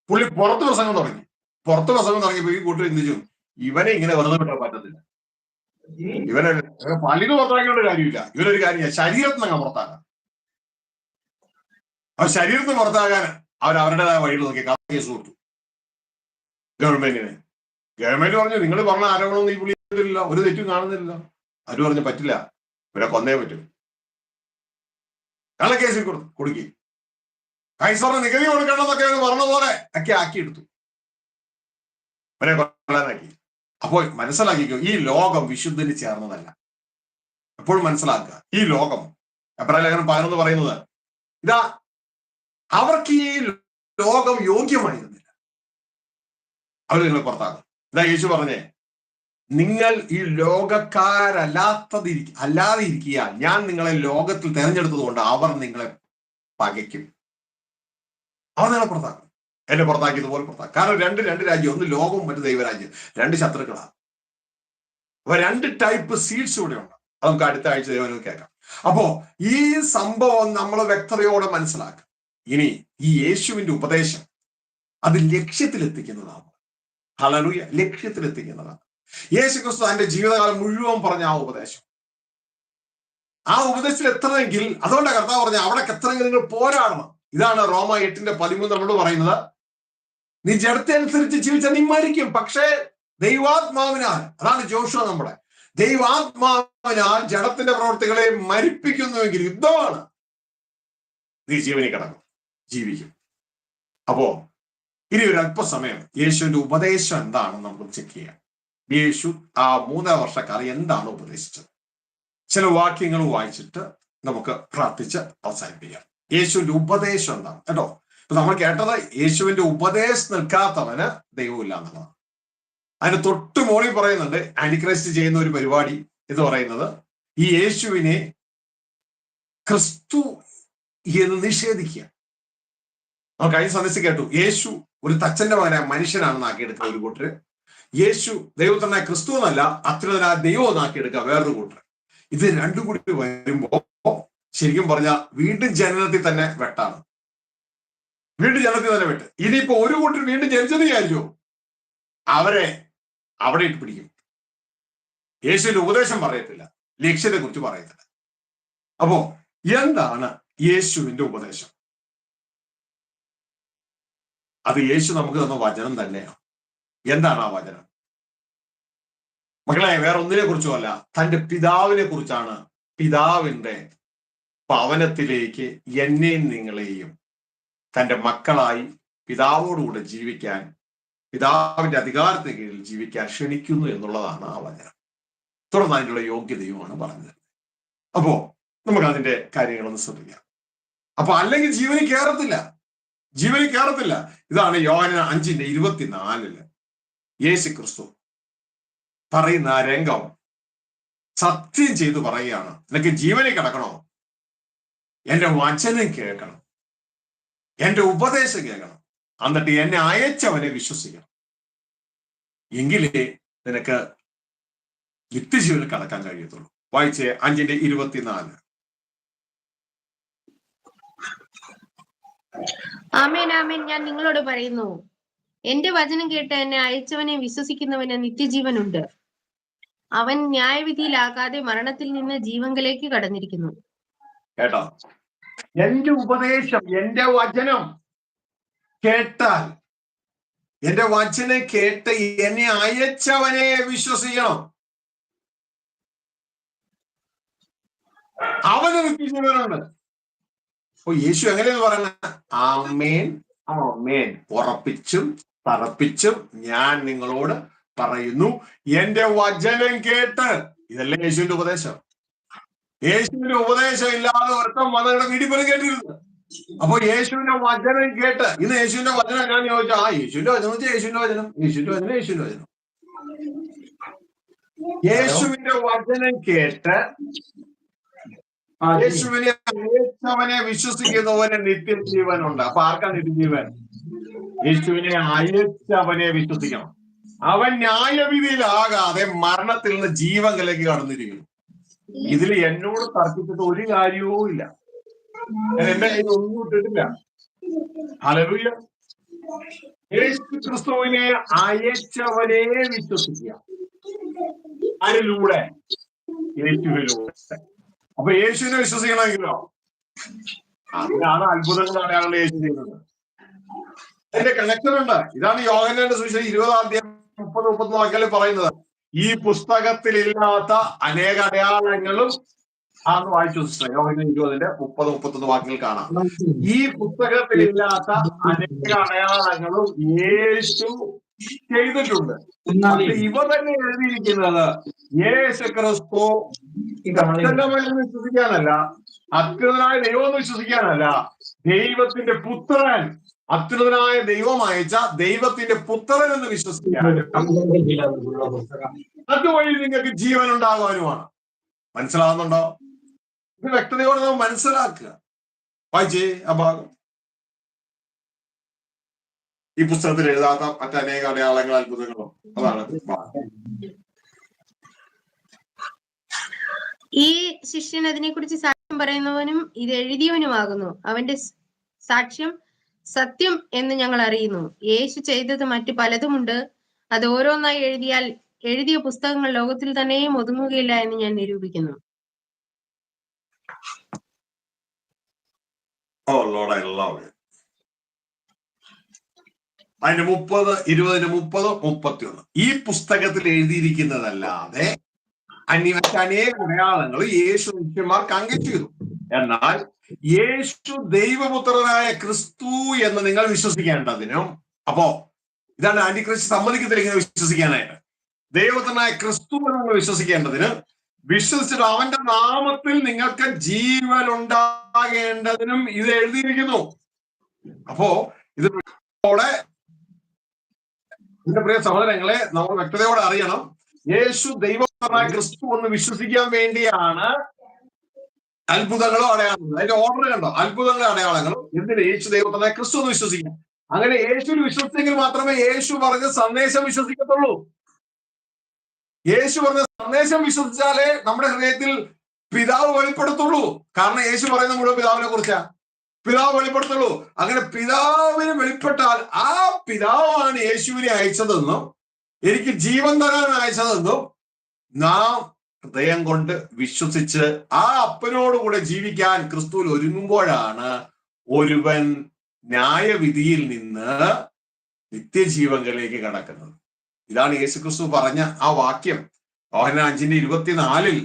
പുള്ളി പുറത്ത് പ്രസംഗം തുടങ്ങിയപ്പോ ഈ കൂട്ടർ ചിന്തിച്ചു, ഇവനെ ഇങ്ങനെ വെറുതെ വിട്ടാൻ പറ്റത്തില്ല, ഇവനെ പള്ളിയിൽ പുറത്താക്കേണ്ട കാര്യമില്ല, ഇവനൊരു കാര്യം ശരീരത്തിൽ നിന്ന് പുറത്താക്കാം. അവർ ശരീരത്തിൽ പുറത്താകാൻ അവരുടേതായ വഴിയിൽ നോക്കി കേസ് കൊടുത്തു ഗവൺമെന്റിന്. ഗവൺമെന്റ് പറഞ്ഞു, നിങ്ങൾ പറഞ്ഞ ആരോപണം ഈ പുള്ളി ചെയ്തില്ല, ഒരു തെറ്റും കാണുന്നില്ല. അവര് പറഞ്ഞു, പറ്റില്ല, ഇവരെ കൊന്നേ പറ്റും. കള്ളക്കേസിൽ കൊടുക്കി, കൈസറിന് നികുതി കൊടുക്കണമെന്നൊക്കെ പറഞ്ഞ പോലെ ഒക്കെ ആക്കിയെടുത്തു. അവനെ കൊല്ലാനാക്കി. അപ്പോൾ മനസ്സിലാക്കിക്കോ, ഈ ലോകം വിശുദ്ധന് ചേർന്നതല്ല. എപ്പോഴും മനസ്സിലാക്കുക, ഈ ലോകം, എബ്രായ ലേഖനം 11 പറയുന്നത് ഇതാ, അവർക്ക് ഈ ലോകം യോഗ്യമായിരുന്നില്ല, അവർ നിങ്ങളെ പുറത്താക്കും. ഇതാ യേശു പറഞ്ഞേ, നിങ്ങൾ ഈ അല്ലാതെ ഇരിക്കുക, ഞാൻ നിങ്ങളെ ലോകത്തിൽ തെരഞ്ഞെടുത്തത് കൊണ്ട് അവർ നിങ്ങളെ പകയ്ക്കും, അവർ നിങ്ങളെ പുറത്താക്കും. എന്നെ പുറത്താക്കിയതുപോലെ പുറത്താക്കും. കാരണം രണ്ട് രാജ്യം, ഒന്ന് ലോകവും മറ്റു ദൈവരാജ്യം, രണ്ട് ശത്രുക്കളാണ്. അപ്പൊ 2 ടൈപ്പ് സീഡ്സ് ഇവിടെ ഉണ്ട്. അത് നമുക്ക് അടുത്ത ആഴ്ച ദൈവം കേൾക്കാം. അപ്പോ ഈ സംഭവം നമ്മൾ വ്യക്തതയോടെ മനസ്സിലാക്കുക. ഇനി ഈ യേശുവിന്റെ ഉപദേശം അത് ലക്ഷ്യത്തിലെത്തിക്കുന്നതാണ്. ഹല്ലേലൂയ, ലക്ഷ്യത്തിലെത്തിക്കുന്നതാണ്. യേശു ക്രിസ്തു തന്റെ ജീവിതകാലം മുഴുവൻ പറഞ്ഞ ആ ഉപദേശത്തിൽ എത്തണമെങ്കിൽ, അതുകൊണ്ട് കർത്താവ് പറഞ്ഞ അവിടെ എത്തണമെങ്കിൽ നിങ്ങൾ പോരാടണം. ഇതാണ് റോമ 8:13 നമ്മളോട് പറയുന്നത്. നീ ജഡത്തെ അനുസരിച്ച് ജീവിച്ചാൽ നീ മരിക്കും, പക്ഷേ ദൈവാത്മാവിനാൽ, അതാണ് ജോഷുവ നമ്മുടെ, ദൈവാത്മാവിനാൽ ജഡത്തിന്റെ പ്രവൃത്തികളെ മരിപ്പിക്കുന്നുവെങ്കിൽ യുദ്ധമാണ്, നീ ജീവനിൽ കിടക്കും, ജീവിക്കും. അപ്പോ ഇനി ഒരു അല്പസമയം യേശുവിന്റെ ഉപദേശം എന്താണെന്ന് നമുക്ക് ചെക്ക് ചെയ്യാം. യേശു ആ 3 വർഷക്കാലം എന്താണ് ഉപദേശിച്ചത്? ചില വാക്യങ്ങൾ വായിച്ചിട്ട് നമുക്ക് പ്രാർത്ഥിച്ച് അവസാനിപ്പിക്കാം. യേശുവിന്റെ ഉപദേശം എന്താണ് കേട്ടോ? ഇപ്പൊ നമ്മൾ കേട്ടത് യേശുവിന്റെ ഉപദേശം നിൽക്കാത്തവന് ദൈവമില്ല എന്നുള്ളതാണ്. അതിന് തൊട്ട് മോളിൽ പറയുന്നുണ്ട് ആന്റിക്രൈസ്റ്റ് ചെയ്യുന്ന ഒരു പരിപാടി എന്ന് പറയുന്നത് ഈ യേശുവിനെ ക്രിസ്തു എന്ന് നിഷേധിക്കുക. നമ്മൾ കഴിഞ്ഞ സന്ദേശം കേട്ടു, യേശു ഒരു തച്ചന്റെ മകനായ മനുഷ്യനാണെന്ന് ആക്കിയെടുക്കുക ഒരു കൂട്ടര്, യേശു ദൈവത്തിനായ ക്രിസ്തു എന്നല്ല അത്യുന്നതനായ ദൈവം എന്നാക്കിയെടുക്കുക വേറൊരു കൂട്ടര്. ഇത് രണ്ടും കൂടി വരുമ്പോ ശരിക്കും പറഞ്ഞാൽ വീണ്ടും ജനനത്തിൽ തന്നെ വെട്ടാണ്. വീണ്ടും ജനനത്തിൽ തന്നെ വെട്ട്. ഇനിയിപ്പോ ഒരു കൂട്ടർ വീണ്ടും ജനിച്ചത് വിചാരിച്ചോ, അവരെ അവിടെ ഇട്ട് പിടിക്കും. യേശുവിന്റെ ഉപദേശം പറയത്തില്ല, ലക്ഷ്യത്തെ കുറിച്ച് പറയത്തില്ല. അപ്പോ എന്താണ് യേശുവിന്റെ ഉപദേശം? അത് യേശു നമുക്ക് തന്ന വചനം തന്നെയാണ്. എന്താണ് ആ വചനം? മക്കളെ, വേറെ ഒന്നിനെ കുറിച്ചുമല്ല, തന്റെ പിതാവിനെ കുറിച്ചാണ്. പിതാവിന്റെ ഭവനത്തിലേക്ക് എന്നെയും നിങ്ങളെയും തന്റെ മക്കളായി പിതാവോടുകൂടെ ജീവിക്കാൻ, പിതാവിന്റെ അധികാരത്തിന് കീഴിൽ ജീവിക്കാൻ ക്ഷണിക്കുന്നു എന്നുള്ളതാണ് ആ വചനം. തുടർന്ന് അതിനുള്ള യോഗ്യതയുമാണ് പറഞ്ഞത്. അപ്പോ നമുക്ക് അതിന്റെ കാര്യങ്ങളൊന്ന് ശ്രദ്ധിക്കാം. അപ്പൊ അല്ലെങ്കിൽ ജീവനിൽ കയറത്തില്ല. ഇതാണ് യോഹന്നാൻ 5:24 യേശു ക്രിസ്തു പറയുന്ന ആ രംഗം സത്യം ചെയ്തു പറയുകയാണ്. നിനക്ക് ജീവനിൽ കിടക്കണോ? എന്റെ വചനം കേൾക്കണം, എന്റെ ഉപദേശം കേൾക്കണം, എന്നിട്ട് എന്നെ അയച്ചവനെ വിശ്വസിക്കണം. എങ്കിലേ നിനക്ക് നിത്യജീവനിൽ കടക്കാൻ കഴിയത്തുള്ളൂ. വായിച്ചേ 5:24. ആമേൻ ആമേൻ, ഞാൻ നിങ്ങളോട് പറയുന്നു, എന്റെ വചനം കേട്ട് എന്നെ അയച്ചവനെ വിശ്വസിക്കുന്നവന് നിത്യജീവനുണ്ട്. അവൻ ന്യായവിധിയിലാകാതെ മരണത്തിൽ നിന്ന് ജീവങ്കലേക്ക് കടന്നിരിക്കുന്നു. കേട്ടോ, എന്റെ ഉപദേശം, എന്റെ വചനം കേട്ടാൽ, എന്റെ വചനം കേട്ട് എന്നെ അയച്ചവനെ വിശ്വസിക്കണം, അവന് നിത്യജീവനുണ്ട്. അപ്പൊ യേശു എങ്ങനെയെന്ന് പറയുന്നത്? ആമേൻ ആമേൻ, ഉറപ്പിച്ചും തറപ്പിച്ചും ഞാൻ നിങ്ങളോട് പറയുന്നു, എന്റെ വചനം കേട്ട്. ഇതല്ലേ യേശുവിന്റെ ഉപദേശം? യേശുവിന്റെ ഉപദേശം ഇല്ലാതെ ഒരുത്തം വന്നവരുടെ വീട്ടിൽ പോലും കേട്ടിരുന്നത്. അപ്പൊ യേശുവിന്റെ വചനം കേട്ട്, ഇന്ന് യേശുവിന്റെ വചനം എന്നാന്ന് ചോദിച്ചാൽ യേശുവിന്റെ വചനം വെച്ചാൽ യേശുവിന്റെ വചനം. യേശുവിന്റെ വചനം കേട്ട് യേശുവിനെ അയച്ചവനെ വിശ്വസിക്കുന്നവന് നിത്യജീവനുണ്ട്. അപ്പൊ ആർക്കാ നിത്യജീവൻ? യേശുവിനെ അയച്ചവനെ വിശ്വസിക്കണം. അവൻ ന്യായവിധിയിലാകാതെ മരണത്തിൽ നിന്ന് ജീവങ്കലേക്ക് കടന്നിരിക്കുന്നു. ഇതിൽ എന്നോട് തർക്കിച്ചിട്ട് ഒരു കാര്യവും ഇല്ല. ഞാൻ എന്റെ കയ്യിൽ ഒന്നും ഇട്ടിട്ടില്ല. ഹല്ലേലൂയ. യേശു ക്രിസ്തുവിനെ അയച്ചവനെ വിശ്വസിക്കുക. അതിലൂടെ, യേശുവിലൂടെ. അപ്പൊ യേശുവിനെ വിശ്വസിക്കണമെങ്കിലോ, അതിനാണ് അത്ഭുതങ്ങൾ അടയാളങ്ങൾ യേശു ചെയ്യുന്നത്. അതിന്റെ കണക്ഷൻ ഉണ്ട്. ഇതാണ് യോഹന്നാന്റെ സുവിശേഷം 20:30-31 പറയുന്നത്. ഈ പുസ്തകത്തിലില്ലാത്ത അനേക അടയാളങ്ങളും ആന്ന് വായിച്ചു. യോഹന്നാൻ 20:30-31 വാക്യങ്ങൾ കാണാം. ഈ പുസ്തകത്തിലില്ലാത്ത അനേക അടയാളങ്ങളും യേശു ചെയ്തിട്ടുണ്ട്. പക്ഷെ ഇവ തന്നെ എഴുതിയിരിക്കുന്നത് യേശുക്രിസ്തു അത്യുന്നതമെന്ന് വിശ്വസിക്കാനല്ല, അത്യുന്നതനായ ദൈവം എന്ന് വിശ്വസിക്കാനല്ല, ദൈവത്തിന്റെ പുത്രൻ, അത്യുന്നതനായ ദൈവം അയച്ച ദൈവത്തിന്റെ പുത്രൻ എന്ന് വിശ്വസിക്കാനും അതുവഴി നിങ്ങൾക്ക് ജീവൻ ഉണ്ടാകുവാനുമാണ്. മനസ്സിലാവുന്നുണ്ടോ? ഇത് വ്യക്തതയോടെ നാം മനസ്സിലാക്കുക. വായിച്ചേ ആ ഭാഗം. ഈ പുസ്തകത്തിൽ എഴുതാത്ത മറ്റനേക അടയാളങ്ങൾ, അത്ഭുതങ്ങളും അതാണ്. ഈ ശിഷ്യൻ അതിനെക്കുറിച്ച് സാക്ഷ്യം പറയുന്നവനും ഇത് എഴുതിയവനുമാകുന്നു. അവന്റെ സാക്ഷ്യം സത്യം എന്ന് ഞങ്ങൾ അറിയുന്നു. യേശു ചെയ്തത് മറ്റു പലതുമുണ്ട്. അത് ഓരോന്നായി എഴുതിയാൽ എഴുതിയ പുസ്തകങ്ങൾ ലോകത്തിൽ തന്നെയും ഒതുങ്ങുകയില്ല എന്ന് ഞാൻ നിരൂപിക്കുന്നു. അതിന്റെ 30, 20, 30, 31 ഈ പുസ്തകത്തിൽ എഴുതിയിരിക്കുന്നതല്ലാതെ അനേക അടയാളങ്ങൾ യേശു ശിഷ്യന്മാർക്ക് അംഗം ചെയ്തു. എന്നാൽ യേശു ദൈവപുത്രനായ ക്രിസ്തു എന്ന് നിങ്ങൾ വിശ്വസിക്കേണ്ടതിനും, അപ്പോ ഇതാണ് ആന്റിക്രിസ്റ്റ് സമ്മതിക്കത്തില്ല ഇങ്ങനെ വിശ്വസിക്കാനായിട്ട്. ദൈവപുത്രനായ ക്രിസ്തു എന്ന് നിങ്ങൾ വിശ്വസിക്കേണ്ടതിനും, വിശ്വസിച്ചിട്ട് അവന്റെ നാമത്തിൽ നിങ്ങൾക്ക് ജീവൻ ഉണ്ടാകേണ്ടതിനും ഇത് എഴുതിയിരിക്കുന്നു. അപ്പോ ഇത് എന്റെ പ്രിയ സഹോദരങ്ങളെ, നമ്മൾ വ്യക്തതയോടെ അറിയണം, യേശു ദൈവപുത്രനായ ക്രിസ്തു എന്ന് വിശ്വസിക്കാൻ വേണ്ടിയാണ് അത്ഭുതങ്ങളോ അടയാളങ്ങളോ. അതിന്റെ ഓർഡർ കണ്ടോ? അത്ഭുതങ്ങളും അടയാളങ്ങളും എന്തിന്? യേശു ദൈവപുത്രനായ ക്രിസ്തു എന്ന് വിശ്വസിക്കാം. അങ്ങനെ യേശുവിൽ വിശ്വസിച്ചെങ്കിൽ മാത്രമേ യേശു പറഞ്ഞ സന്ദേശം വിശ്വസിക്കത്തുള്ളൂ. യേശു പറഞ്ഞ സന്ദേശം വിശ്വസിച്ചാലേ നമ്മുടെ ഹൃദയത്തിൽ പിതാവ് വെളിപ്പെടുത്തുള്ളൂ. കാരണം യേശു പറയുന്ന മുഴുവൻ പിതാവിനെ കുറിച്ചാ. പിതാവ് വെളിപ്പെടുത്തുള്ളൂ. അങ്ങനെ പിതാവിന് വെളിപ്പെട്ടാൽ ആ പിതാവാണ് യേശുവിനെ അയച്ചതെന്നും എനിക്ക് ജീവൻ തരാൻ അയച്ചതെന്നും നാം ഹൃദയം കൊണ്ട് വിശ്വസിച്ച് ആ അപ്പനോടുകൂടെ ജീവിക്കാൻ ക്രിസ്തുവിൽ ഒരുങ്ങുമ്പോഴാണ് ഒരുവൻ ന്യായവിധിയിൽ നിന്ന് നിത്യജീവങ്ങളിലേക്ക് കടക്കുന്നത്. ഇതാണ് യേശുക്രിസ്തു പറഞ്ഞ ആ വാക്യം. യോഹന്നാൻ 5:24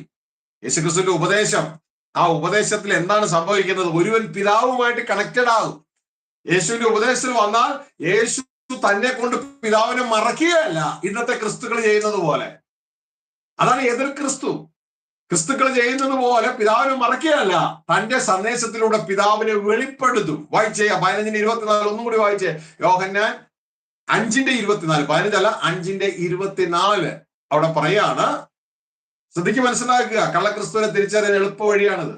യേശുക്രിസ്തുവിന്റെ ഉപദേശം. ആ ഉപദേശത്തിൽ എന്താണ് സംഭവിക്കുന്നത്? ഒരുവൻ പിതാവുമായിട്ട് കണക്റ്റഡ് ആകും. യേശുവിന്റെ ഉപദേശത്തിൽ വന്നാൽ യേശു തന്നെ കൊണ്ട് പിതാവിനെ മറക്കുകയല്ല, ഇന്നത്തെ ക്രിസ്തുക്കൾ ചെയ്യുന്നത് പോലെ. അതാണ് എതിർ ക്രിസ്തു. ക്രിസ്തുക്കൾ ചെയ്യുന്നത് പോലെ പിതാവിനെ മറക്കുകയല്ല, തന്റെ സന്ദേശത്തിലൂടെ പിതാവിനെ വെളിപ്പെടുത്തും. വായിച്ചേ 15:24 ഒന്നും കൂടി വായിച്ചേ. യോഹന്നാൻ 5:24, 15 അല്ല 5:24. അവിടെ പറയാണ്, ശ്രദ്ധിക്ക്, മനസ്സിലാക്കുക. കള്ളക്രിസ്തുവിനെ തിരിച്ചറിയാൻ എളുപ്പ വഴിയാണിത്.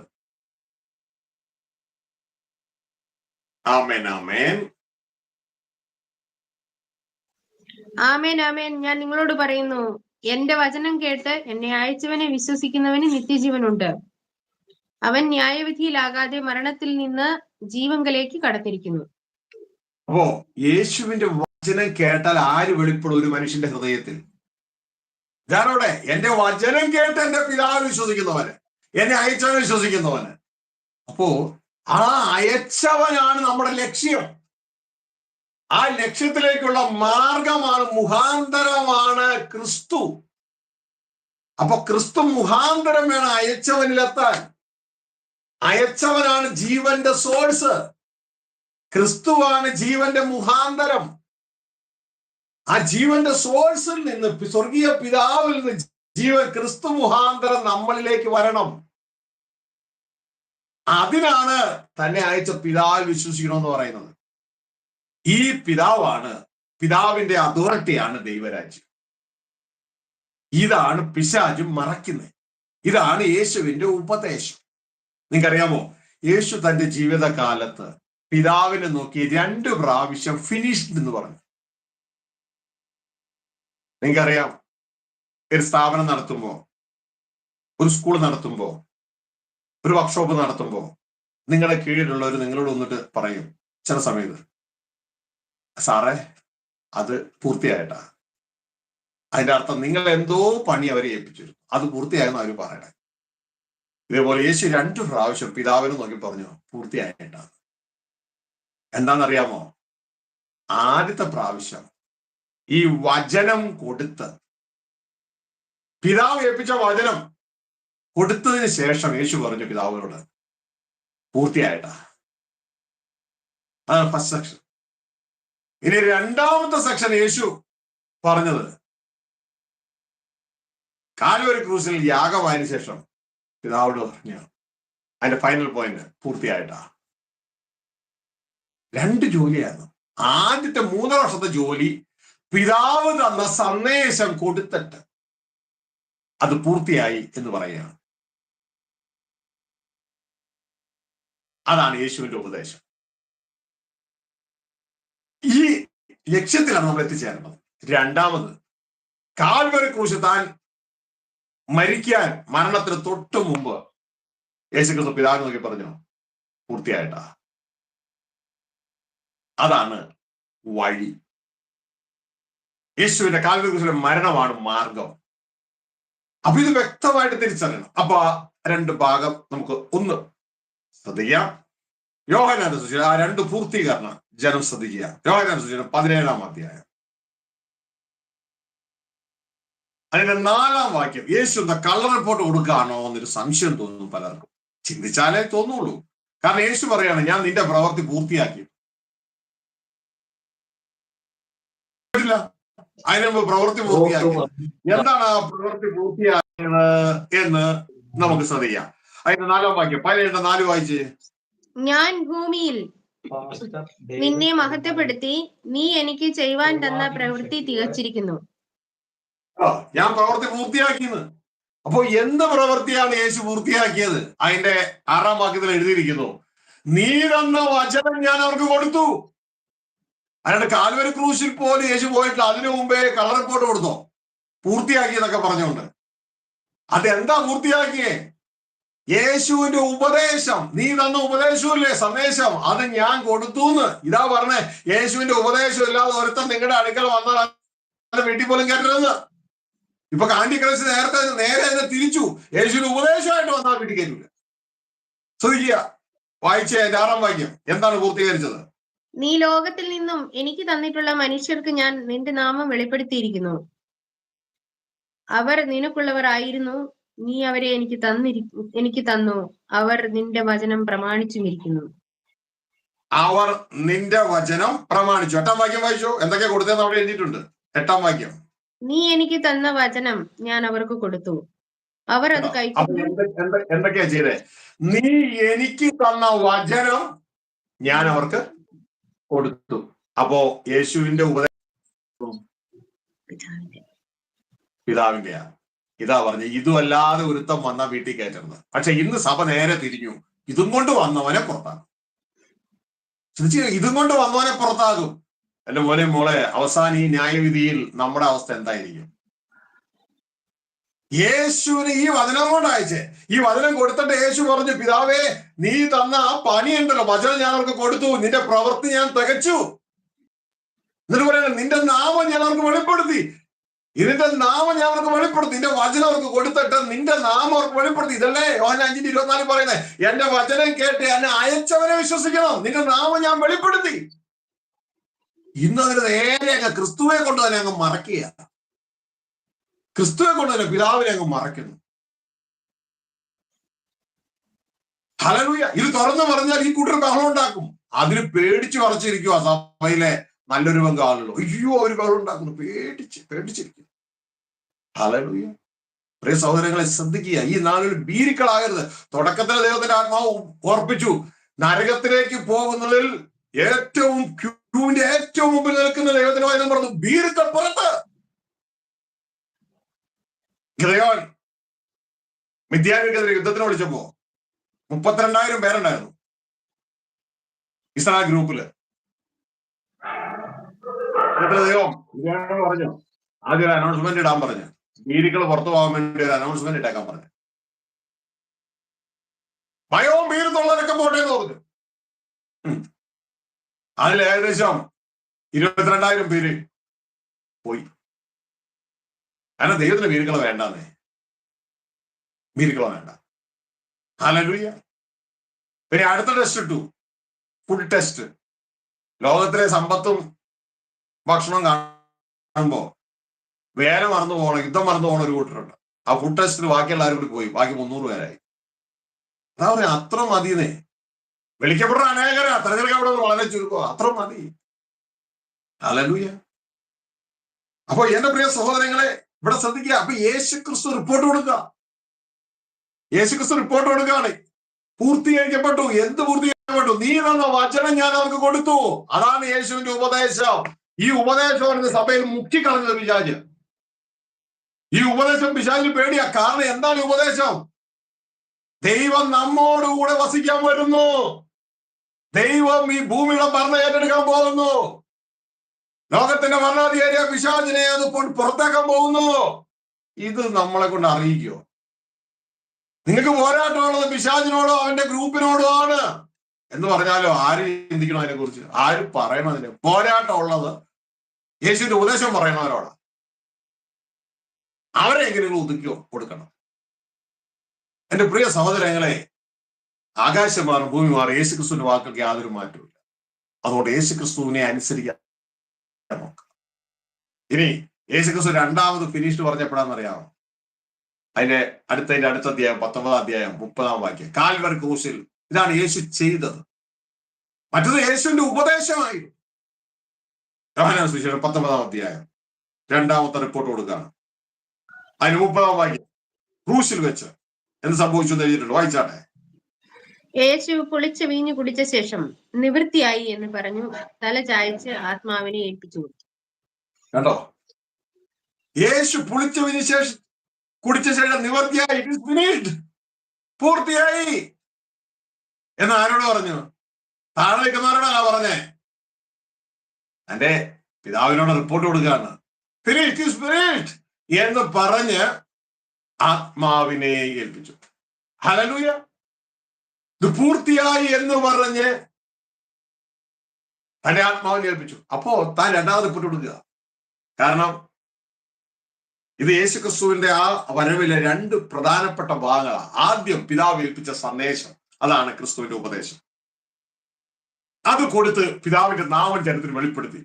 ആമേൻ, ആമേൻ, ആമേൻ, ആമേൻ. ഞാൻ നിങ്ങളോട് പറയുന്നു, എന്റെ വചനം കേട്ട് എന്നെ അയച്ചവനെ വിശ്വസിക്കുന്നവന് നിത്യജീവനുണ്ട്. അവൻ ന്യായവിധിയിലാകാതെ മരണത്തിൽ നിന്ന് ജീവങ്കലേക്ക് കടന്നിരിക്കുന്നു. അപ്പോ യേശുവിന്റെ വചനം കേട്ടാൽ ആര് വെളിപ്പെടും ഒരു മനുഷ്യന്റെ ഹൃദയത്തിൽ? ഞാനോടെ എന്റെ വചനം കേട്ട് എന്റെ പിതാവ് വിശ്വസിക്കുന്നവന്, എന്നെ അയച്ചവനെ വിശ്വസിക്കുന്നവന്. അപ്പോ ആ അയച്ചവനാണ് നമ്മുടെ ലക്ഷ്യം. ആ ലക്ഷ്യത്തിലേക്കുള്ള മാർഗമാണ്, മുഖാന്തരമാണ് ക്രിസ്തു. അപ്പൊ ക്രിസ്തു മുഖാന്തരം വേണം അയച്ചവനിലെത്താൻ. അയച്ചവനാണ് ജീവന്റെ സോഴ്സ്. ക്രിസ്തുവാണ് ജീവന്റെ മുഖാന്തരം. ആ ജീവന്റെ സോഴ്സിൽ നിന്ന്, സ്വർഗീയ പിതാവിൽ നിന്ന് ജീവൻ ക്രിസ്തു മുഖാന്തരം നമ്മളിലേക്ക് വരണം. അതിനാണ് തന്നെ അയച്ച പിതാവ് വിശ്വസിക്കണമെന്ന് പറയുന്നത്. ഈ പിതാവാണ്, പിതാവിന്റെ അതോറിറ്റിയാണ് ദൈവരാജ്യം. ഇതാണ് പിശാചും മറയ്ക്കുന്നത്. ഇതാണ് യേശുവിന്റെ ഉപദേശം. നിങ്ങൾക്കറിയാമോ, യേശു തന്റെ ജീവിതകാലത്ത് പിതാവിനെ നോക്കി 2 പ്രാവശ്യം ഫിനിഷ്ഡ് എന്ന് പറഞ്ഞു. നിങ്ങൾക്കറിയാം, ഒരു സ്ഥാപനം നടത്തുമ്പോ, ഒരു സ്കൂൾ നടത്തുമ്പോ, ഒരു വർക്ക്ഷോപ്പ് നടത്തുമ്പോ നിങ്ങളുടെ കീഴിലുള്ളവർ നിങ്ങളോട് വന്നിട്ട് പറയും ചില സമയത്ത്, സാറേ അത് പൂർത്തിയായിട്ടാ. അതിന്റെ അർത്ഥം നിങ്ങൾ എന്തോ പണി അവരെ ഏൽപ്പിച്ചു, അത് പൂർത്തിയായെന്ന് അവർ പറയണേ. ഇതേപോലെ യേശു 2 പ്രാവശ്യം പിതാവിനെ നോക്കി പറഞ്ഞു പൂർത്തിയായിട്ടാണ്. എന്താണെന്നറിയാമോ? ആദ്യത്തെ പ്രാവശ്യം ഈ വചനം കൊടുത്ത്, പിതാവ് ഏൽപ്പിച്ച വചനം കൊടുത്തതിന് ശേഷം യേശു പറഞ്ഞു പിതാവിനോട് പൂർത്തിയായിട്ടാ. അതാണ് ഫസ്റ്റ് സെക്ഷൻ. ഇനി 2ാമത്തെ സെക്ഷൻ യേശു പറഞ്ഞത് കാൽവരി ക്രൂസിൽ യാഗമായതിനു ശേഷം പിതാവോട് പറഞ്ഞു, അതിന്റെ ഫൈനൽ പോയിന്റ് പൂർത്തിയായിട്ടാ. 2 ജോലിയായിരുന്നു. ആദ്യത്തെ 3 വർഷത്തെ ജോലി പിതാവ് തന്ന സന്ദേശം കൊടുത്തിട്ട് അത് പൂർത്തിയായി എന്ന് പറയുകയാണ്. അതാണ് യേശുവിന്റെ ഉപദേശം. ഈ ലക്ഷ്യത്തിലാണ് നമ്മൾ എത്തിച്ചേരുന്നത്. രണ്ടാമത്, കാൽവരി ക്രൂശ് താൻ മരിക്കാൻ മരണത്തിന് തൊട്ട് മുമ്പ് യേശുക്രിസ്തു പിതാവിനെ നോക്കി പറഞ്ഞു, പൂർത്തിയായിട്ടാ. അതാണ് വഴി. യേശുവിന്റെ കാൽവരി ക്രൂശിലെ മരണമാണ് മാർഗം. അപ്പൊ ഇത് വ്യക്തമായിട്ട് തിരിച്ചറിയണം. അപ്പൊ 2 ഭാഗം നമുക്ക് ഒന്ന് ശ്രദ്ധിക്കാം. യോഹന്നാന്റെ സുവിശേഷം ആ 2 പൂർത്തീകരണം ജനം ശ്രദ്ധിക്കുക. യോഹന്നാന്റെ സുവിശേഷം 17-ാം അധ്യായം അതിന്റെ 4-ാം വാക്യം. യേശു എന്താ കള്ള റിപ്പോർട്ട് കൊടുക്കുകയാണോ എന്നൊരു സംശയം തോന്നുന്നു പലർക്കും. ചിന്തിച്ചാലേ തോന്നുള്ളൂ. കാരണം യേശു പറയാണ്, ഞാൻ നിന്റെ പ്രവൃത്തി പൂർത്തിയാക്കി. അതിന് മുമ്പ് പ്രവൃത്തി പൂർത്തിയാക്കിയത് എന്താണ്? ആ പ്രവൃത്തി പൂർത്തിയാക്കിയത് എന്ന് നമുക്ക് ശ്രദ്ധിക്കാം. അതിന്റെ 4-ാം വാക്യം 17-4 വായിച്ച്. ഞാൻ ഭൂമിയിൽ നിന്നെ മഹത്വപ്പെടുത്തി, നീ എനിക്ക് ചെയ്യുവാൻ തന്ന പ്രവൃത്തി തികച്ചിരിക്കുന്നു. ഞാൻ പ്രവൃത്തി പൂർത്തിയാക്കിയെന്ന്. അപ്പോ എന്ത് പ്രവൃത്തിയാണ് യേശു പൂർത്തിയാക്കിയത്? അതിന്റെ 6-ാം വാക്യത്തിൽ എഴുതിയിരിക്കുന്നു, നീ തന്ന വചനം ഞാൻ അവർക്ക് കൊടുത്തു. അല്ലാണ്ട് കാൽവരി ക്രൂശിൽ പോലും യേശു പോയിട്ടില്ല. അതിനു മുമ്പേ കള്ള റിപ്പോർട്ട് കൊടുത്തോ പൂർത്തിയാക്കിയെന്നൊക്കെ പറഞ്ഞുകൊണ്ട്. അതെന്താ പൂർത്തിയാക്കിയേ? യേശുവിന്റെ ഉപദേശം, നീ തന്ന ഉപദേശമില്ലേ, സന്ദേശം, അത് ഞാൻ കൊടുത്തു എന്ന്. ഇതാ പറഞ്ഞേ, യേശുവിന്റെ ഉപദേശം ഇല്ലാതെ ഒരുത്തൻ നിങ്ങളുടെ അടുക്കൽ വന്നാൽ വീട്ടിൽ പോലും കയറ്റരുതെന്ന്. ഇപ്പൊ കാണ്ടി ക്രൈസ്റ്റ് നേരെ അതിനെ തിരിച്ചു. യേശുവിന്റെ ഉപദേശമായിട്ട് വന്നാൽ വീട്ടിൽ കയറ്റില്ല. ശ്രദ്ധിക്കുക, വായിച്ചേ 6-ാം വാക്യം എന്താണ് പൂർത്തീകരിച്ചത്? നീ ലോകത്തിൽ നിന്നും എനിക്ക് തന്നിട്ടുള്ള മനുഷ്യർക്ക് ഞാൻ നിന്റെ നാമം വെളിപ്പെടുത്തിയിരിക്കുന്നു. അവർ നിനക്കുള്ളവർ ആയിരുന്നു, നീ അവരെ എനിക്ക് തന്നു. അവർ നിന്റെ വചനം പ്രമാണിച്ചുമിരിക്കുന്നു. അവർ നിന്റെ വചനം പ്രമാണിച്ചു. 8-ാം വാക്യം വായിച്ചു. എന്തൊക്കെ കൊടുത്തതെന്ന് അവിടെ എഴുതിയിട്ടുണ്ട്. 8-ാം വാക്യം. നീ എനിക്ക് തന്ന വചനം ഞാൻ അവർക്ക് കൊടുത്തു, അവർ അത് കൈക്കൊണ്ടു. എന്തൊക്കെയാ ചെയ്തേ? നീ എനിക്ക് തന്ന വചനം ഞാൻ അവർക്ക് കൊടുത്തു. അപ്പോ യേശുവിന്റെ ഉപദേശം പിതാവിന്റെയാ. ഇതാ പറഞ്ഞു, ഇതുമല്ലാതെ ഒരുത്തം വന്ന വീട്ടിൽ കയറ്റുന്നത്. പക്ഷെ ഇന്ന് സഭ നേരെ തിരിഞ്ഞു. ഇതും കൊണ്ട് വന്നവനെ പുറത്താകും. ഇതും കൊണ്ട് വന്നവനെ പുറത്താകും. എന്റെ മോളെ, അവസാനം ഈ ന്യായവിധിയിൽ നമ്മുടെ അവസ്ഥ എന്തായിരിക്കും? യേശുവിന് ഈ വചനം കൊണ്ട് അയച്ചേ. ഈ വചനം കൊടുത്തിട്ട് യേശു പറഞ്ഞു, പിതാവേ, നീ തന്ന ആ പണിയുണ്ടല്ലോ, വചനം ഞാൻ അവർക്ക് കൊടുത്തു, നിന്റെ പ്രവൃത്തി ഞാൻ തികച്ചു. എന്നിട്ട് പറയുന്നത്, നിന്റെ നാമം ഞാൻ അവർക്ക് വെളിപ്പെടുത്തി. ഇതിന്റെ നാമം ഞാൻ അവർക്ക് വെളിപ്പെടുത്തി. നിന്റെ വചനം അവർക്ക് കൊടുത്തിട്ട് നിന്റെ നാമം അവർക്ക് വെളിപ്പെടുത്തി. ഇതല്ലേ യോഹന്നാൻ 5:24 പറയുന്നത്, എന്റെ വചനം കേട്ട് എന്നെ അയച്ചവനെ വിശ്വസിക്കണം, നിന്റെ നാമം ഞാൻ വെളിപ്പെടുത്തി. ഇന്ന് അതിന് നേരെ അങ്ങ് ക്രിസ്തുവെ കൊണ്ട് തന്നെ അങ്ങ് മറക്കുക. ക്രിസ്തുവെ കൊണ്ട് തന്നെ പിതാവിനെ അങ്ങ് മറക്കുന്നു. ഹല്ലേലൂയ. ഇത് തുറന്നു പറഞ്ഞാൽ ഈ കൂട്ടർ ബഹളം ഉണ്ടാക്കും. അതിന് പേടിച്ച് മറച്ചിരിക്കുക സഭയിലെ നല്ലൊരു പങ്ക് ആളുകളോ. അയ്യോ, അവര് ബഹളം ഉണ്ടാക്കുന്നു, പേടിച്ചിരിക്കും. ഹല്ലേലൂയ. പ്രിയ സഹോദരങ്ങളെ, ശ്രദ്ധിക്കുക, ഈ നാളിൽ ഭീരുക്കളാകരുത്. തുടക്കത്തിൽ ദൈവത്തിന്റെ ആത്മാവ് ഓർപ്പിച്ചു, നരകത്തിലേക്ക് പോകുന്നതിൽ ക്യൂവിന്റെ ഏറ്റവും മുമ്പിൽ നിൽക്കുന്ന ദൈവത്തിന്റെ വചനം പറഞ്ഞു, ഭീരുക്കൾ പുറത്ത്. ഗിദെയോൻ മിദ്യാനിക്കെതിരെ യുദ്ധത്തിന് വിളിച്ചപ്പോ 32,000 പേരുണ്ടായിരുന്നു ഇസ്രായേൽ ഗ്രൂപ്പില്. ദൈവം പറഞ്ഞു, ആദ്യം ഒരു അനൗൺസ്മെന്റ് ഇടാൻ പറഞ്ഞു, ഭീരുക്കൾ പുറത്തു പോകാൻ വേണ്ടി ഒരു അനൗൺസ്മെന്റ് ഇട്ടേക്കാൻ പറഞ്ഞു. ഭയവും ഭീരുന്നുള്ളവരൊക്കെ പോട്ടെ എന്ന് പറഞ്ഞു. അതിൽ ഏകദേശം 22,000 പേര് പോയി. കാരണം ദൈവത്തിന് ഭീരുക്കളെ വേണ്ടെന്നേ. ഭീരുക്കളെ വേണ്ട. ഹല്ലേലൂയ. പിന്നെ അടുത്ത ടെസ്റ്റ് ഇട്ടു, ഫുഡ് ടെസ്റ്റ്. ലോകത്തിലെ സമ്പത്തും ഭക്ഷണം കാണുമ്പോ വേല മറന്നു പോകണം, യുദ്ധം മറന്നു പോകണ ഒരു കൂട്ടരുണ്ട്. ആ ഫുഡ് ടെസ്റ്റിൽ ബാക്കി എല്ലാവരും കൂടി പോയി. ബാക്കി 300 പേരായി. അതാ പറയാ, അത്ര മതിയെന്നേ. വിളിക്കപ്പെടുന്ന അനേകരാ, തെരഞ്ഞെടുക്കപ്പെടുന്നത് വളരെ ചുരുക്കോ. അത്ര മതി. ഹല്ലേലൂയ. അപ്പൊ എന്റെ പ്രിയ സഹോദരങ്ങളെ ഇവിടെ ശ്രദ്ധിക്കുക. അപ്പൊ യേശുക്രിസ്തു റിപ്പോർട്ട് കൊടുക്കുക. യേശുക്രിസ്തു റിപ്പോർട്ട് കൊടുക്കുകയാണ്. പൂർത്തീകരിക്കപ്പെട്ടു. എന്ത് പൂർത്തീകരിക്കപ്പെട്ടു? നീ തന്ന വചനം ഞാൻ അവർക്ക് കൊടുത്തു. അതാണ് യേശുവിന്റെ ഉപദേശം. ഈ ഉപദേശം സഭയിൽ മുക്കിക്കളഞ്ഞത് പിശാച്. ഈ ഉപദേശം പിശാചിന് പേടിയാ. കാരണം എന്താണ് ഉപദേശം? ദൈവം നമ്മോടുകൂടെ വസിക്കാൻ വരുന്നു. ദൈവം ഈ ഭൂമിയുടെ ഭരണം ഏറ്റെടുക്കാൻ പോകുന്നു. ലോകത്തിന്റെ ഭരണാധികാരിയെ പിശാചിനെ അത് പുറത്താക്കാൻ പോകുന്നു. ഇത് നമ്മളെ കൊണ്ട് അറിയിക്കോ? നിങ്ങൾക്ക് പോരാട്ടമുള്ളത് പിശാചിനോടോ അവന്റെ ഗ്രൂപ്പിനോടോ ആണ് എന്ന് പറഞ്ഞാലോ ആര് ചിന്തിക്കണം അതിനെ കുറിച്ച്? ആര് പറയണം? അതിന് പോരാട്ടം ഉള്ളത് യേശുവിന്റെ ഉപദേശം പറയുന്നവരോടാണ്. അവരെ എങ്ങനെയും ഒതുക്കി കൊടുക്കണം. എന്റെ പ്രിയ സഹോദരങ്ങളെ, ആകാശം മാറും, ഭൂമി മാറും, യേശുക്രിസ്തുവിന്റെ വാക്കുകൾക്ക് യാതൊരു മാറ്റമില്ല. അതുകൊണ്ട് യേശുക്രിസ്തുവിനെ അനുസരിക്കാൻ നോക്കാം. ഇനി യേശുക്രിസ്തു രണ്ടാമത് ഫിനിഷ്ഡ് പറഞ്ഞപ്പോഴാണെന്നറിയാമോ? അതിന്റെ അടുത്ത അധ്യായം 19 അധ്യായം 30 വാക്യം. കാൽവരി ക്രൂശിൽ ഇതാണ് യേശു ചെയ്തത്. മറ്റത് യേശുവിന്റെ ഉപദേശമായിരുന്നു. യോഹന്നാൻ സുവിശേഷം 19 അധ്യായം രണ്ടാമത്തെ റിപ്പോർട്ട് കൊടുക്കുകയാണ്. അതിന് 30 വാക്യം. ക്രൂശിൽ വെച്ച് എന്ത് സംഭവിച്ചു എന്ന് എഴുതിയിട്ടുണ്ട്. വായിച്ചാട്ടെ. യേശു പുളിച്ച വീഞ്ഞു കുടിച്ച ശേഷം നിവൃത്തിയായി എന്ന് പറഞ്ഞു തല ചായച്ച് ആത്മാവിനെ ഏൽപ്പിച്ചു കൊടുത്തു. കണ്ടോ? യേശു പുളിച്ച വീഞ്ഞു ശേഷം കുടിച്ച ശേഷം നിവൃത്തിയായി, ഇറ്റ് ഈസ് ഫിനിഷ്ഡ്, പൂർത്തിയായി എന്ന് ആരോട് പറഞ്ഞു? താഴെ നിൽക്കുന്നവരോടല്ല പറഞ്ഞേ, എന്റെ പിതാവിനോട് റിപ്പോർട്ട് കൊടുക്കുകയാണ്. ഫിനിഷ്ഡ് ഈസ് ഫിനിഷ്ഡ് എന്ന് പറഞ്ഞ് ആത്മാവിനെ ഏൽപ്പിച്ചു. ഹല്ലേലൂയ. ഇത് പൂർത്തിയായി എന്ന് പറഞ്ഞ് തന്റെ ആത്മാവിനെ ഏൽപ്പിച്ചു. അപ്പോ താൻ രണ്ടാമത് റിപ്പോർട്ട് കൊടുക്കുക. കാരണം ഇത് യേശുക്രിസ്തുവിന്റെ ആ വരവിലെ രണ്ട് പ്രധാനപ്പെട്ട ഭാഗങ്ങളാണ്. ആദ്യം പിതാവ് ഏൽപ്പിച്ച സന്ദേശം, അതാണ് ക്രിസ്തുവിന്റെ ഉപദേശം. അത് കൊടുത്ത് പിതാവിന്റെ നാമം ജനത്തിന് വെളിപ്പെടുത്തി.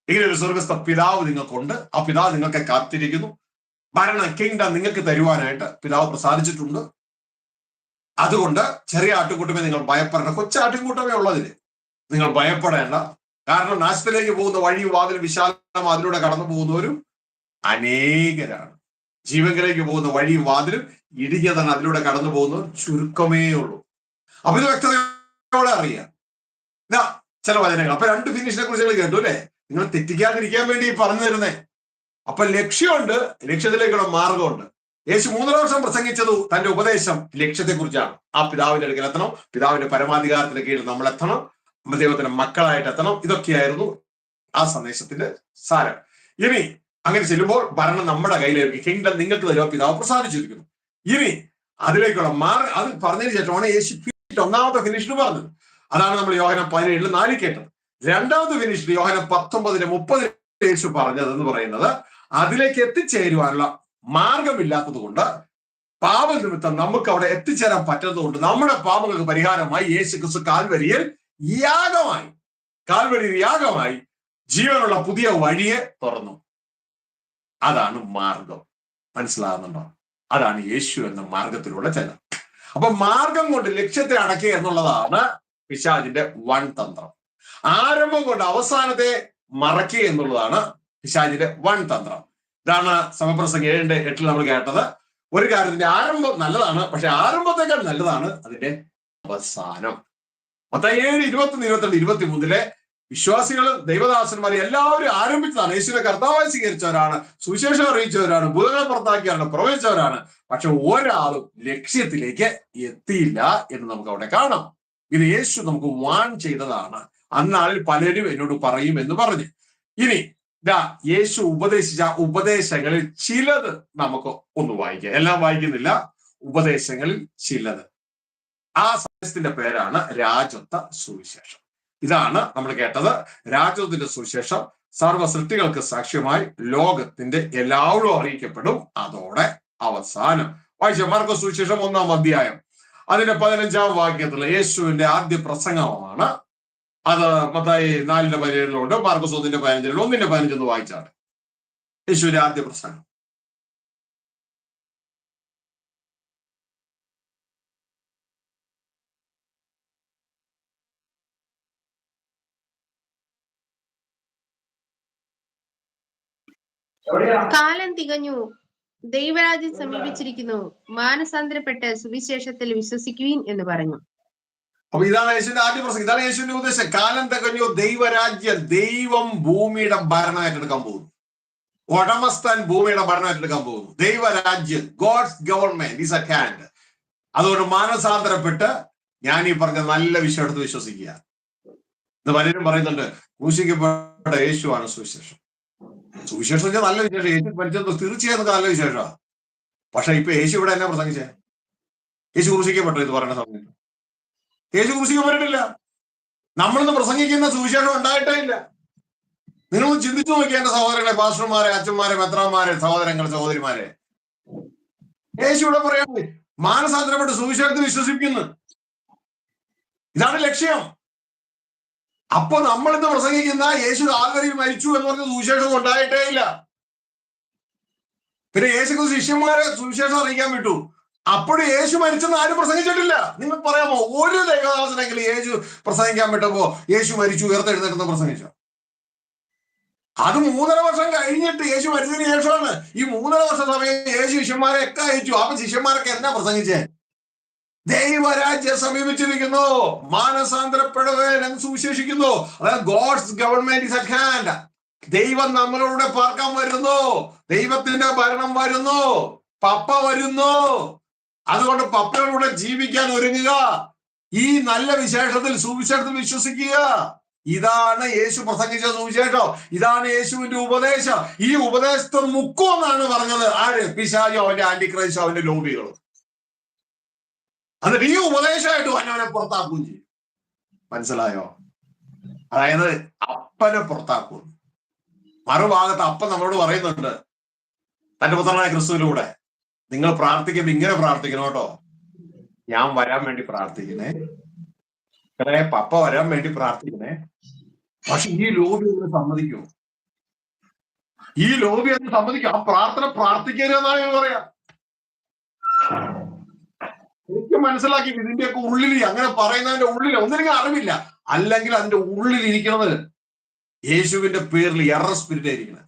ഇങ്ങനെ ഒരു സ്വർഗസ്ഥ പിതാവ് നിങ്ങൾക്കുണ്ട്. ആ പിതാവ് നിങ്ങൾക്ക് കാത്തിരിക്കുന്നു. ഭരണം, കിങ്ഡം നിങ്ങൾക്ക് തരുവാനായിട്ട് പിതാവ് പ്രസാദിച്ചിട്ടുണ്ട്. അതുകൊണ്ട് ചെറിയ ആട്ടുകൂട്ടമേ നിങ്ങൾ ഭയപ്പെടേണ്ട. കൊച്ചാട്ടുകൂട്ടമേ ഉള്ളതിന് നിങ്ങൾ ഭയപ്പെടേണ്ട. കാരണം നാശത്തിലേക്ക് പോകുന്ന വഴി വാതിൽ വിശാലം, അതിലൂടെ കടന്നു പോകുന്നവരും അനേകരാണ്. ജീവങ്കിലേക്ക് പോകുന്ന വഴി വാതിലും ഇടുങ്ങിയതാണ്, അതിലൂടെ കടന്നു പോകുന്നവർ ചുരുക്കമേ ഉള്ളൂ. അപ്പൊ ഇത് വ്യക്തതയോടെ അറിയാം. ഇതാ ചില വചനങ്ങൾ. അപ്പൊ രണ്ട് ഫിനിഷിനെ കുറിച്ച് കേട്ടു അല്ലെ? നിങ്ങൾ തെറ്റിക്കാതിരിക്കാൻ വേണ്ടി പറഞ്ഞു തരുന്നേ. അപ്പൊ ലക്ഷ്യമുണ്ട്, ലക്ഷ്യത്തിലേക്കുള്ള മാർഗമുണ്ട്. യേശു 3 വർഷം പ്രസംഗിച്ചത് തന്റെ ഉപദേശം ലക്ഷ്യത്തെ കുറിച്ചാണ്. ആ പിതാവിന്റെ അടുക്കൽ എത്തണം, പിതാവിന്റെ പരമാധികാരത്തിന് കീഴിൽ നമ്മൾ എത്തണം, ദൈവത്തിന്റെ മക്കളായിട്ട് എത്തണം. ഇതൊക്കെയായിരുന്നു ആ സന്ദേശത്തിന്റെ സാരം. ഇനി അങ്ങനെ ചെല്ലുമ്പോൾ ഭരണം നമ്മുടെ കയ്യിലേക്ക്, കിങ്ഡം നിങ്ങൾക്ക് തരുക, പിതാവ് പ്രസാദിച്ചിരിക്കുന്നു. ഇനി അതിലേക്കുള്ള അത് പറഞ്ഞതിന് ശേഷമാണ് യേശു ഒന്നാമത്തെ ഫിനിഷ്ഡ് പറഞ്ഞത്. അതാണ് നമ്മൾ യോഹന്നാൻ 17:4 കേട്ടത്. രണ്ടാമത്തെ ഫിനിഷ്ഡ് യോഹന്നാൻ 19:30 യേശു പറഞ്ഞത് എന്ന് പറയുന്നത്, അതിലേക്ക് എത്തിച്ചേരുവാനുള്ള മാർഗമില്ലാത്തത് കൊണ്ട്, പാപ നിമിത്തം നമുക്ക് അവിടെ എത്തിച്ചേരാൻ പറ്റുന്നത് കൊണ്ട്, നമ്മുടെ പാപങ്ങൾക്ക് പരിഹാരമായി യേശുക്രിസ്തു കാൽവരിയിൽ യാഗമായി ജീവനുള്ള പുതിയ വഴിയെ തുറന്നു. അതാണ് മാർഗം. മനസ്സിലാകുന്നുണ്ടോ? അതാണ് യേശു എന്ന മാർഗത്തിലൂടെ ചെല്ലാം. അപ്പൊ മാർഗം കൊണ്ട് ലക്ഷ്യത്തെ അടക്കുക എന്നുള്ളതാണ് പിശാചിന്റെ വൺ തന്ത്രം. ആരംഭം കൊണ്ട് അവസാനത്തെ മറക്കുക എന്നുള്ളതാണ് പിശാചിന്റെ വൺ തന്ത്രം. ഇതാണ് സമപ്രസംഗം 7:8 നമ്മൾ കേട്ടത്. ഒരു കാര്യത്തിന്റെ ആരംഭം നല്ലതാണ്, പക്ഷെ ആരംഭത്തെക്കാൾ നല്ലതാണ് അതിന്റെ അവസാനം. മത്തായി 7:21-22 വിശ്വാസികൾ, ദൈവദാസന്മാർ എല്ലാവരും ആരംഭിച്ചതാണ്. യേശുവിനെ കർത്താവായി സ്വീകരിച്ചവരാണ്, സുവിശേഷം അറിയിച്ചവരാണ്, ഭൂതങ്ങളെ പുറത്താക്കിയവരാണ്, പ്രവചിച്ചവരാണ്. പക്ഷെ ഒരാളും ലക്ഷ്യത്തിലേക്ക് എത്തിയില്ല എന്ന് നമുക്ക് അവിടെ കാണാം. ഇത് യേശു നമുക്ക് വാൺ ചെയ്തതാണ്. അന്നാളിൽ പലരും എന്നോട് പറയും എന്ന് പറഞ്ഞു. ഇനി യേശു ഉപദേശിച്ച ഉപദേശങ്ങളിൽ ചിലത് നമുക്ക് ഒന്ന് വായിക്കാം. എല്ലാം വായിക്കുന്നില്ല. ഉപദേശങ്ങളിൽ ചിലത്. ആ സന്ദേശത്തിന്റെ പേരാണ് രാജത്വ സുവിശേഷം. ഇതാണ് നമ്മൾ കേട്ടത്. രാജത്വത്തിന്റെ സുവിശേഷം സർവ്വ സൃഷ്ടികൾക്ക് സാക്ഷ്യമായി ലോകത്തിന്റെ എല്ലാവരും അറിയിക്കപ്പെടും. അതോടെ അവസാനം. വായിച്ച മാർക്കോസ് സുവിശേഷം 1-ാം അധ്യായം അതിന്റെ 15-ാം വാക്യത്തിൽ യേശുവിന്റെ ആദ്യ പ്രസംഗമാണ്. അത് മത്തായി 4:17 മാർക്കോസ് 1:15 1:15 വായിച്ചാണ് യേശുവിന്റെ ആദ്യ പ്രസംഗം. കാലം തികഞ്ഞു, ദൈവരാജ്യം സമീപിച്ചിരിക്കുന്നു, മാനസാന്തരപ്പെട്ട് സുവിശേഷത്തിൽ വിശ്വസിക്കുവിൻ എന്ന് പറഞ്ഞു. അപ്പൊ ഇതാണ് യേശുവിന്റെ ആദ്യ പ്രസംഗം, ഇതാണ് യേശുവിന്റെ ഉദ്ദേശം. കാലം തികഞ്ഞു, ദൈവരാജ്യം, ദൈവം ഭൂമിയുടെ ഭരണം ഏറ്റെടുക്കാൻ പോകുന്നു. ഉടമസ്ഥൻ ഭൂമിയുടെ ഭരണം ഏറ്റെടുക്കാൻ പോകുന്നു. ദൈവരാജ്യം, God's government is at hand. അതുകൊണ്ട് മാനസാന്തരപ്പെട്ട് ഞാൻ ഈ പറഞ്ഞ നല്ല വിശ്വാസത്തിൽ വിശ്വസിക്കുക. ഇത് പലരും പറയുന്നുണ്ട്, ക്രൂശിക്കപ്പെട്ട യേശുവാണ് സുവിശേഷം. സുവിശേഷം നല്ല വിശേഷം, യേശു പഠിച്ചത് തീർച്ചയായും നല്ല വിശേഷമാണ്. പക്ഷെ ഇപ്പൊ യേശു ഇവിടെ എന്നാ പ്രസംഗിച്ചേ? യേശു ക്രൂശിക്കപ്പെട്ടു ഇത് പറയുന്ന സമയത്ത് യേശു ക്രൂശിക്കപ്പെട്ടിട്ടില്ല. നമ്മളൊന്ന് പ്രസംഗിക്കുന്ന സുവിശേഷം ഉണ്ടായിട്ടേ ഇല്ല. നിങ്ങളൊന്ന് ചിന്തിച്ചു നോക്കിയ എന്റെ സഹോദരങ്ങളെ, പാസ്റ്റർമാരെ, അച്ഛന്മാരെ, മെത്രാന്മാരെ, സഹോദരങ്ങളെ, സഹോദരിമാരെ, യേശു ഇവിടെ പറയാൻ മാനസാന്തരപ്പെട്ട് സുവിശേഷത്തിൽ വിശ്വസിക്കുന്നു. ഇതാണ് ലക്ഷ്യം. അപ്പൊ നമ്മൾ ഇന്ന് പ്രസംഗിക്കുന്ന യേശു കാൽവരിയിൽ മരിച്ചു എന്ന് പറഞ്ഞ സുവിശേഷം ഉണ്ടായിട്ടേ ഇല്ല. പിന്നെ യേശു ശിഷ്യന്മാരെ സുവിശേഷം അറിയിക്കാൻ വിട്ടു. അപ്പോഴും യേശു മരിച്ചെന്ന് ആരും പ്രസംഗിച്ചിട്ടില്ല. നിങ്ങൾ പറയാമോ ഒരു ദൈവദാസനെങ്കിലും യേശു പ്രസംഗിക്കാൻ വിട്ടപ്പോ യേശു മരിച്ചു ഉയർത്തെഴുന്നേറ്റെന്ന് പ്രസംഗിച്ചോ? അത് 3.5 വർഷം കഴിഞ്ഞിട്ട്, യേശു മരിച്ചതിന് ശേഷമാണ്. ഈ 3.5 വർഷ സമയം യേശു ശിഷ്യന്മാരെ ഒക്കെ അയച്ചു. അപ്പൊ ശിഷ്യന്മാരൊക്കെ എന്നാ പ്രസംഗിച്ചേ? ദൈവരാജ്യം സമീപിച്ചിരിക്കുന്നു, മാനസാന്തരപ്പെടുവേൻ എന്ന് സുവിശേഷിക്കുന്നു. അതായത് God's government is at hand. ദൈവം നമ്മളോട് പാർക്കാൻ വരുന്നു, ദൈവത്തിന്റെ ഭരണം വരുന്നു, പപ്പ വരുന്നു. അതുകൊണ്ട് പപ്പയോടുകൂടെ ജീവിക്കാൻ ഒരുങ്ങുക. ഈ നല്ല വിശേഷത്തിൽ, സുവിശേഷത്തിൽ വിശ്വസിക്കുക. ഇതാണ് യേശു പ്രസംഗിച്ച സുവിശേഷം. ഇതാണ് യേശുവിന്റെ ഉപദേശം. ഈ ഉപദേശത്തെ മുക്കുമെന്നാണ് പറഞ്ഞത് ആര്? പിശാചോ, അവന്റെ ആന്റിക്രൈസ്റ്റോ, അവന്റെ ലോബികളും. എന്നിട്ട് ഈ ഉപദേശമായിട്ട് അവനെ പുറത്താക്കുകയും ചെയ്യും. മനസ്സിലായോ? അതായത് അപ്പനെ പുറത്താക്കും. മറുഭാഗത്ത് അപ്പൻ നമ്മളോട് പറയുന്നുണ്ട് തന്റെ പുത്രനായ ക്രിസ്തുവിലൂടെ, നിങ്ങൾ പ്രാർത്ഥിക്കുമ്പോൾ ഇങ്ങനെ പ്രാർത്ഥിക്കണം കേട്ടോ. ഞാൻ വരാൻ വേണ്ടി പ്രാർത്ഥിക്കണേ, പപ്പ വരാൻ വേണ്ടി പ്രാർത്ഥിക്കണേ. പക്ഷെ ഈ ലോബി ഒന്ന് സമ്മതിക്കൂ, ഈ ലോബി ഒന്ന് സമ്മതിക്കും. ആ പ്രാർത്ഥന പ്രാർത്ഥിക്കരുതെന്നാണ് പറയാ. എനിക്ക് മനസ്സിലാക്കി ഇതിന്റെയൊക്കെ ഉള്ളിൽ, അങ്ങനെ പറയുന്നതിന്റെ ഉള്ളിൽ ഒന്നിനും അറിവില്ല, അല്ലെങ്കിൽ അതിന്റെ ഉള്ളിൽ ഇരിക്കുന്നത് യേശുവിന്റെ പേരിൽ എറർ സ്പിരിറ്റ് ആയിരിക്കണം.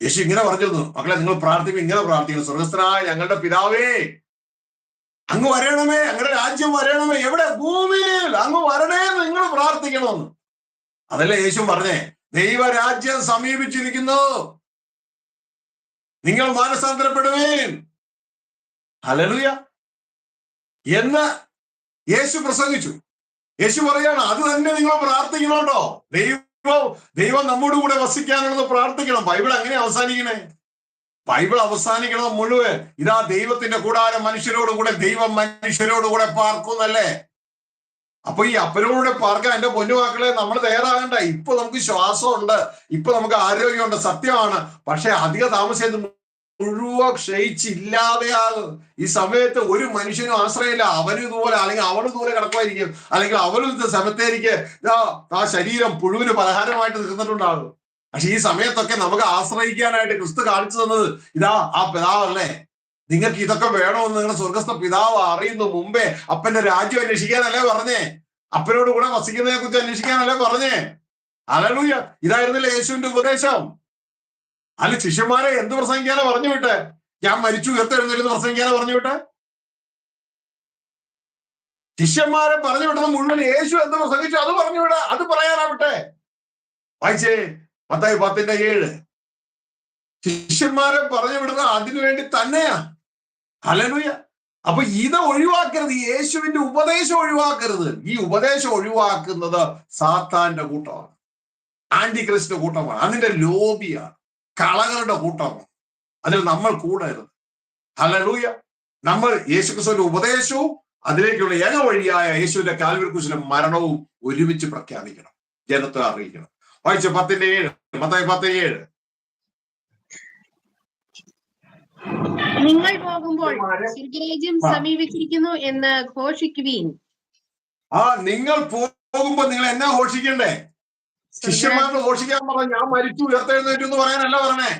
യേശു ഇങ്ങനെ പറഞ്ഞിരുന്നു, മക്കളെ നിങ്ങൾ പ്രാർത്ഥിക്കും, ഇങ്ങനെ പ്രാർത്ഥിക്കണം, സ്വർഗസ്ഥനായ ഞങ്ങളുടെ പിതാവേ, അങ്ങ് വരണമേ, അങ്ങയുടെ രാജ്യം വരണമേ. എവിടെ? ഭൂമിയിൽ. അങ്ങ് വരണേ നിങ്ങൾ പ്രാർത്ഥിക്കണമെന്ന്. അതല്ലേ യേശു പറഞ്ഞേ? ദൈവരാജ്യം സമീപിച്ചിരിക്കുന്നു, നിങ്ങൾ മാനസാന്തരപ്പെടുവേൻ. ഹല്ലേലൂയ എന്ന് യേശു പ്രസംഗിച്ചു. യേശു പറയാണ്, അത് തന്നെ നിങ്ങൾ പ്രാർത്ഥിക്കണോട്ടോ. ദൈവം നമ്മോട് കൂടെ വസിക്കാനുള്ളത് പ്രാർത്ഥിക്കണം. ബൈബിൾ അങ്ങനെ അവസാനിക്കണേ? ബൈബിൾ അവസാനിക്കണത് മുഴുവൻ ഇതാ ദൈവത്തിന്റെ കൂടാരം മനുഷ്യരോടുകൂടെ, ദൈവം മനുഷ്യരോടുകൂടെ പാർക്കുന്നല്ലേ. അപ്പൊ ഈ അപ്പനോടുകൂടെ പാർക്കാൻ എന്റെ പൊന്നുവാക്കളെ നമ്മൾ തയ്യാറാകണ്ട. ഇപ്പൊ നമുക്ക് ശ്വാസമുണ്ട്, ഇപ്പൊ നമുക്ക് ആരോഗ്യമുണ്ട്, സത്യമാണ്. പക്ഷെ അധിക താമസം മുഴുവൻ ക്ഷയിച്ചില്ലാതെയാകും. ഈ സമയത്ത് ഒരു മനുഷ്യനും ആശ്രയമില്ല. അവനും ഇതുപോലെ, അല്ലെങ്കിൽ അവളും ഇതുപോലെ കിടക്കുമായിരിക്കും, അല്ലെങ്കിൽ അവളും സമയത്തേക്ക് ആ ശരീരം പുഴുവിന് പലഹാരമായിട്ട് നിൽക്കുന്നുണ്ടാകും. പക്ഷെ ഈ സമയത്തൊക്കെ നമുക്ക് ആശ്രയിക്കാനായിട്ട് ക്രിസ്തു കാണിച്ചു തന്നത് ഇതാ ആ പിതാവല്ലേ. നിങ്ങൾക്ക് ഇതൊക്കെ വേണമെന്ന് നിങ്ങളുടെ സ്വർഗസ്ഥ പിതാവ് അറിയുന്നു മുമ്പേ. അപ്പന്റെ രാജ്യം അന്വേഷിക്കാനല്ലേ പറഞ്ഞേ? അപ്പനോട് കൂടെ വസിക്കുന്നതിനെ കുറിച്ച് അന്വേഷിക്കാനല്ലേ പറഞ്ഞേ? ഹല്ലേലൂയ. ഇതായിരുന്നില്ല യേശുവിന്റെ ഉപദേശം. അല്ല, ശിഷ്യന്മാരെ എന്ത് പ്രസംഗിക്കാനാ പറഞ്ഞു വിട്ടെ? ഞാൻ മരിച്ചു ഉയർത്തെഴുന്നേറ്റ് പ്രസംഗിക്കാനാ പറഞ്ഞു വിട്ടെ? ശിഷ്യന്മാരെ പറഞ്ഞു വിട്ടത് മുഴുവൻ യേശു എന്ത് പ്രസംഗിച്ചു അത് പറഞ്ഞു വിട, അത് പറയാനാ വിട്ടെ. വായിച്ചേ മത്തായി 10:7. ശിഷ്യന്മാരെ പറഞ്ഞു വിടുന്നത് അതിനു വേണ്ടി തന്നെയാ. ഹല്ലേലൂയ. അപ്പൊ ഇത് ഒഴിവാക്കരുത്, യേശുവിന്റെ ഉപദേശം ഒഴിവാക്കരുത്. ഈ ഉപദേശം ഒഴിവാക്കുന്നത് സാത്താന്റെ കൂട്ടമാണ്, ആന്റിക്രിസ്റ്റിന്റെ കൂട്ടമാണ്, അതിന്റെ ലോബിയാണ്, കളകളുടെ കൂട്ടമാണ്. അതിൽ നമ്മൾ കൂടരുത്. ഹല്ലേലൂയ. നമ്മൾ യേശുക്രിസ്തുവിന്റെ ഉപദേശവും അതിലേക്കുള്ള ഏക വഴിയായ യേശുവിന്റെ കാൽവരി ക്രൂശിലെ മരണവും ഒരുമിച്ച് പ്രഖ്യാപിക്കണം, ജനത്തെ അറിയിക്കണം. വായിച്ച 10:7, മത്തായി 10:7. നിങ്ങൾ പോകുമ്പോൾ സ്വർഗ്ഗരാജ്യം സമീപിച്ചിരിക്കുന്നു എന്ന് ഘോഷിക്കുവീൻ. നിങ്ങൾ പോകുമ്പോ നിങ്ങൾ എന്നാ ഘോഷിക്കണ്ടേ? ശിഷ്യന്മാരോട് ഘോഷിക്കാൻ പറഞ്ഞ ഞാൻ മരിച്ചു ഉയർത്തെഴുന്നേറ്റു എന്ന് പറയാനല്ല പറഞ്ഞേ.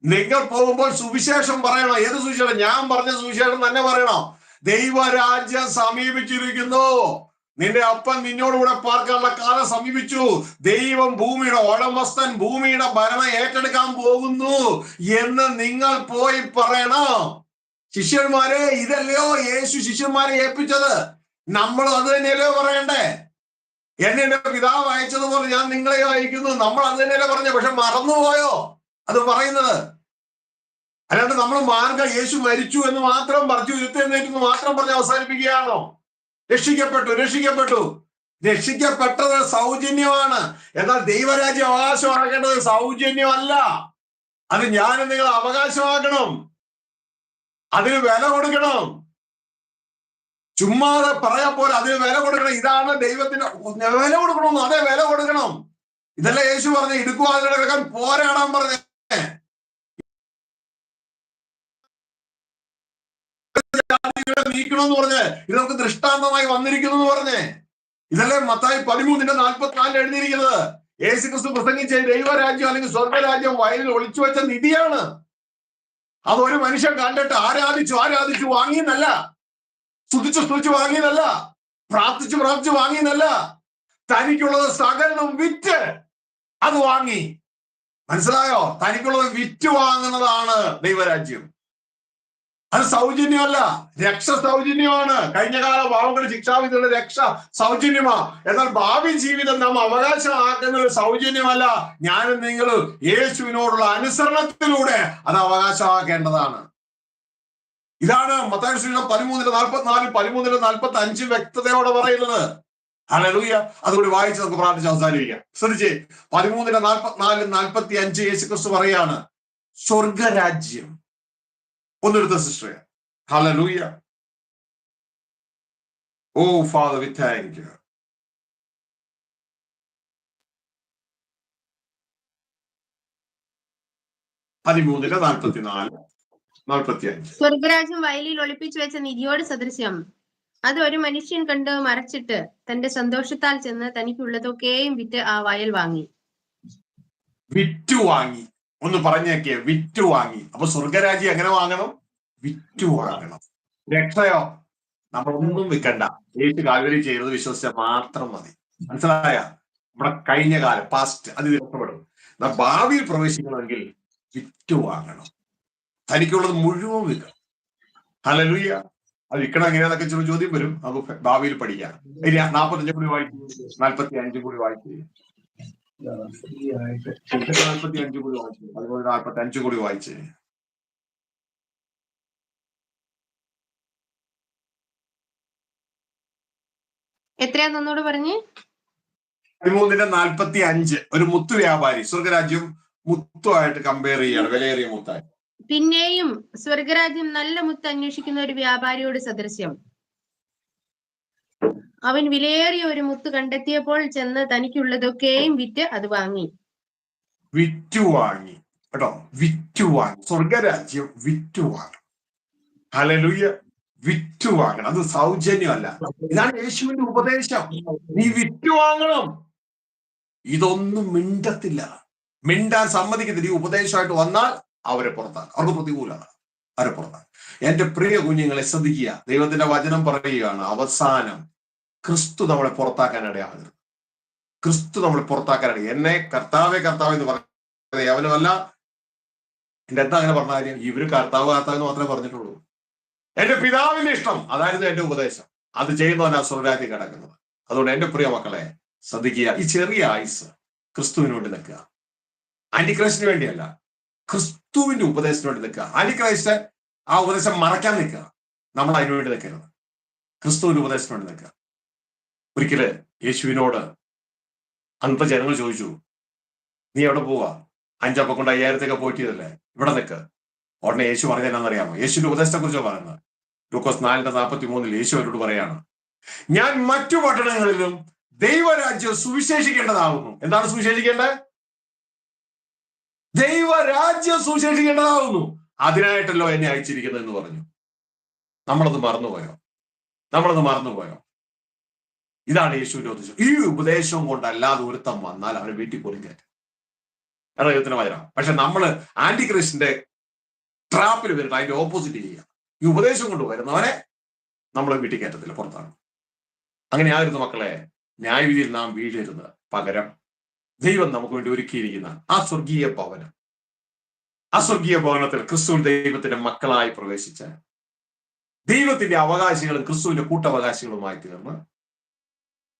നിങ്ങൾ പോകുമ്പോൾ സുവിശേഷം പറയണം. ഏത് സുവിശേഷം? ഞാൻ പറഞ്ഞ സുവിശേഷം തന്നെ പറയണം. ദൈവരാജ്യം സമീപിച്ചിരിക്കുന്നു, നിന്റെ അപ്പൻ നിന്നോടുകൂടെ പാർക്കാനുള്ള കാലം സമീപിച്ചു. ദൈവം ഭൂമിയുടെ ഉടമസ്ഥൻ ഭൂമിയുടെ ഭരണം ഏറ്റെടുക്കാൻ പോകുന്നു എന്ന് നിങ്ങൾ പോയി പറയണം. ശിഷ്യന്മാരെ, ഇതല്ലയോ യേശു ശിഷ്യന്മാരെ ഏൽപ്പിച്ചത്? നമ്മൾ അത് തന്നെയല്ലോ പറയണ്ടേ? എന്നെ പിതാവ് അയച്ചതുപോലെ ഞാൻ നിങ്ങളെയോ അയക്കുന്നു. നമ്മൾ അത് തന്നെയല്ലേ പറഞ്ഞു. പക്ഷെ മറന്നുപോയോ അത് പറയുന്നത്? അല്ലാണ്ട് നമ്മൾ മാർഗം യേശു മരിച്ചു എന്ന് മാത്രം പറഞ്ഞു, ഉയർത്തെഴുന്നേറ്റെന്ന് മാത്രം പറഞ്ഞ് അവസാനിപ്പിക്കുകയാണോ? രക്ഷിക്കപ്പെട്ടു. രക്ഷിക്കപ്പെട്ടത് സൗജന്യമാണ്. എന്നാൽ ദൈവരാജ്യം അവകാശമാക്കേണ്ടത് സൗജന്യമല്ല. അത് ഞാനും നിങ്ങൾ അവകാശമാക്കണം. അതിന് വില കൊടുക്കണം. ചുമ്മാതെ പറയാ പോലെ അതിന് വില കൊടുക്കണം. ഇതാണ് ദൈവത്തിന്റെ വില കൊടുക്കണമെന്ന്. അതെ, വില കൊടുക്കണം. ഇതല്ല യേശു പറഞ്ഞ ഇടുക്കുവാതിലൂടെ കിടക്കാൻ പോരാടാൻ പറഞ്ഞേ. നീക്കണമെന്ന് പറഞ്ഞ് ഇത് നമുക്ക് ദൃഷ്ടാന്തമായി വന്നിരിക്കുന്നു എന്ന് പറഞ്ഞേ. ഇതല്ലേ മത്തായി 13:44 എഴുതിയിരിക്കുന്നത്. യേശു ക്രിസ്തു പ്രസംഗിച്ച ദൈവരാജ്യം അല്ലെങ്കിൽ സ്വർഗരാജ്യം വയലിൽ ഒളിച്ചു വെച്ച നിധിയാണ്. അതൊരു മനുഷ്യൻ കണ്ടിട്ട് ആരാധിച്ചു വാങ്ങിയെന്നല്ല, സ്തുതിച്ചു വാങ്ങിയതല്ല, പ്രാർത്ഥിച്ചു വാങ്ങിയെന്നല്ല. തനിക്കുള്ളത് സകലതും വിറ്റ് അത് വാങ്ങി. മനസ്സിലായോ? തനിക്കുള്ളത് വിറ്റ് വാങ്ങുന്നതാണ് ദൈവരാജ്യം. അത് സൗജന്യമല്ല, രക്ഷ സൗജന്യമാണ്. കഴിഞ്ഞകാല പാവങ്ങളുടെ ശിക്ഷാവിധിയുടെ രക്ഷ സൗജന്യമാ. എന്നാൽ ഭാവി ജീവിതം നാം അവകാശമാക്കുന്നത് സൗജന്യമല്ല. ഞാനും നിങ്ങളും യേശുവിനോടുള്ള അനുസരണത്തിലൂടെ അത് അവകാശമാക്കേണ്ടതാണ്. ഇതാണ് മത്തായി സുവിശേഷം 13:44, 13:45 വ്യക്തതയോടെ പറയുന്നത്. ഹല്ലേലൂയ. അതുകൂടി വായിച്ച് നമുക്ക് പ്രാർത്ഥിച്ച് അവസാനിപ്പിക്കാം. ശ്രദ്ധിച്ചേ, 13:44-45 യേശു ക്രിസ്തു പറയാണ്, സ്വർഗരാജ്യം. ഒന്നെടുത്ത സിസ്റ്ററെ. Hallelujah. Oh father, we thank you. പതിമൂന്നിലെ 44-45. സ്വർഗരാജ്യം വയലിൽ ഒളിപ്പിച്ചു വെച്ച നിധിയോട് സദൃശ്യം. അത് ഒരു മനുഷ്യൻ കണ്ട് മറച്ചിട്ട് തന്റെ സന്തോഷത്താൽ ചെന്ന് തനിക്കുള്ളതൊക്കെയും വിറ്റ് ആ വയൽ വാങ്ങി. വിറ്റു വാങ്ങി. ഒന്ന് പറഞ്ഞേക്കേ, വിറ്റു വാങ്ങി. അപ്പൊ സ്വർഗരാജ്യം എങ്ങനെ വാങ്ങണം? വിറ്റു വാങ്ങണം. രക്ഷയോ നമ്മളൊന്നും വിൽക്കണ്ട. യേശു കാൽവരി ചെയ്തത് വിശ്വസിച്ചാൽ മാത്രം മതി. മനസ്സിലായ? നമ്മുടെ കഴിഞ്ഞ കാലം പാസ്റ്റ് അത് രക്ഷപ്പെടും. ഭാവിയിൽ പ്രവേശിക്കണമെങ്കിൽ വിറ്റു വാങ്ങണം. തനിക്കുള്ളത് മുഴുവൻ വിൽക്കണം. ഹല്ലേലൂയ. അത് വിൽക്കണം എങ്ങനെയാന്നൊക്കെ ചെറിയ ചോദ്യം വരും. നമുക്ക് ഭാവിയിൽ പഠിക്കാം. 45 കൂടി വായിച്ചു, 45 കൂടി വായിച്ചു, 45 കൂടി വായിച്ചു, അതുപോലെ 45 കൂടി വായിച്ച്. എത്രയാന്നോട് പറഞ്ഞ്? 13:45. ഒരു മുത്തു വ്യാപാരി സ്വർഗരാജ്യം മുത്തുമായിട്ട് കമ്പയർ ചെയ്യാണ്, വിലയേറിയ മുത്തായി. പിന്നെയും സ്വർഗരാജ്യം നല്ല മുത്ത് അന്വേഷിക്കുന്ന ഒരു വ്യാപാരിയോട് സദൃശ്യം. അവൻ വിലയേറിയ ഒരു മുത്ത് കണ്ടെത്തിയപ്പോൾ ചെന്ന് തനിക്കുള്ളതൊക്കെയും വിറ്റ് അത് വാങ്ങി. വിറ്റുവാങ്ങി കേട്ടോ, വിറ്റുവാങ്ങി. സ്വർഗരാജ്യം വിറ്റുവാങ്ങണം. ഹല്ലേലൂയ. വിറ്റുവാങ്ങണം. അത് സൗജന്യമല്ല. ഇതാണ് യേശുവിന്റെ ഉപദേശം. നീ വിറ്റുവാങ്ങണം. ഇതൊന്നും മിണ്ടത്തില്ല, മിണ്ടാൻ സമ്മതിക്കത്തില്ല. ഈ ഉപദേശമായിട്ട് വന്നാൽ അവരെ പുറത്താക്കും. അവർക്ക് പ്രതികൂലമാണ്, അവരെ പുറത്താക്കും. എന്റെ പ്രിയ കുഞ്ഞുങ്ങളെ ശ്രദ്ധിക്കുക. ദൈവത്തിന്റെ വചനം പറയുകയാണ്, അവസാനം ക്രിസ്തു നമ്മളെ പുറത്താക്കാൻ ഇടയാകരുത്. ക്രിസ്തു നമ്മളെ പുറത്താക്കാനിട. എന്നെ കർത്താവെ എന്ന് പറയുന്നത് അവനുമല്ല. എന്റെ എന്താ അങ്ങനെ പറഞ്ഞ കാര്യം? ഇവര് കർത്താവ് എന്ന് മാത്രമേ പറഞ്ഞിട്ടുള്ളൂ. എന്റെ പിതാവിന്റെ ഇഷ്ടം അതായിരുന്നു എന്റെ ഉപദേശം. അത് ചെയ്യുന്നവനാ സ്വർഗ്ഗരാജ്യത്തിൽ കിടക്കുന്നത്. അതുകൊണ്ട് എന്റെ പ്രിയ മക്കളെ ശ്രദ്ധിക്കുക. ഈ ചെറിയ ആയുസ് ക്രിസ്തുവിന് വേണ്ടി നിൽക്കുക. ആന്റിക്രൈസ്റ്റിന് വേണ്ടിയല്ല, ക്രിസ്തുവിന്റെ ഉപദേശത്തിന് വേണ്ടി നിൽക്കുക. ആന്റിക്രൈസ്റ്റ് ആ ഉപദേശം മറയ്ക്കാൻ നിൽക്കുക. നമ്മൾ അതിനു വേണ്ടി നിൽക്കരുത്. ക്രിസ്തുവിന്റെ ഉപദേശത്തിന് വേണ്ടി നിൽക്കുക. ഒരിക്കല് യേശുവിനോട് അന്നത്തെ ജനങ്ങൾ ചോദിച്ചു, നീ എവിടെ പോവാ? 5 അപ്പം കൊണ്ട് 5000 പോയിട്ടല്ലേ, ഇവിടെ നിൽക്ക്. ഉടനെ യേശു പറഞ്ഞതെന്നറിയാമോ? യേശുവിന്റെ ഉപദേശത്തെ കുറിച്ചോ പറയുന്നത്. ലൂക്കോസ് 4:43 യേശു അവരോട് പറയാണ്, ഞാൻ മറ്റു പട്ടണങ്ങളിലും ദൈവരാജ്യം സുവിശേഷിക്കേണ്ടതാകുന്നു. എന്താണ് സുവിശേഷിക്കേണ്ടത്? ദൈവരാജ്യം സുവിശേഷിക്കേണ്ടതാകുന്നു. അതിനായിട്ടല്ലോ എന്നെ അയച്ചിരിക്കുന്നത് എന്ന് പറഞ്ഞു. നമ്മളത് മറന്നുപോയോ? ഇതാണ് യേശുവിന്റെ ഉപദേശം. ഈ ഉപദേശം കൊണ്ടല്ലാതെ ഒരുത്തം വന്നാൽ അവനെ വീട്ടിൽ പോലും കയറ്റും. ദൈവത്തിന് വചനം. പക്ഷെ നമ്മൾ ആന്റി ക്രിസ്റ്റിന്റെ ട്രാപ്പിൽ വരുന്നത് അതിന്റെ ഓപ്പോസിറ്റ് ചെയ്യുക. ഈ ഉപദേശം കൊണ്ട് വരുന്നവനെ നമ്മൾ വീട്ടിൽ കയറ്റത്തില്ല, പുറത്താണ്. അങ്ങനെ ആയിരുന്നു മക്കളെ ന്യായവിധിയിൽ നാം വീഴരുത്. പകരം ദൈവം നമുക്ക് വേണ്ടി ഒരുക്കിയിരിക്കുന്ന ആ സ്വർഗീയ ഭവനം, ആ സ്വർഗീയ ഭവനത്തിൽ ക്രിസ്തു ദൈവത്തിന്റെ മക്കളായി പ്രവേശിച്ച ദൈവത്തിന്റെ അവകാശികളും ക്രിസ്തുവിന്റെ കൂട്ടവകാശികളുമായി തീർന്ന്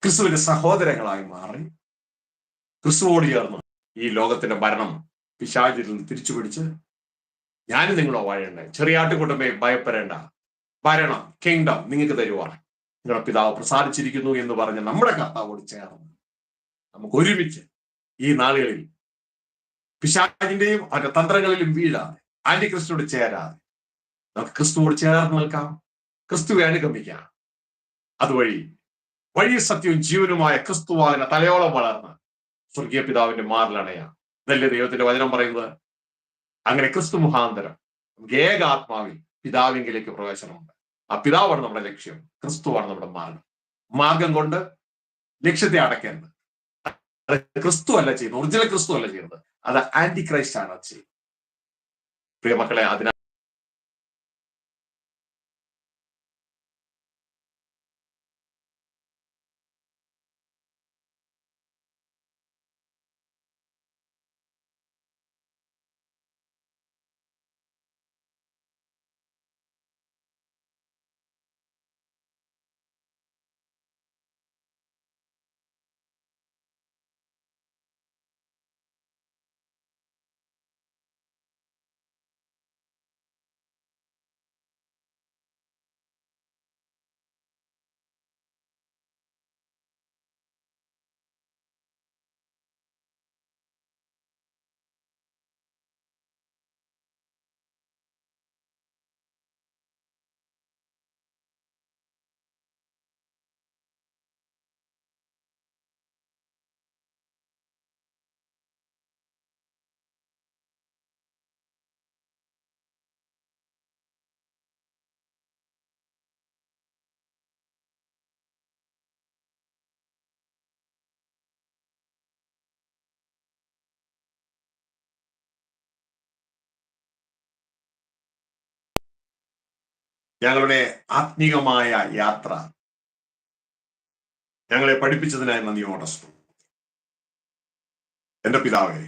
ക്രിസ്തുവിന്റെ സഹോദരങ്ങളായി മാറി ക്രിസ്തുവോട് ചേർന്ന് ഈ ലോകത്തിന്റെ ഭരണം പിശാചിൽ നിന്ന് തിരിച്ചു പിടിച്ച് ഞാനും നിങ്ങളോ വാഴേണ്ടേ, ചെറിയാട്ടുകൂട്ടമേ ഭയപ്പെടേണ്ട, ഭരണം കിങ്ഡം നിങ്ങൾക്ക് തരുവാൻ നിങ്ങളുടെ പിതാവ് പ്രസാദിച്ചിരിക്കുന്നു എന്ന് പറഞ്ഞ് നമ്മുടെ കർത്താവോട് ചേർന്ന് നമുക്ക് ഒരുമിച്ച് ഈ നാളുകളിൽ പിശാചിന്റെയും അവന്റെ തന്ത്രങ്ങളിലും വീഴാതെ ആന്റി ക്രിസ്തുവോട് ചേരാതെ നമുക്ക് ക്രിസ്തുവോട് ചേർന്ന് നിൽക്കാം, ക്രിസ്തുവെ അനുഗമിക്കാം. അതുവഴി വഴി സത്യവും ജീവനുമായ ക്രിസ്തുവാതിനെ തലയോളം വളർന്ന് സ്വർഗീയ പിതാവിന്റെ മാറിലണയാം. ഇതല്ലേ ദൈവത്തിന്റെ വചനം പറയുന്നത്. അങ്ങനെ ക്രിസ്തു മുഖാന്തരം നമുക്ക് ഏകാത്മാവിൽ പിതാവിങ്കിലേക്ക് പ്രവേശനമുണ്ട്. ആ പിതാവാണ് നമ്മുടെ ലക്ഷ്യം, ക്രിസ്തുവാണ് നമ്മുടെ മാർഗം. മാർഗം കൊണ്ട് ലക്ഷ്യത്തെ അടയ്ക്കേണ്ടത് അത് ക്രിസ്തു അല്ല ചെയ്യുന്നത്, ഒറിജിനൽ ക്രിസ്തു അല്ല ചെയ്യുന്നത്, അത് ആന്റി ക്രൈസ്റ്റ് ആണ് അത് ചെയ്യുന്നത്. പ്രിയ മക്കളെ, അതിനാൽ ഞങ്ങളുടെ ആത്മീകമായ യാത്ര ഞങ്ങളെ പഠിപ്പിച്ചതിനായി നന്ദിയോടെ സ്തുതി. എന്റെ പിതാവേ,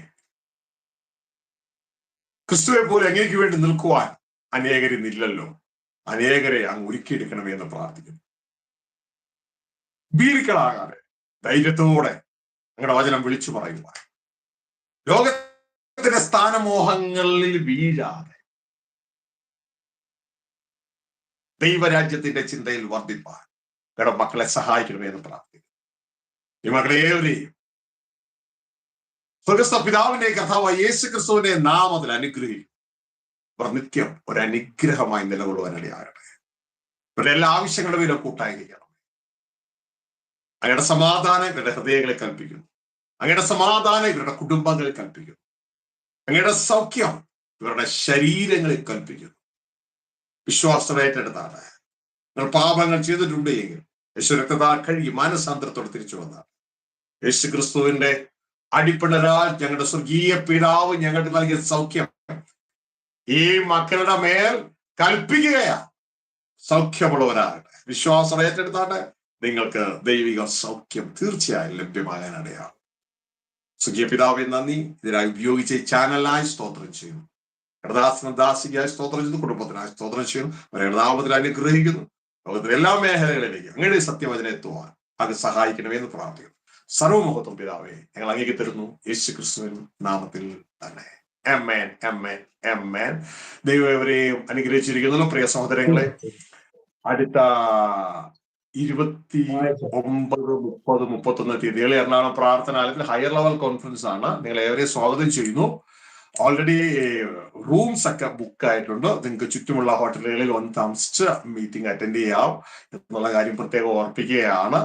ക്രിസ്തുവെ പോലെ അങ്ങേക്ക് വേണ്ടി നിൽക്കുവാൻ അനേകരിന്നില്ലല്ലോ, അനേകരെ അങ്ങ് ഒരുക്കിയെടുക്കണമേ എന്ന് പ്രാർത്ഥിക്കുന്നു. ഭീരുക്കളാകാതെ ധൈര്യത്തോടെ ഞങ്ങളുടെ വചനം വിളിച്ചു പറയുവാൻ, ലോകത്തിന്റെ സ്ഥാനമോഹങ്ങളിൽ വീഴാതെ ദൈവരാജ്യത്തിന്റെ ചിന്തയിൽ വർദ്ധിപ്പാൻ ഞങ്ങളുടെ മക്കളെ സഹായിക്കണമേ എന്ന് പ്രാർത്ഥിക്കുന്നു. ഈ മക്കളെ ഏവരെയും സ്വർഗസ്ഥ പിതാവിന്റെ കർത്താവായ യേശു ക്രിസ്തുവിന്റെ നാമത്തിൽ അനുഗ്രഹിക്കും. അവർ നിത്യം ഒരു അനുഗ്രഹമായി നിലകൊള്ളുവാനിടയാകട്ടെ. ഇവരുടെ എല്ലാ ആവശ്യങ്ങളുടെ പേരും കൂട്ടായിരിക്കണം. അങ്ങയുടെ സമാധാനം ഇവരുടെ ഹൃദയങ്ങളെ കൽപ്പിക്കുന്നു. അങ്ങയുടെ സമാധാനം ഇവരുടെ കുടുംബങ്ങളിൽ കൽപ്പിക്കുന്നു. അങ്ങയുടെ സൗഖ്യം ഇവരുടെ ശരീരങ്ങളിൽ കൽപ്പിക്കുന്നു. വിശ്വാസം ഏറ്റെടുത്താണ്. നിങ്ങൾ പാപങ്ങൾ ചെയ്തിട്ടുണ്ട് എങ്കിൽ യേശു രക്തത്താൽ കഴുകി മാനസാന്തരത്തോടെ തിരിച്ചു വന്നാൽ യേശു ക്രിസ്തുവിന്റെ അടിപ്പിണരാൽ ഞങ്ങളുടെ സ്വർഗീയ പിതാവ് ഞങ്ങൾക്ക് നൽകിയ സൗഖ്യം ഈ മക്കളുടെ മേൽ കൽപ്പിക്കുകയാ. സൗഖ്യമുള്ളവരാകട്ടെ. വിശ്വാസം ഏറ്റെടുത്താട്ടെ. നിങ്ങൾക്ക് ദൈവിക സൗഖ്യം തീർച്ചയായും ലഭ്യമാകാനിടയാണ്. സ്വർഗീയ പിതാവെ നന്ദി. ഇതിനായി ഉപയോഗിച്ച ഈ ചാനലിനായി സ്തോത്രം ചെയ്യുന്നു. ദാസിക്കായി സ്തോത്രം ചെയ്യുന്നു. കുടുംബത്തിനായി സ്തോത്രം ചെയ്യുന്നു. അവരുടെ നാമത്തിൽ അനുഗ്രഹിക്കുന്നു. ലോകത്തിലെ എല്ലാ മേഖലകളിലേക്ക് അങ്ങയുടെ സത്യവചനം എത്തുവാൻ അത് സഹായിക്കണമെന്ന് പ്രാർത്ഥിക്കുന്നു. സർവ്വമഹത്വം പിതാവേ ഞങ്ങൾ അങ്ങേക്ക് തരുന്നു, യേശു ക്രിസ്തുവിൻ നാമത്തിൽ തന്നെ. ആമേൻ, ആമേൻ, ആമേൻ. ദൈവം ഇവരെയും അനുഗ്രഹിച്ചിരിക്കുന്നു. പ്രിയ സഹോദരങ്ങളെ, അടുത്ത 29, 30, 31 തീയതികളിൽ എറണാകുളം പ്രാർത്ഥനാലയത്തിൽ ഹയർ ലെവൽ കോൺഫറൻസ് ആണ്. നിങ്ങൾ ഏവരെയും സ്വാഗതം ചെയ്യുന്നു. ഓൾറെഡി റൂംസ് ഒക്കെ ബുക്ക് ആയിട്ടുണ്ട്. നിങ്ങൾക്ക് ചുറ്റുമുള്ള ഹോട്ടലുകളിൽ വന്ന് താമസിച്ച് മീറ്റിംഗ് അറ്റൻഡ് ചെയ്യാം എന്നുള്ള കാര്യം പ്രത്യേകം ഓർപ്പിക്കുകയാണ്.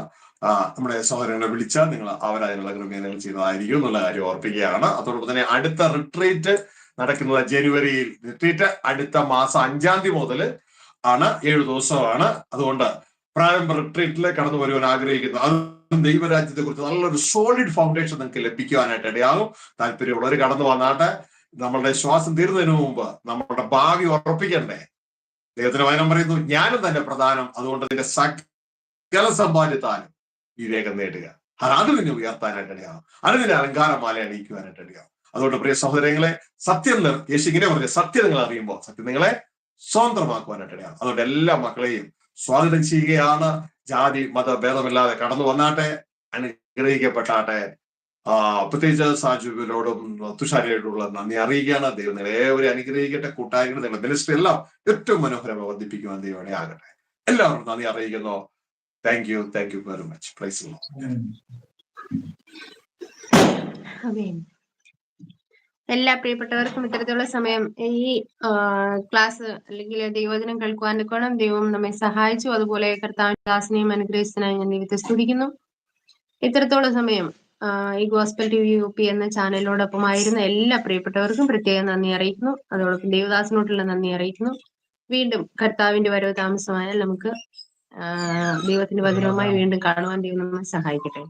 നമ്മുടെ സഹോദരങ്ങളെ വിളിച്ചാൽ നിങ്ങൾ അവരതിനുള്ള ക്രമീകരണങ്ങൾ ചെയ്യുന്നതായിരിക്കും എന്നുള്ള കാര്യം ഓർപ്പിക്കുകയാണ്. അതോടൊപ്പം തന്നെ അടുത്ത റിട്രീറ്റ് നടക്കുന്നത് ജനുവരിയിൽ. റിട്രീറ്റ് അടുത്ത മാസം 5-ാം തീയതി മുതൽ ആണ്, 7 ദിവസമാണ്. അതുകൊണ്ട് പ്രാരംഭ റിട്രീറ്റിൽ കടന്നു വരുവാൻ ആഗ്രഹിക്കുന്നു. അത് ദൈവരാജ്യത്തെ കുറിച്ച് നല്ലൊരു സോളിഡ് ഫൗണ്ടേഷൻ നിങ്ങൾക്ക് ലഭിക്കുവാനായിട്ട് ഇടയാകും. താല്പര്യമുള്ളവർ കടന്നു വന്നാട്ടെ. നമ്മളുടെ ശ്വാസം തീരുന്നതിന് മുമ്പ് നമ്മളുടെ ഭാവി ഉറപ്പിക്കണ്ടേ? ദൈവത്തിന് വചനം പറയുന്നു, ജ്ഞാനം തന്നെ പ്രധാനം. അതുകൊണ്ട് നിന്റെ സകല സമ്പാദ്യത്താലും വിവേകം നേടുക. അത് നിന്നെ ഉയർത്താനായിട്ട് ഇടയാകും. അത് നിന്നെ അലങ്കാരമാല അണിയിക്കുവാനായിട്ട് ഇടയാകും. അതുകൊണ്ട് പ്രിയ സഹോദരങ്ങളെ, സത്യം യേശു ഇങ്ങനെ പറഞ്ഞ സത്യം നിങ്ങൾ അറിയുമ്പോൾ സത്യം നിങ്ങളെ സ്വതന്ത്രമാക്കുവാനായിട്ട് ഇടയാകും. അതുകൊണ്ട് എല്ലാ മക്കളെയും സ്വാഗതം ചെയ്യുകയാണ്. ജാതി മത ഭേദമില്ലാതെ കടന്നു വന്നാട്ടെ, അനുഗ്രഹിക്കപ്പെട്ടാട്ടെ. പ്രത്യേകിച്ച് സാജുവിനോടും തുഷാരിയോടുള്ള നന്ദി അറിയിക്കുകയാണ്. ദൈവം നിങ്ങളെ ഏവരെയും അനുഗ്രഹിക്കട്ടെ. കൂട്ടായ്മ നിങ്ങളുടെ മിനിസ്ട്രി എല്ലാം ഏറ്റവും മനോഹരമായി വർദ്ധിപ്പിക്കുവാൻ ദൈവം ആകട്ടെ. എല്ലാവർക്കും നന്ദി അറിയിക്കുന്നു. Thank you very much. Praise the Lord. എല്ലാ പ്രിയപ്പെട്ടവർക്കും ഇത്തരത്തിലുള്ള സമയം ഈ ക്ലാസ് അല്ലെങ്കിൽ ദൈവവചനം കേൾക്കുവാൻ ദൈവം നമ്മെ സഹായിച്ചു. അതുപോലെ കർത്താവിന്റെ ദാസനെയും അനുഗ്രഹിച്ചതിനായി ഞാൻ ദൈവത്തെ സ്തുതിക്കുന്നു. ഇത്തരത്തോളം സമയം ഈ ഗോസ്പൽ ടി വി UP എന്ന ചാനലിനോടൊപ്പമായിരുന്ന എല്ലാ പ്രിയപ്പെട്ടവർക്കും പ്രത്യേകം നന്ദി അറിയിക്കുന്നു. അതോടൊപ്പം ദൈവദാസനോടുള്ള നന്ദി അറിയിക്കുന്നു. വീണ്ടും കർത്താവിന്റെ വരവ് താമസമായാൽ നമുക്ക് ദൈവത്തിന്റെ വചനവുമായി വീണ്ടും കാണുവാൻ ദൈവം നമ്മെ സഹായിക്കട്ടെ.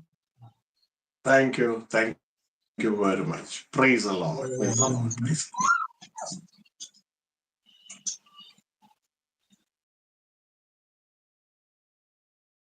Thank you very much. Praise the Lord. Praise the Lord.